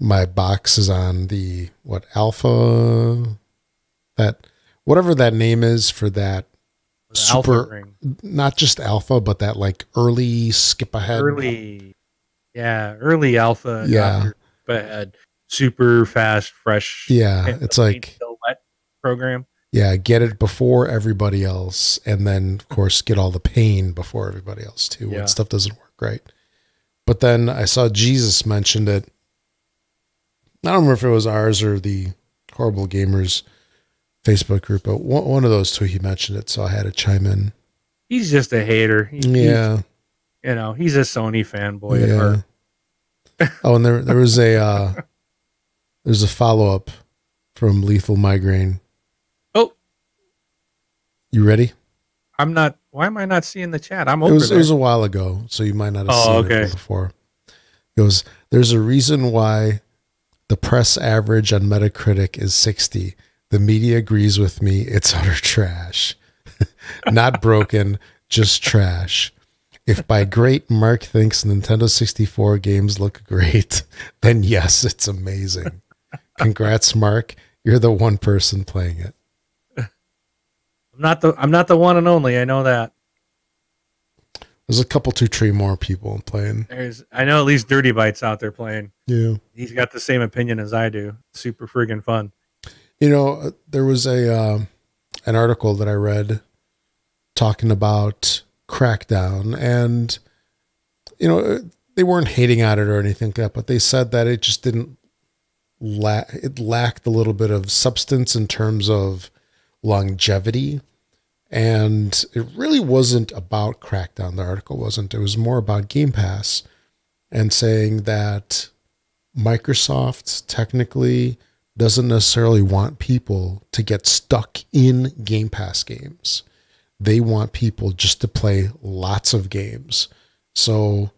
Speaker 1: my boxes on the alpha, that whatever that name is for that super
Speaker 3: Alpha ring.
Speaker 1: Not just alpha, but that like early skip ahead.
Speaker 3: Early alpha.
Speaker 1: Yeah.
Speaker 3: Ahead. Super fast, fresh.
Speaker 1: Yeah. It's like
Speaker 3: wet program.
Speaker 1: Yeah. Get it before everybody else. And then of course get all the pain before everybody else too. When stuff doesn't work right. But then I saw Jesus mentioned it. I don't remember if it was ours or the Horrible Gamers Facebook group, but one of those two, he mentioned it, so I had to chime in.
Speaker 3: He's just a hater. He's a Sony fanboy at heart.
Speaker 1: Oh, and there was there's a follow-up from Lethal Migraine.
Speaker 3: Oh.
Speaker 1: You ready?
Speaker 3: Why am I not seeing the chat? It
Speaker 1: was a while ago, so you might not have seen it before. It goes, there's a reason why the press average on Metacritic is 60. The media agrees with me. It's utter trash. Not broken, just trash. If by great Mark thinks Nintendo 64 games look great, then yes, it's amazing. Congrats, Mark. You're the one person playing it.
Speaker 3: I'm not the one and only. I know that.
Speaker 1: There's a couple, 2-3 more people playing.
Speaker 3: I know at least Dirty Bites out there playing.
Speaker 1: Yeah.
Speaker 3: He's got the same opinion as I do. Super friggin' fun.
Speaker 1: You know, there was an article that I read talking about Crackdown, and you know, they weren't hating on it or anything like that, but they said that it just didn't it lacked a little bit of substance in terms of longevity. And it really wasn't about Crackdown. The article wasn't. It was more about Game Pass and saying that Microsoft technically doesn't necessarily want people to get stuck in Game Pass games. They want people just to play lots of games. So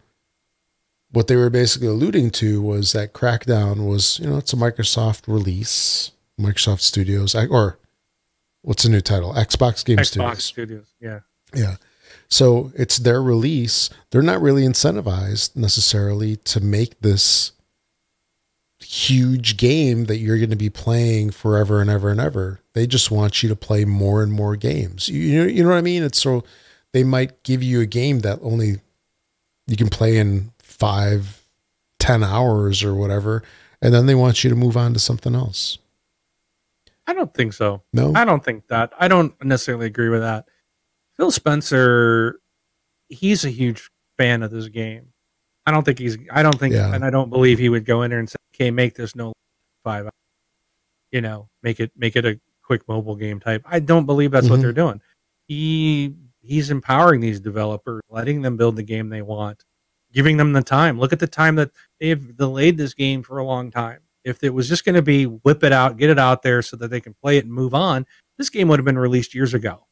Speaker 1: what they were basically alluding to was that Crackdown was, you know, it's a Microsoft release, Microsoft Studios, or what's the new title? Xbox Game
Speaker 3: Studios. Yeah.
Speaker 1: Yeah. So it's their release. They're not really incentivized necessarily to make this huge game that you're going to be playing forever and ever and ever. They just want you to play more and more games. You know what I mean? It's so they might give you a game that only you can play in 5-10 hours or whatever, and then they want you to move on to something else.
Speaker 3: I don't think so.
Speaker 1: No,
Speaker 3: I don't think that. I don't necessarily agree with that. Phil Spencer, he's a huge fan of this game. I don't think, and I don't believe he would go in there and say, "Okay, make this no 5 hours." You know, make it a quick mobile game type. I don't believe that's what they're doing. He's empowering these developers, letting them build the game they want, giving them the time. Look at the time that they've delayed this game for a long time. If it was just going to be whip it out, get it out there so that they can play it and move on, this game would have been released years ago.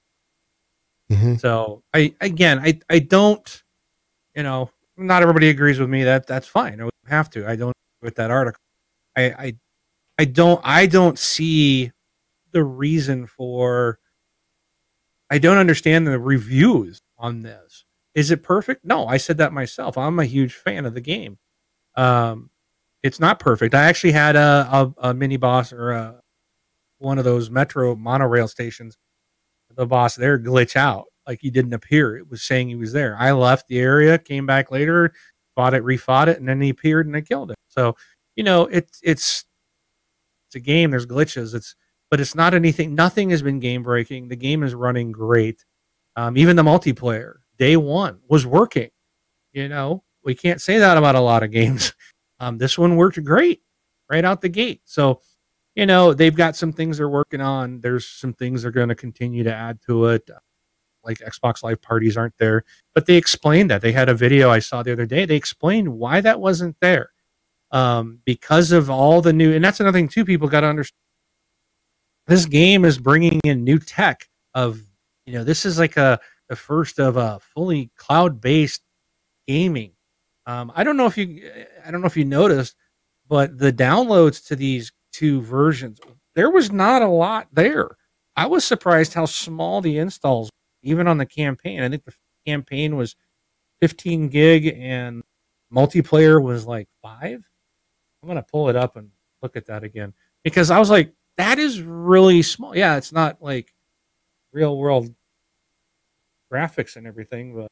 Speaker 3: So I don't, you know, not everybody agrees with me. That's fine. I wouldn't have to. I don't with that article. I don't see the reason for. I don't understand the reviews on this. Is it perfect? No, I said that myself. I'm a huge fan of the game. It's not perfect. I actually had a mini boss or one of those metro monorail stations. The boss there glitch out, like he didn't appear. It was saying he was there. I left the area, came back later, refought it, and then he appeared and I killed him. So, you know, it's a game. There's glitches. But it's not anything. Nothing has been game breaking. The game is running great. Even the multiplayer day one was working. You know, we can't say that about a lot of games. This one worked great right out the gate. So, you know, they've got some things they're working on. There's some things they're going to continue to add to it. Like Xbox Live parties aren't there, but they explained that. They had a video I saw the other day. They explained why that wasn't there. Because of all the new, and that's another thing too, people got to understand. This game is bringing in new tech of, you know, this is like the first of a fully cloud-based gaming. I don't know if you noticed, but the downloads to these two versions, there was not a lot there. I was surprised how small the installs. even on the campaign. I think the campaign was 15 gig and multiplayer was like 5. I'm going to pull it up and look at that again because I was like, that is really small. Yeah, it's not like real world graphics and everything, but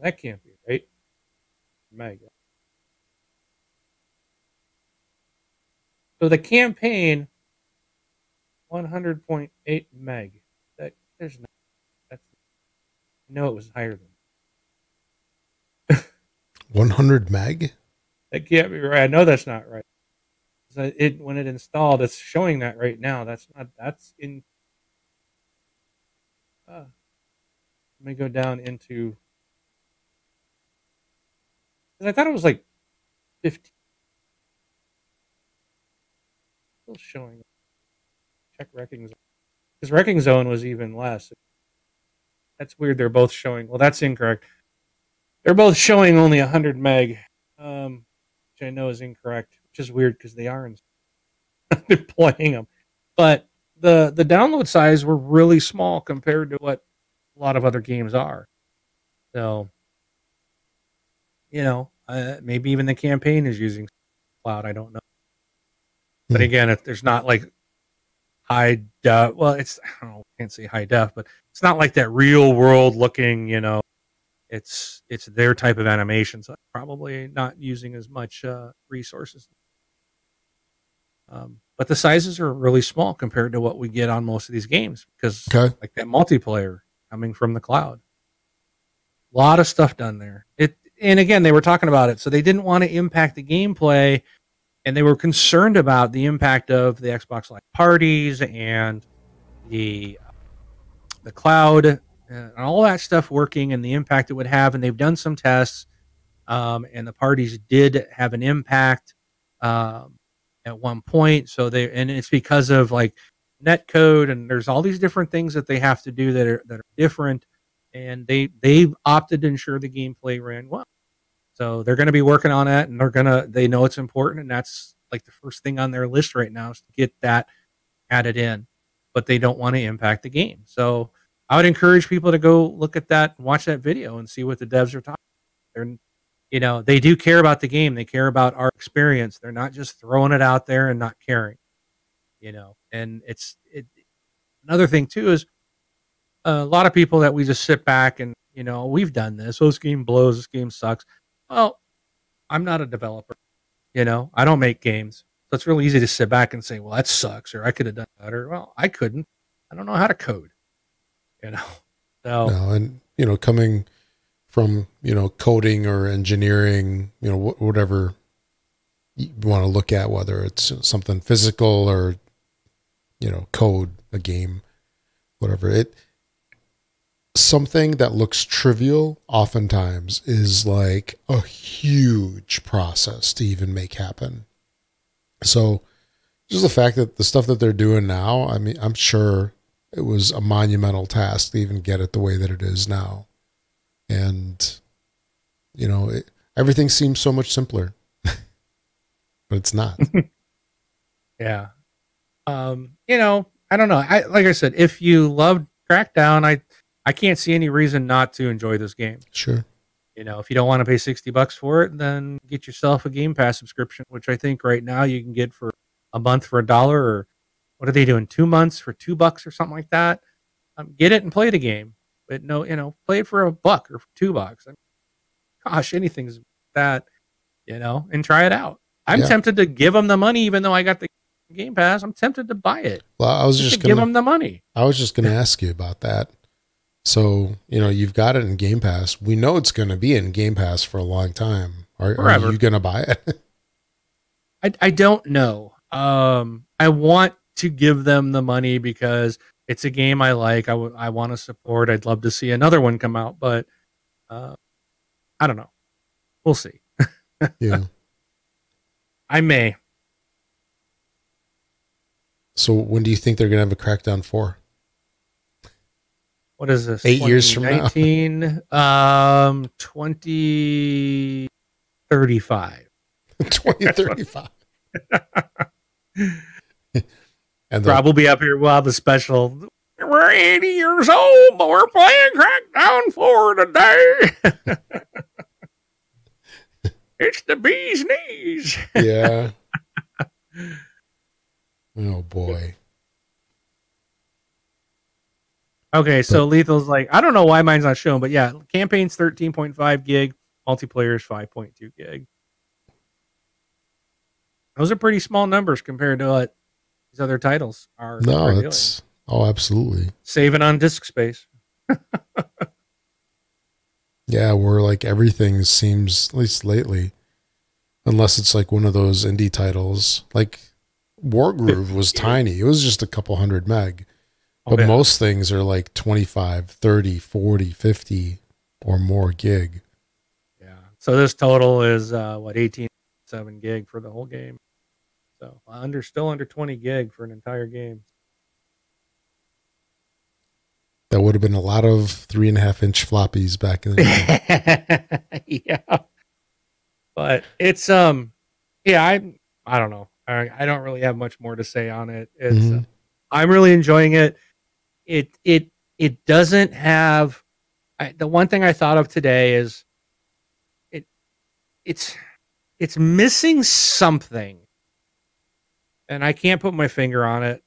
Speaker 3: that can't be right. Mega. So the campaign 100.8 meg. That there's no that's no it was higher than
Speaker 1: 100 meg?
Speaker 3: that can't be right. I know that's not right. So it when it installed, it's showing that right now. That's not that's in let me go down into because I thought it was like 15 still showing. Check Wrecking Zone. Because Wrecking Zone was even less. That's weird. They're both showing. Well, that's incorrect. They're both showing only 100 meg, which I know is incorrect, which is weird because they are playing them. But the download size were really small compared to what a lot of other games are. So, maybe even the campaign is using cloud. I don't know. But again, if there's not like high def, well, it's I don't know, can't say high def, but it's not like that real world looking. It's their type of animation, so probably not using as much resources. But the sizes are really small compared to what we get on most of these games because like that multiplayer coming from the cloud. A lot of stuff done there. And again, they were talking about it, so they didn't want to impact the gameplay, and they were concerned about the impact of the Xbox Live parties and the cloud and all that stuff working and the impact it would have. And they've done some tests, and the parties did have an impact at one point. So and it's because of like net code, and there's all these different things that they have to do that are different. And they've opted to ensure the gameplay ran well. So they're going to be working on that, and they know it's important, and that's like the first thing on their list right now is to get that added in. But they don't want to impact the game. So I would encourage people to go look at that, watch that video, and see what the devs are talking about. They do care about the game. They care about our experience. They're not just throwing it out there and not caring. And another thing too is a lot of people that we just sit back and we've done this. Oh, this game blows. This game sucks. Well, I'm not a developer. I don't make games. So it's really easy to sit back and say, well, that sucks, or I could have done better. Well, I couldn't. I don't know how to code. So
Speaker 1: no, and coming from coding or engineering, whatever you want to look at, whether it's something physical or code a game, whatever something that looks trivial oftentimes is like a huge process to even make happen. So just the fact that the stuff that they're doing now, I mean, I'm sure it was a monumental task to even get it the way that it is now. And, everything seems so much simpler, but it's not.
Speaker 3: Yeah. I don't know. Like I said, if you loved Crackdown, I can't see any reason not to enjoy this game.
Speaker 1: Sure.
Speaker 3: If you don't want to pay $60 for it, then get yourself a Game Pass subscription, which I think right now you can get for a month for $1, or what are they doing? 2 months for $2 or something like that. Get it and play the game, but no, play it for $1 or for $2. I mean, gosh, anything's that, and try it out. I'm tempted to give them the money, even though I got the Game Pass. I'm tempted to buy it.
Speaker 1: Well, I was just
Speaker 3: give them the money.
Speaker 1: I was just going to ask you about that. So, you've got it in Game Pass. We know it's going to be in Game Pass for a long time. Are you going to buy it?
Speaker 3: I don't know. I want to give them the money because it's a game I like. I want to support. I'd love to see another one come out, but I don't know. We'll see.
Speaker 1: Yeah.
Speaker 3: I may.
Speaker 1: So when do you think they're going to have a Crackdown 4?
Speaker 3: What is this?
Speaker 1: 8 years from now?
Speaker 3: 2035.
Speaker 1: 2035. And
Speaker 3: Rob will be up here. We'll have a special. We're 80 years old, but we're playing Crackdown 4 today. It's the bee's knees.
Speaker 1: Yeah. Oh boy.
Speaker 3: Okay, so Lethal's like, I don't know why mine's not shown, but yeah, campaign's 13.5 gig, multiplayer is 5.2 gig. Those are pretty small numbers compared to what these other titles are.
Speaker 1: No, it's absolutely
Speaker 3: saving on disk space.
Speaker 1: Yeah, where like everything seems, at least lately, unless it's like one of those indie titles, like Wargroove was tiny. It was just a couple 100 meg. But most things are like 25, 30, 40, 50 or more gig.
Speaker 3: Yeah. So this total is 18.7 gig for the whole game. So still under 20 gig for an entire game.
Speaker 1: That would have been a lot of 3.5-inch floppies back in the
Speaker 3: day. Yeah. But it's I don't know. I don't really have much more to say on it. It's I'm really enjoying it. It doesn't have the one thing I thought of today is it's missing something, and I can't put my finger on it,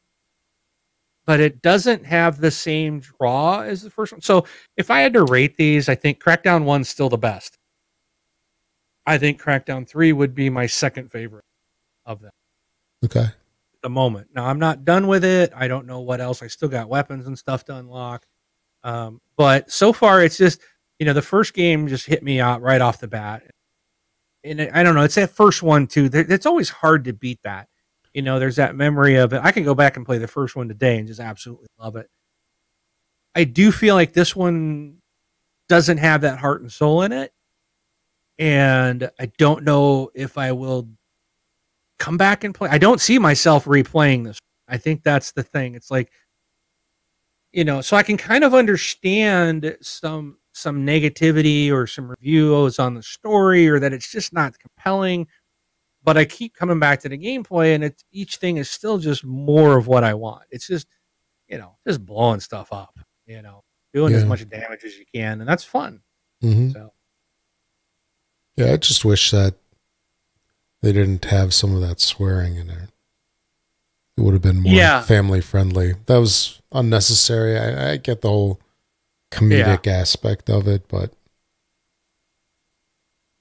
Speaker 3: but it doesn't have the same draw as the first one. So if I had to rate these, I think Crackdown 1's still the best. I think Crackdown 3 would be my second favorite of them.
Speaker 1: Okay.
Speaker 3: The moment. Now I'm not done with it. I don't know what else. I still got weapons and stuff to unlock. But so far it's just, the first game just hit me out right off the bat. And I don't know, it's that first one too. It's always hard to beat that. There's that memory of it. I can go back and play the first one today and just absolutely love it. I do feel like this one doesn't have that heart and soul in it. And I don't know if I will come back and play. I don't see myself replaying this. I think that's the thing. It's like, so I can kind of understand some negativity or some reviews on the story, or that it's just not compelling, but I keep coming back to the gameplay, and each thing is still just more of what I want. It's just, just blowing stuff up, doing as much damage as you can. And that's fun.
Speaker 1: Mm-hmm.
Speaker 3: So,
Speaker 1: yeah, I just wish that they didn't have some of that swearing in there. It would have been more family friendly. That was unnecessary. I get the whole comedic aspect of it, but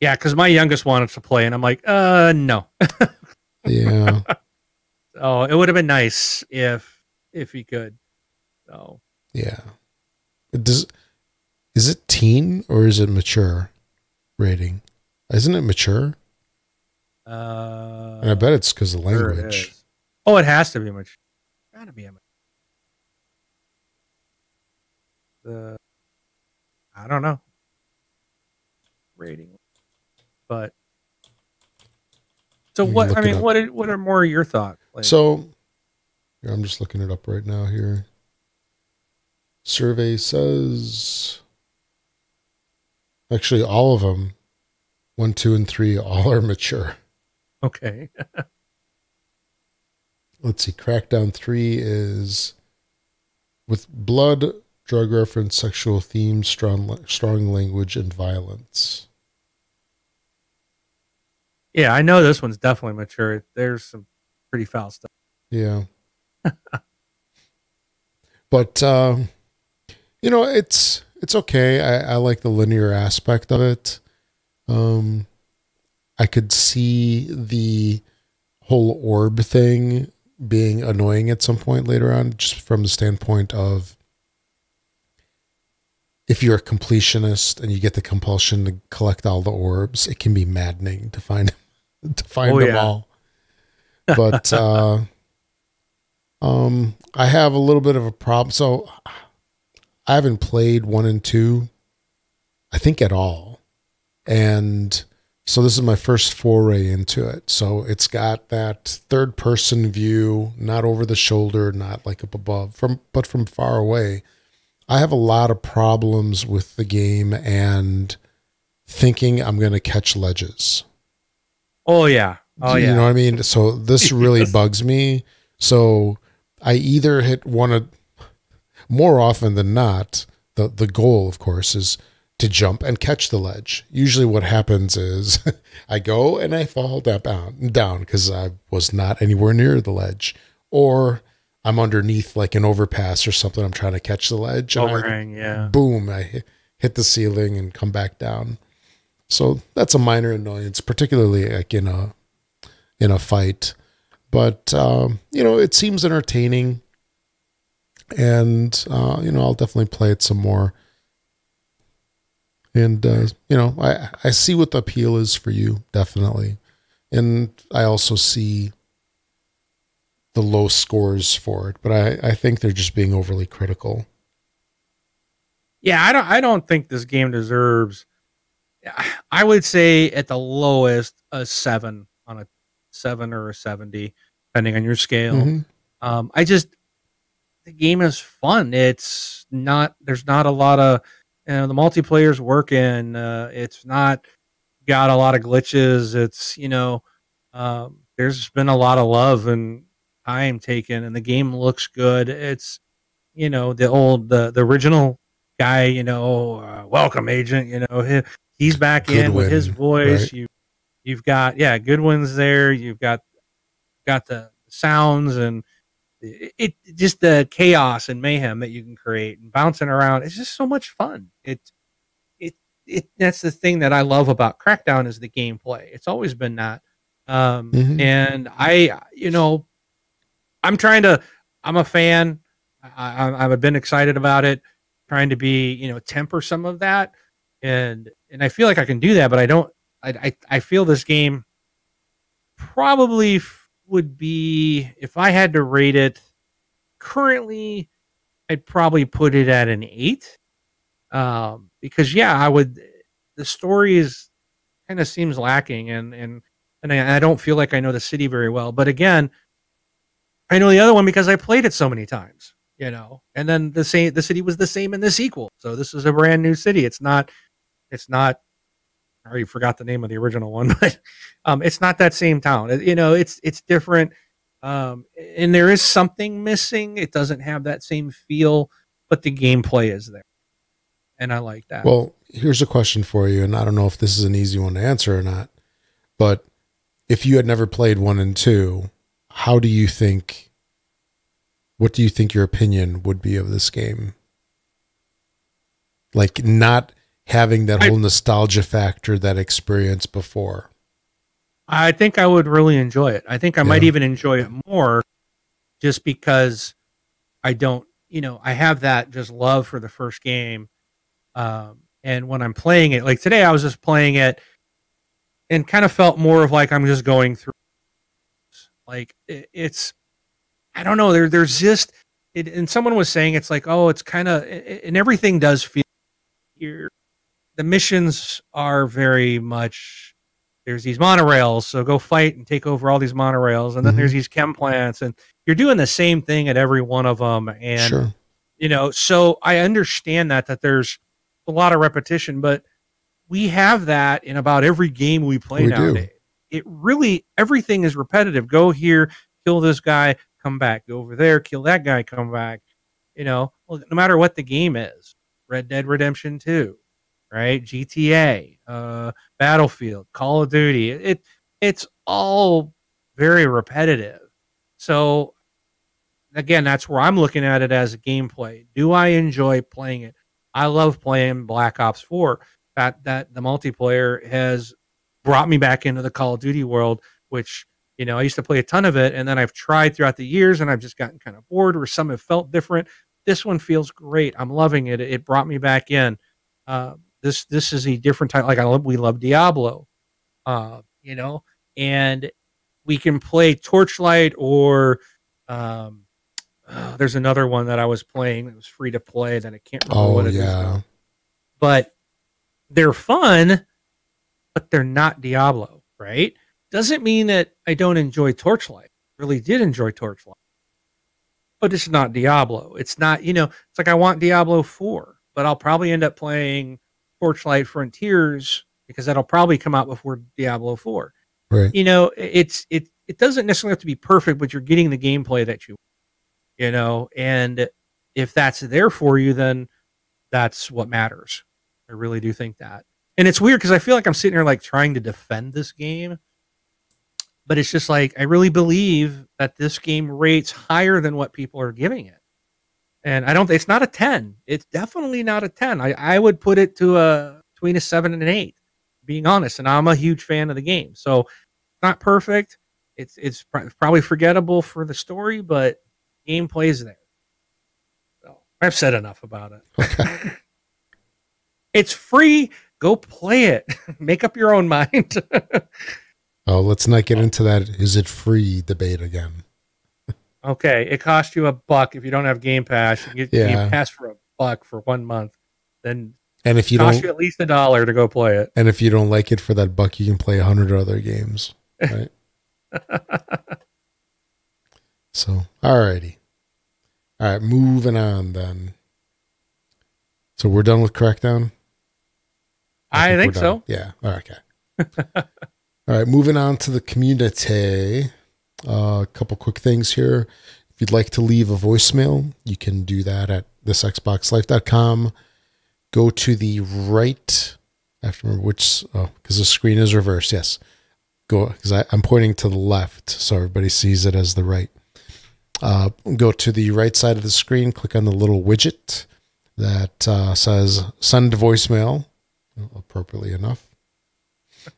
Speaker 3: yeah, because my youngest wanted to play, and I'm like, no.
Speaker 1: Yeah.
Speaker 3: So it would have been nice if he could. So
Speaker 1: yeah. Is it teen or is it mature rating? Isn't it mature? And I bet it's because of language.
Speaker 3: It has to be mature. Gotta be a mature. I don't know rating, but so what? I mean, what are more of your thoughts? Like,
Speaker 1: so I'm just looking it up right now here. Survey says actually all of them, 1, 2, and 3, all are mature.
Speaker 3: Okay.
Speaker 1: Let's see. Crackdown 3 is with blood, drug reference, sexual themes, strong language, and violence.
Speaker 3: Yeah, I know this one's definitely mature. There's some pretty foul stuff.
Speaker 1: Yeah. But, it's okay. I like the linear aspect of it. I could see the whole orb thing being annoying at some point later on, just from the standpoint of if you're a completionist and you get the compulsion to collect all the orbs, it can be maddening to find them all. But I have a little bit of a problem. So I haven't played 1 and 2, I think, at all. And so this is my first foray into it. So it's got that third person view, not over the shoulder, not like up above, but from far away. I have a lot of problems with the game and thinking I'm going to catch ledges.
Speaker 3: Oh yeah. Oh yeah.
Speaker 1: You know what I mean? So this really bugs me. So I either hit one of, more often than not, the goal, of course, is to jump and catch the ledge. Usually what happens is I go and I fall down because I was not anywhere near the ledge, or I'm underneath like an overpass or something. I'm trying to catch the ledge. And
Speaker 3: Overhang,
Speaker 1: boom, I hit the ceiling and come back down. So that's a minor annoyance, particularly like in a fight. But, it seems entertaining, and, I'll definitely play it some more. And, I see what the appeal is for you, definitely. And I also see the low scores for it, but I think they're just being overly critical.
Speaker 3: Yeah, I don't think this game deserves, I would say at the lowest, a 7 on a 7 or a 70, depending on your scale.
Speaker 1: Mm-hmm.
Speaker 3: The game is fun. There's not a lot of, the multiplayer's working. It's not got a lot of glitches. It's, there's been a lot of love and time taken, and the game looks good. It's, the original guy, welcome agent, he's back
Speaker 1: Goodwin,
Speaker 3: in with his voice.
Speaker 1: right?
Speaker 3: You've got, Goodwin's there. You've got the sounds, and it just the chaos and mayhem that you can create and bouncing around. It's just so much fun. That's the thing that I love about Crackdown is the gameplay. It's always been that. And I'm a fan. I've been excited about it, trying to be, temper some of that. And I feel like I can do that, but I don't, I feel this game probably would be, if I had to rate it currently, I'd probably put it at an 8. Because I would, the story is kind of seems lacking, and I don't feel like I know the city very well. But again, I know the other one because I played it so many times, and then the city was the same in the sequel. So this is a brand new city. It's not, I already forgot the name of the original one, but it's not that same town. It's different. And there is something missing. It doesn't have that same feel, but the gameplay is there. And I like that.
Speaker 1: Well, here's a question for you, and I don't know if this is an easy one to answer or not, but if you had never played 1 and 2, what do you think your opinion would be of this game? Like, not having that whole nostalgia factor, that experience before.
Speaker 3: I think I would really enjoy it. I think I might even enjoy it more just because I don't, I have that just love for the first game. And when I'm playing it, like today, I was just playing it and kind of felt more of like I'm just going through. Like it's, I don't know. There's just, and someone was saying it's like, oh, it's kind of, and everything does feel here. The missions are very much, there's these monorails, so go fight and take over all these monorails, and then there's these chem plants, and you're doing the same thing at every one of them. And so I understand that there's a lot of repetition, but we have that in about every game we play nowadays. It really, everything is repetitive. Go here, kill this guy, come back. Go over there, kill that guy, come back. No matter what the game is. Red Dead Redemption 2, right? GTA, Battlefield, Call of Duty. It's all very repetitive. So again, that's where I'm looking at it as a gameplay. Do I enjoy playing it? I love playing Black Ops 4. That the multiplayer has brought me back into the Call of Duty world, which, I used to play a ton of it, and then I've tried throughout the years, and I've just gotten kind of bored, or some have felt different. This one feels great. I'm loving it. It brought me back in. This is a different type. Like we love Diablo, and we can play Torchlight, or there's another one that I was playing that was free to play that I can't remember what it is now. But they're fun, but they're not Diablo, right? Doesn't mean that I don't enjoy Torchlight. Really did enjoy Torchlight. But it's not Diablo. It's not, it's like I want Diablo 4, but I'll probably end up playing Torchlight Frontiers because that'll probably come out before Diablo 4.
Speaker 1: Right.
Speaker 3: It doesn't necessarily have to be perfect, but you're getting the gameplay that you want. and if that's there for you, then that's what matters. I really do think that. And it's weird because I feel like I'm sitting here like trying to defend this game, but it's just like I really believe that this game rates higher than what people are giving it. And it's not a 10. It's definitely not a 10. I would put it to between a 7 and an 8, being honest. And I'm a huge fan of the game. So it's not perfect. It's probably forgettable for the story, but gameplay is there. So I've said enough about it.
Speaker 1: Okay.
Speaker 3: It's free. Go play it. Make up your own mind.
Speaker 1: Oh, let's not get into that. Is it free debate again?
Speaker 3: Okay, it costs you $1 if you don't have Game Pass. You get Game Pass for $1 for 1 month. Then
Speaker 1: and if you
Speaker 3: costs you at least $1 to go play it.
Speaker 1: And if you don't like it for that $1, you can play 100 other games. Right? So, alrighty. All right, moving on then. So we're done with Crackdown?
Speaker 3: I think so.
Speaker 1: Yeah. All right, okay. All right, moving on to the community. A couple quick things here. If you'd like to leave a voicemail, you can do that at thisxboxlife.com. Go to the right. I have to remember which, because the screen is reversed. Yes. Go, because I'm pointing to the left, so everybody sees it as the right. Go to the right side of the screen, click on the little widget that says send voicemail, appropriately enough.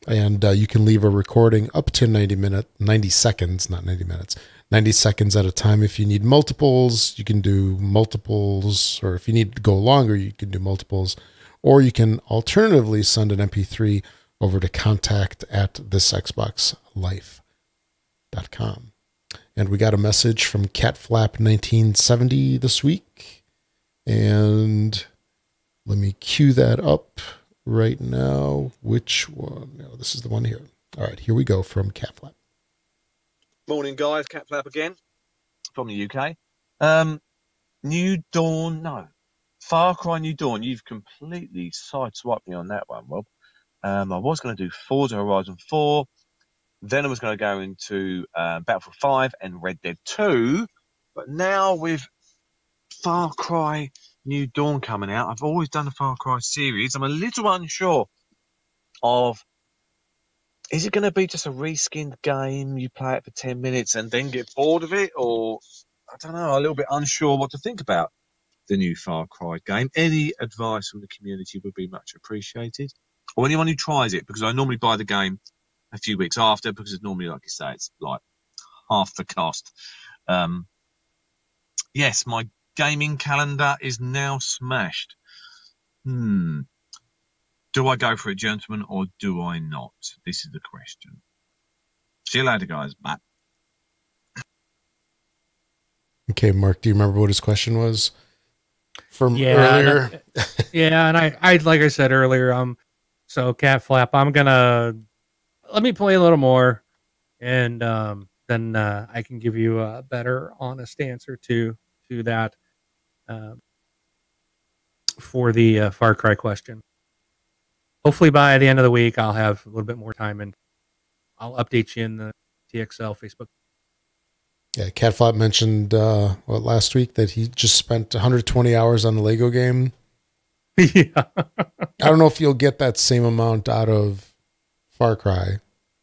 Speaker 1: And you can leave a recording up to 90 seconds, not 90 minutes, 90 seconds at a time. If you need multiples, you can do multiples, or if you need to go longer, you can do multiples, or you can alternatively send an MP3 over to contact@thisxboxlife.com. And we got a message from CatFlap1970 this week. And let me cue that up right now. Which one? No, this is the one here. All right, here we go from CatFlap.
Speaker 4: Morning, guys. CatFlap again from the UK. New Dawn, no. Far Cry New Dawn. You've completely sideswiped me on that one, Rob. I was going to do Forza Horizon 4. Then I was going to go into Battlefield 5 and Red Dead 2. But now with Far Cry New Dawn coming out, I've always done the Far Cry series. I'm a little unsure of, is it going to be just a reskinned game? You play it for 10 minutes and then get bored of it? Or, I don't know, a little bit unsure what to think about the new Far Cry game. Any advice from the community would be much appreciated. Or anyone who tries it, because I normally buy the game a few weeks after, because it's normally, like you say, it's like half the cost. Yes, my gaming calendar is now smashed. Do I go for it, gentlemen, or do I not? This is the question. See you later, guys. Bye.
Speaker 1: Okay, Mark, do you remember what his question was from earlier?
Speaker 3: And I like I said earlier, so CatFlap, I'm gonna let me play a little more, and then I can give you a better, honest answer to that for the Far Cry question. Hopefully by the end of the week, I'll have a little bit more time, and I'll update you in the TXL Facebook.
Speaker 1: Yeah, CatFlap mentioned last week that he just spent 120 hours on the Lego game.
Speaker 3: Yeah.
Speaker 1: I don't know if you'll get that same amount out of Far Cry.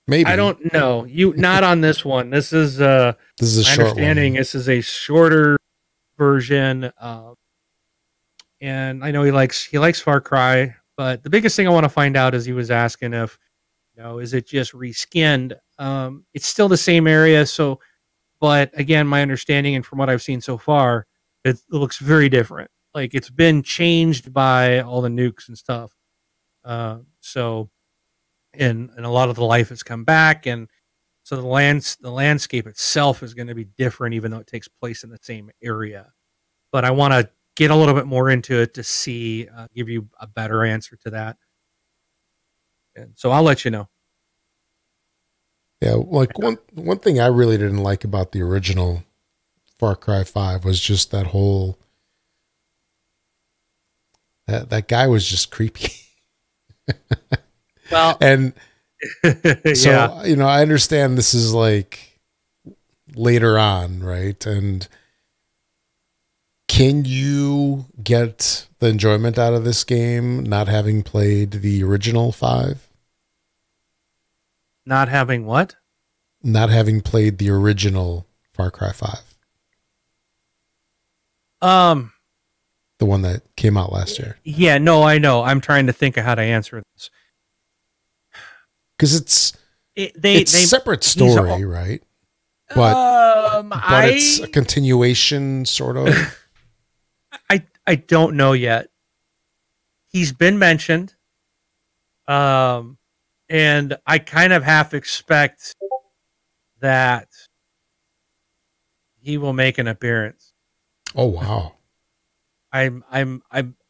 Speaker 1: Maybe.
Speaker 3: I don't know. Not on this one. This is a short understanding. This is a shorter version. And I know he likes Far Cry, but the biggest thing I want to find out is he was asking if, is it just reskinned? It's still the same area. So, but again, my understanding and from what I've seen so far, it looks very different. Like it's been changed by all the nukes and stuff. So, and a lot of the life has come back, and so the landscape itself is going to be different, even though it takes place in the same area. But I want to get a little bit more into it to see, give you a better answer to that. And so I'll let you know.
Speaker 1: Yeah, like one thing I really didn't like about the original Far Cry 5 was just that whole that guy was just creepy.
Speaker 3: Well,
Speaker 1: and so I understand this is like later on, right? And Can you get the enjoyment out of this game not having played the original 5?
Speaker 3: Not having what?
Speaker 1: Not having played the original Far Cry 5. The one that came out last year.
Speaker 3: Yeah, no, I know. I'm trying to think of how to answer this.
Speaker 1: Because it's a separate story, right? But it's a continuation, sort of.
Speaker 3: I don't know yet. He's been mentioned, and I kind of half expect that he will make an appearance.
Speaker 1: Oh wow!
Speaker 3: I'm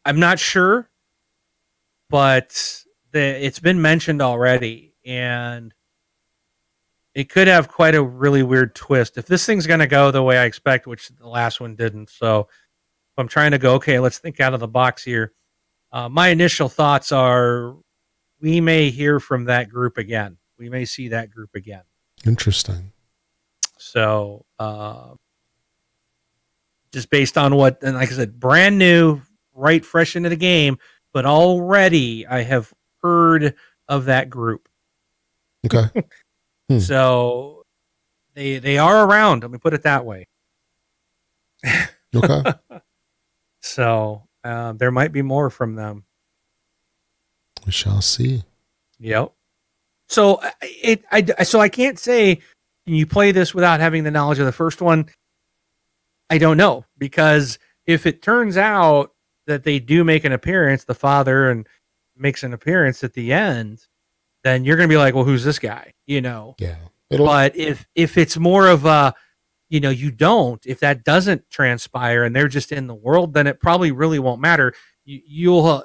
Speaker 3: not sure, but it's been mentioned already, and it could have quite a really weird twist if this thing's going to go the way I expect, which the last one didn't. So I'm trying to go, okay, let's think out of the box here. My initial thoughts are we may hear from that group again. We may see that group again.
Speaker 1: Interesting.
Speaker 3: So just based on what, and like I said, brand new, right, fresh into the game, but already I have heard of that group.
Speaker 1: Okay.
Speaker 3: So they are around. Let me put it that way.
Speaker 1: Okay.
Speaker 3: So there might be more from them.
Speaker 1: We shall see.
Speaker 3: Yep. So I can't say can you play this without having the knowledge of the first one. I don't know, because if it turns out that they do make an appearance, the father and makes an appearance at the end, then you're going to be like, well, who's this guy? You know?
Speaker 1: Yeah.
Speaker 3: But if it's more of a, you know, you don't, if that doesn't transpire and they're just in the world, then it probably really won't matter. You'll,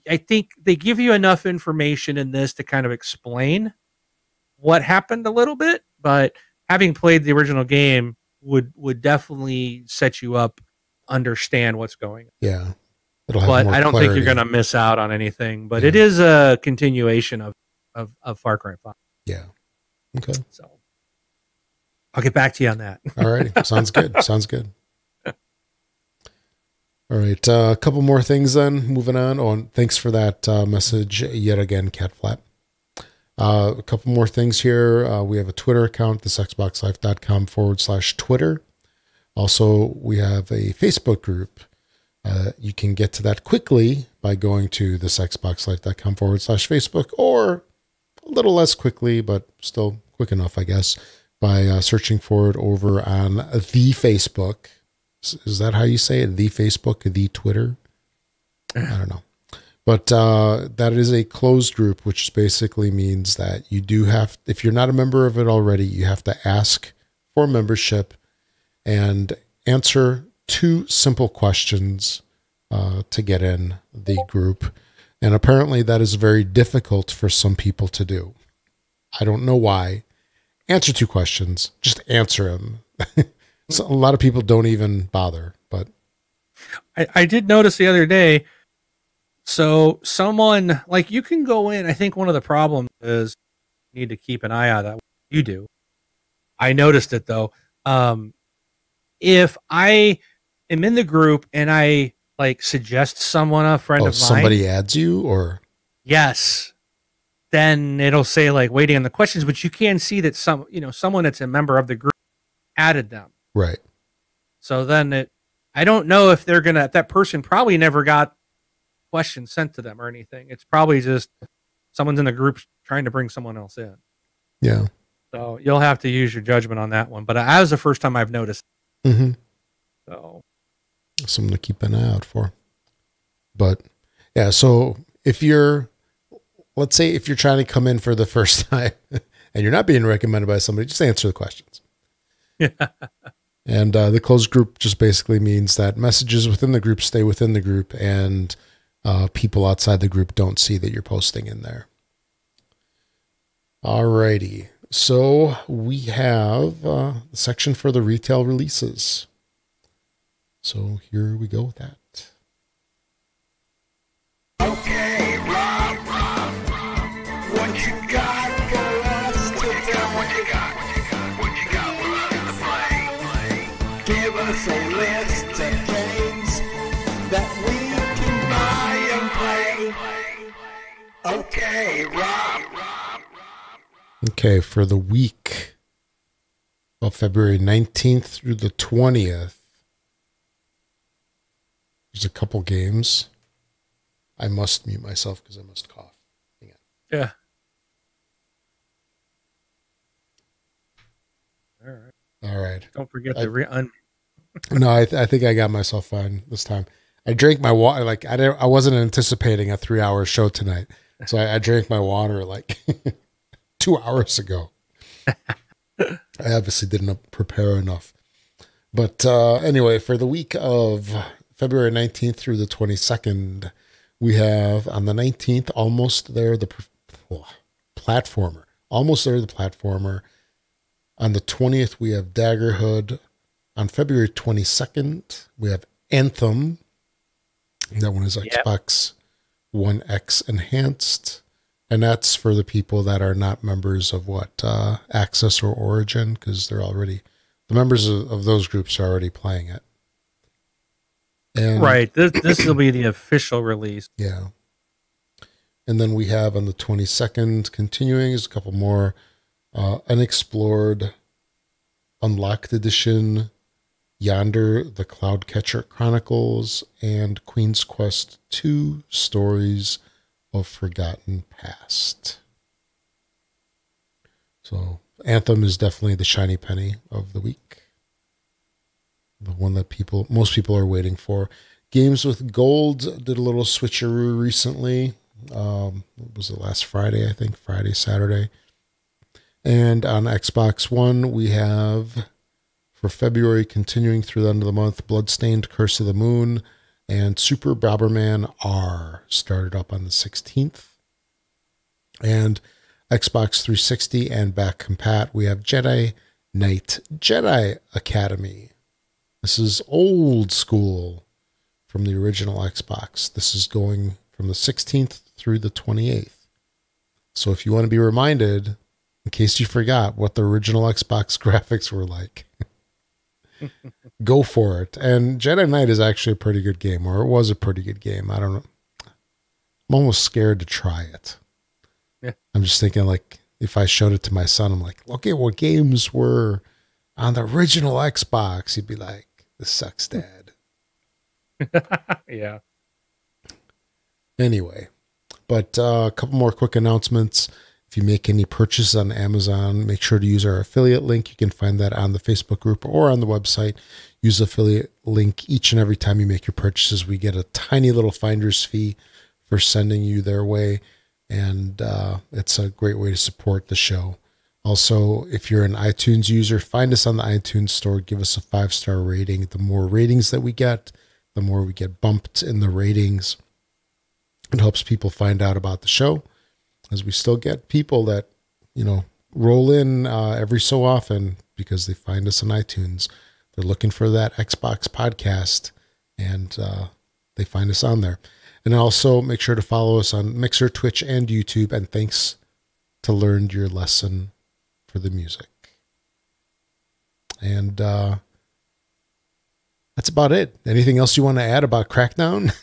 Speaker 3: I think they give you enough information in this to kind of explain what happened a little bit, but having played the original game would definitely set you up, understand what's going on.
Speaker 1: Yeah.
Speaker 3: But I don't think you're going to miss out on anything, but it is a continuation of Far Cry 5.
Speaker 1: Yeah. Okay.
Speaker 3: So I'll get back to you on that.
Speaker 1: All righty. Sounds good. Sounds good. All right. A couple more things then. Moving on. Oh, and thanks for that message yet again, Cat Flap. A couple more things here. We have a Twitter account, thesxboxlife.com/Twitter. Also, we have a Facebook group. You can get to that quickly by going to thesxboxlife.com/Facebook, or a little less quickly, but still quick enough, I guess, by searching for it over on the Facebook. Is that how you say it? The Facebook, the Twitter? I don't know. But that is a closed group, which basically means that you do have, if you're not a member of it already, you have to ask for membership and answer 2 simple questions to get in the group. And apparently that is very difficult for some people to do. I don't know why. Answer 2 questions. Just answer them. So a lot of people don't even bother, but
Speaker 3: I did notice the other day. So someone, like, you can go in. I think one of the problems is you need to keep an eye on that. You do. I noticed it though. If I am in the group and I like suggest someone, a friend of mine,
Speaker 1: somebody adds you, or
Speaker 3: yes, then it'll say like waiting on the questions, but you can see that someone that's a member of the group added them.
Speaker 1: Right.
Speaker 3: So then I don't know if they're gonna, that person probably never got questions sent to them or anything. It's probably just someone's in the group trying to bring someone else in.
Speaker 1: Yeah.
Speaker 3: So you'll have to use your judgment on that one. But that was the first time I've noticed.
Speaker 1: Mm-hmm.
Speaker 3: So
Speaker 1: something to keep an eye out for. But yeah, so let's say if you're trying to come in for the first time and you're not being recommended by somebody, just answer the questions.
Speaker 3: Yeah.
Speaker 1: And the closed group just basically means that messages within the group stay within the group, and people outside the group don't see that you're posting in there. Alrighty. So we have the section for the retail releases. So here we go with that.
Speaker 5: Okay, Rob, what you got for us today? What you got for us to play? Give us It's a list of games that we can buy and play. Okay, Rob.
Speaker 1: Okay, for the week of February 19th through the 20th, there's a couple games. I must mute myself because I must cough. Hang on.
Speaker 3: Yeah. All right.
Speaker 1: All right.
Speaker 3: Don't forget to
Speaker 1: No, I think I got myself fine this time. I drank my water. Like I wasn't anticipating a 3-hour show tonight, so I drank my water like 2 hours ago. I obviously didn't prepare enough. But anyway, for the week of February 19th through the 22nd, we have on the 19th, Almost There, the platformer. Almost There, the platformer. On the 20th, we have Daggerhood. On February 22nd, we have Anthem. That one is Xbox One X Enhanced. And that's for the people that are not members of Access or Origin, because they're already, the members of those groups are already playing it. And,
Speaker 3: right. This will be the official release.
Speaker 1: Yeah. And then we have on the 22nd, continuing, is a couple more Unexplored, Unlocked Edition, Yonder, the Cloudcatcher Chronicles, and Queen's Quest 2, Stories of Forgotten Past. So Anthem is definitely the shiny penny of the week. The one that most people are waiting for. Games with Gold did a little switcheroo recently. What was it, last Friday, I think? Friday, Saturday. And on Xbox One, we have, for February, continuing through the end of the month, Bloodstained Curse of the Moon and Super Bomberman R started up on the 16th. And Xbox 360 and back compat, we have Jedi Knight Jedi Academy. This is old school from the original Xbox. This is going from the 16th through the 28th. So if you want to be reminded, in case you forgot what the original Xbox graphics were like, go for it. And Jedi Knight is actually a pretty good game, or it was a pretty good game. I don't know. I'm almost scared to try it.
Speaker 3: Yeah.
Speaker 1: I'm just thinking, like, if I showed it to my son, I'm like, look at what games were on the original Xbox. He'd be like, this sucks, Dad.
Speaker 3: Yeah.
Speaker 1: Anyway, but a couple more quick announcements. If you make any purchases on Amazon, make sure to use our affiliate link. You can find that on the Facebook group or on the website. Use the affiliate link each and every time you make your purchases. We get a tiny little finder's fee for sending you their way, and it's a great way to support the show. Also, if you're an iTunes user, find us on the iTunes store. Give us a 5-star rating. The more ratings that we get, the more we get bumped in the ratings. It helps people find out about the show, as we still get people that, roll in every so often because they find us on iTunes. They're looking for that Xbox podcast, and they find us on there. And also make sure to follow us on Mixer, Twitch, and YouTube. And thanks to Learned Your Lesson for the music. And that's about it. Anything else you want to add about Crackdown?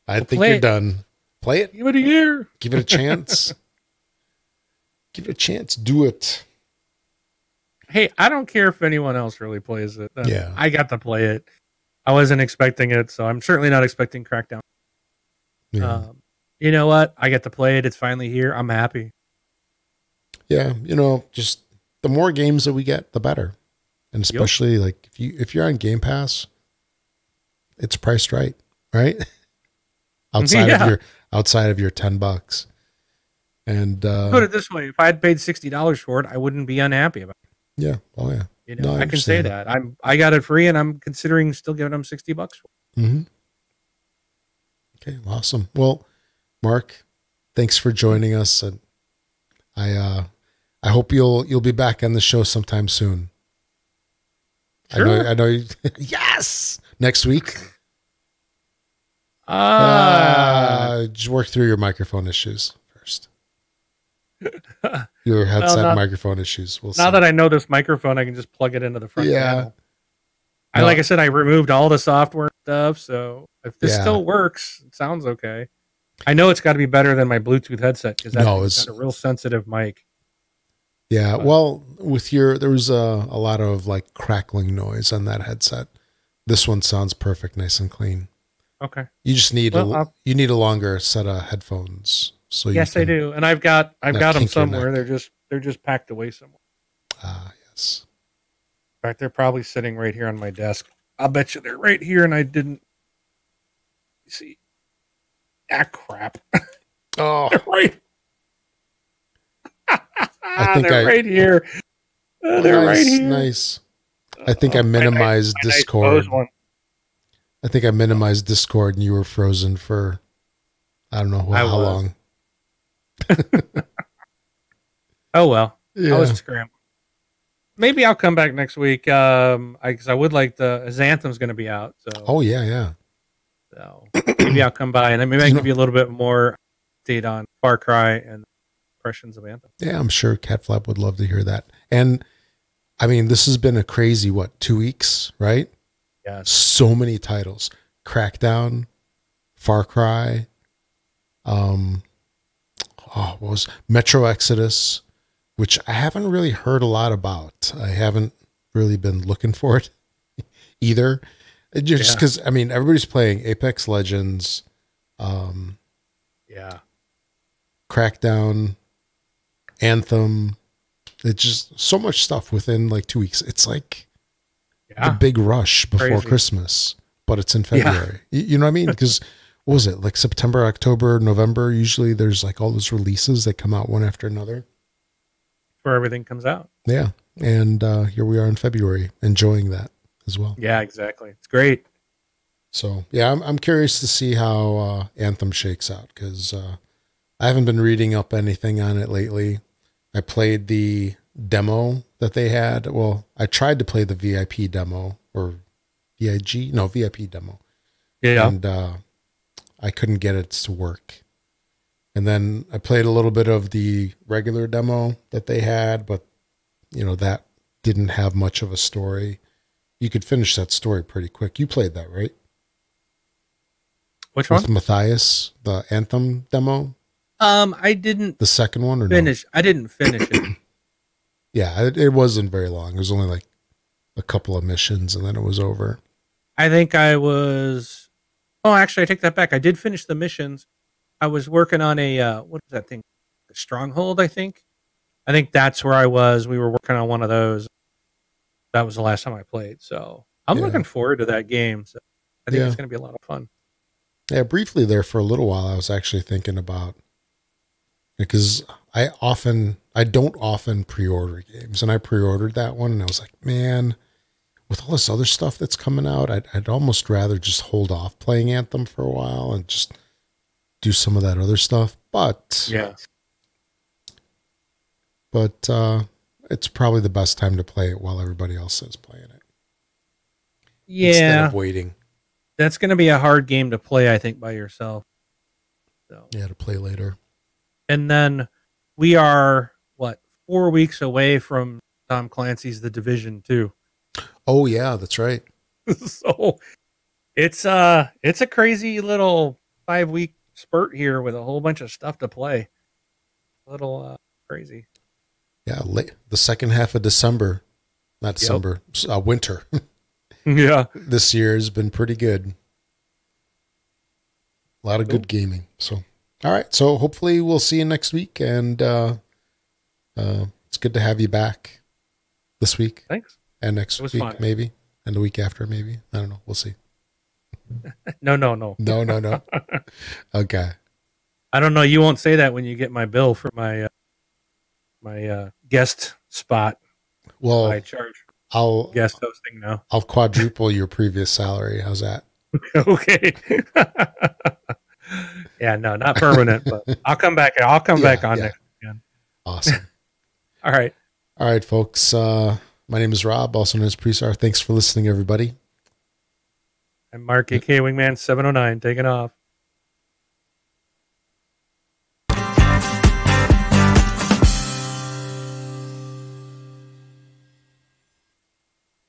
Speaker 1: I think you're done. Play it.
Speaker 3: Give it a year.
Speaker 1: Give it a chance. Give it a chance. Do it.
Speaker 3: Hey, I don't care if anyone else really plays it.
Speaker 1: Yeah.
Speaker 3: I got to play it. I wasn't expecting it, so I'm certainly not expecting Crackdown.
Speaker 1: Yeah.
Speaker 3: You know what? I get to play it. It's finally here. I'm happy.
Speaker 1: Yeah, just the more games that we get, the better. And especially like if you're on Game Pass, it's priced right? outside of your $10. And
Speaker 3: put it this way, if I had paid $60 for it, I wouldn't be unhappy about it.
Speaker 1: Yeah. Oh yeah. No,
Speaker 3: I can say that. I got it free and I'm considering still giving them $60 for it.
Speaker 1: Mm-hmm. Okay, awesome. Well, Mark, thanks for joining us, and I hope you'll be back on the show sometime soon.
Speaker 3: Sure.
Speaker 1: I know you, yes, next week. Just work through your microphone issues first. Your headset microphone issues. We'll see.
Speaker 3: Now that I know this microphone, I can just plug it into the front panel.
Speaker 1: No.
Speaker 3: Like I said, I removed all the software stuff. So if this
Speaker 1: Yeah.
Speaker 3: still works, it sounds okay. I know it's got to be better than my Bluetooth headset because that
Speaker 1: No,
Speaker 3: thing's got a real sensitive mic.
Speaker 1: Yeah,
Speaker 3: But-
Speaker 1: well, there was a lot of like crackling noise on that headset. This one sounds perfect, nice and clean.
Speaker 3: Okay.
Speaker 1: You just need
Speaker 3: Well,
Speaker 1: you need a longer set of headphones. So
Speaker 3: Yes, I do, and I've got them
Speaker 1: kink your
Speaker 3: somewhere.
Speaker 1: neck.
Speaker 3: They're just packed away somewhere.
Speaker 1: Yes.
Speaker 3: In fact, they're probably sitting right here on my desk. I'll bet you they're right here, and I didn't see. Ah, crap!
Speaker 1: Oh,
Speaker 3: They're right.
Speaker 1: I think
Speaker 3: they're right here. They're right here.
Speaker 1: Nice. I think I
Speaker 3: Oh, my
Speaker 1: minimized
Speaker 3: nice
Speaker 1: Discord.
Speaker 3: Bose one.
Speaker 1: I think I minimized Discord, and you were frozen for I don't know how
Speaker 3: was.
Speaker 1: long.
Speaker 3: Oh well,
Speaker 1: Yeah.
Speaker 3: I was scrambling. Maybe I'll come back next week. Because I would like as Anthem's going to be out. So,
Speaker 1: Oh yeah.
Speaker 3: so maybe I'll come by and then maybe I can give you a little bit more update on Far Cry and impressions of Anthem.
Speaker 1: Yeah, I'm sure Cat Flap would love to hear that. And I mean, this has been a crazy 2 weeks, right?
Speaker 3: Yes.
Speaker 1: So many titles. Crackdown, Far Cry, what was Metro Exodus, which I haven't really heard a lot about. I haven't really been looking for it either. Just because, I mean, everybody's playing Apex Legends,
Speaker 3: Yeah.
Speaker 1: Crackdown, Anthem. It's just so much stuff within 2 weeks. It's like the big rush before
Speaker 3: Crazy.
Speaker 1: Christmas, but it's in February. You know what I mean? Because what was it, like September, October, November? Usually there's all those releases that come out one after another.
Speaker 3: Where everything comes out.
Speaker 1: Yeah. And here we are in February enjoying that as well.
Speaker 3: Yeah, exactly. It's great.
Speaker 1: So, yeah, I'm curious to see how Anthem shakes out because I haven't been reading up anything on it lately. I played the demo that they had. Well, I tried to play the VIP demo or VIP demo.
Speaker 3: Yeah.
Speaker 1: And I couldn't get it to work. And then I played a little bit of the regular demo that they had, but that didn't have much of a story. You could finish that story pretty quick. You played that, right?
Speaker 3: Which
Speaker 1: With
Speaker 3: one?
Speaker 1: Matthias, the Anthem demo?
Speaker 3: I didn't
Speaker 1: The second one or
Speaker 3: finish. I didn't finish it.
Speaker 1: no? Yeah, it wasn't very long. It was only a couple of missions and then it was over.
Speaker 3: I think I was. Oh, actually, I take that back. I did finish the missions. I was working on what is that thing? A stronghold, I think. I think that's where I was. We were working on one of those. That was the last time I played. So I'm
Speaker 1: Yeah.
Speaker 3: looking forward to that game. So I think
Speaker 1: Yeah.
Speaker 3: it's going to be a lot of fun.
Speaker 1: Yeah, briefly there for a little while, I was actually thinking about, because I don't often pre-order games, and I pre-ordered that one, and I was like, man, with all this other stuff that's coming out, I'd almost rather just hold off playing Anthem for a while and just do some of that other stuff. But
Speaker 3: Yeah.
Speaker 1: it's probably the best time to play it while everybody else is playing it. Instead
Speaker 3: Yeah.
Speaker 1: of waiting.
Speaker 3: That's going to be a hard game to play, I think, by yourself. So,
Speaker 1: Yeah, to play later.
Speaker 3: and then we are 4 weeks away from Tom Clancy's The Division 2.
Speaker 1: Oh yeah, that's right.
Speaker 3: So it's a crazy little 5-week spurt here with a whole bunch of stuff to play. A little crazy.
Speaker 1: Yeah, the second half of December, not December, winter.
Speaker 3: Yeah.
Speaker 1: This year has been pretty good. A lot of good gaming. So, all right. So hopefully we'll see you next week, and it's good to have you back this week
Speaker 3: Thanks.
Speaker 1: and next
Speaker 3: It was
Speaker 1: week
Speaker 3: fun.
Speaker 1: maybe, and the week after maybe. I don't know. We'll see.
Speaker 3: No.
Speaker 1: No. Okay.
Speaker 3: I don't know. You won't say that when you get my bill for my guest spot.
Speaker 1: Well,
Speaker 3: I charge
Speaker 1: I'll
Speaker 3: guest hosting now.
Speaker 1: I'll quadruple your previous salary. How's that?
Speaker 3: Okay. Yeah, no, not permanent, but I'll come back. I'll come back on next weekend.
Speaker 1: Awesome.
Speaker 3: All right.
Speaker 1: All right, folks. My name is Rob, also known as Presar. Thanks for listening, everybody.
Speaker 3: I'm Mark, aka Wingman 709, taking off.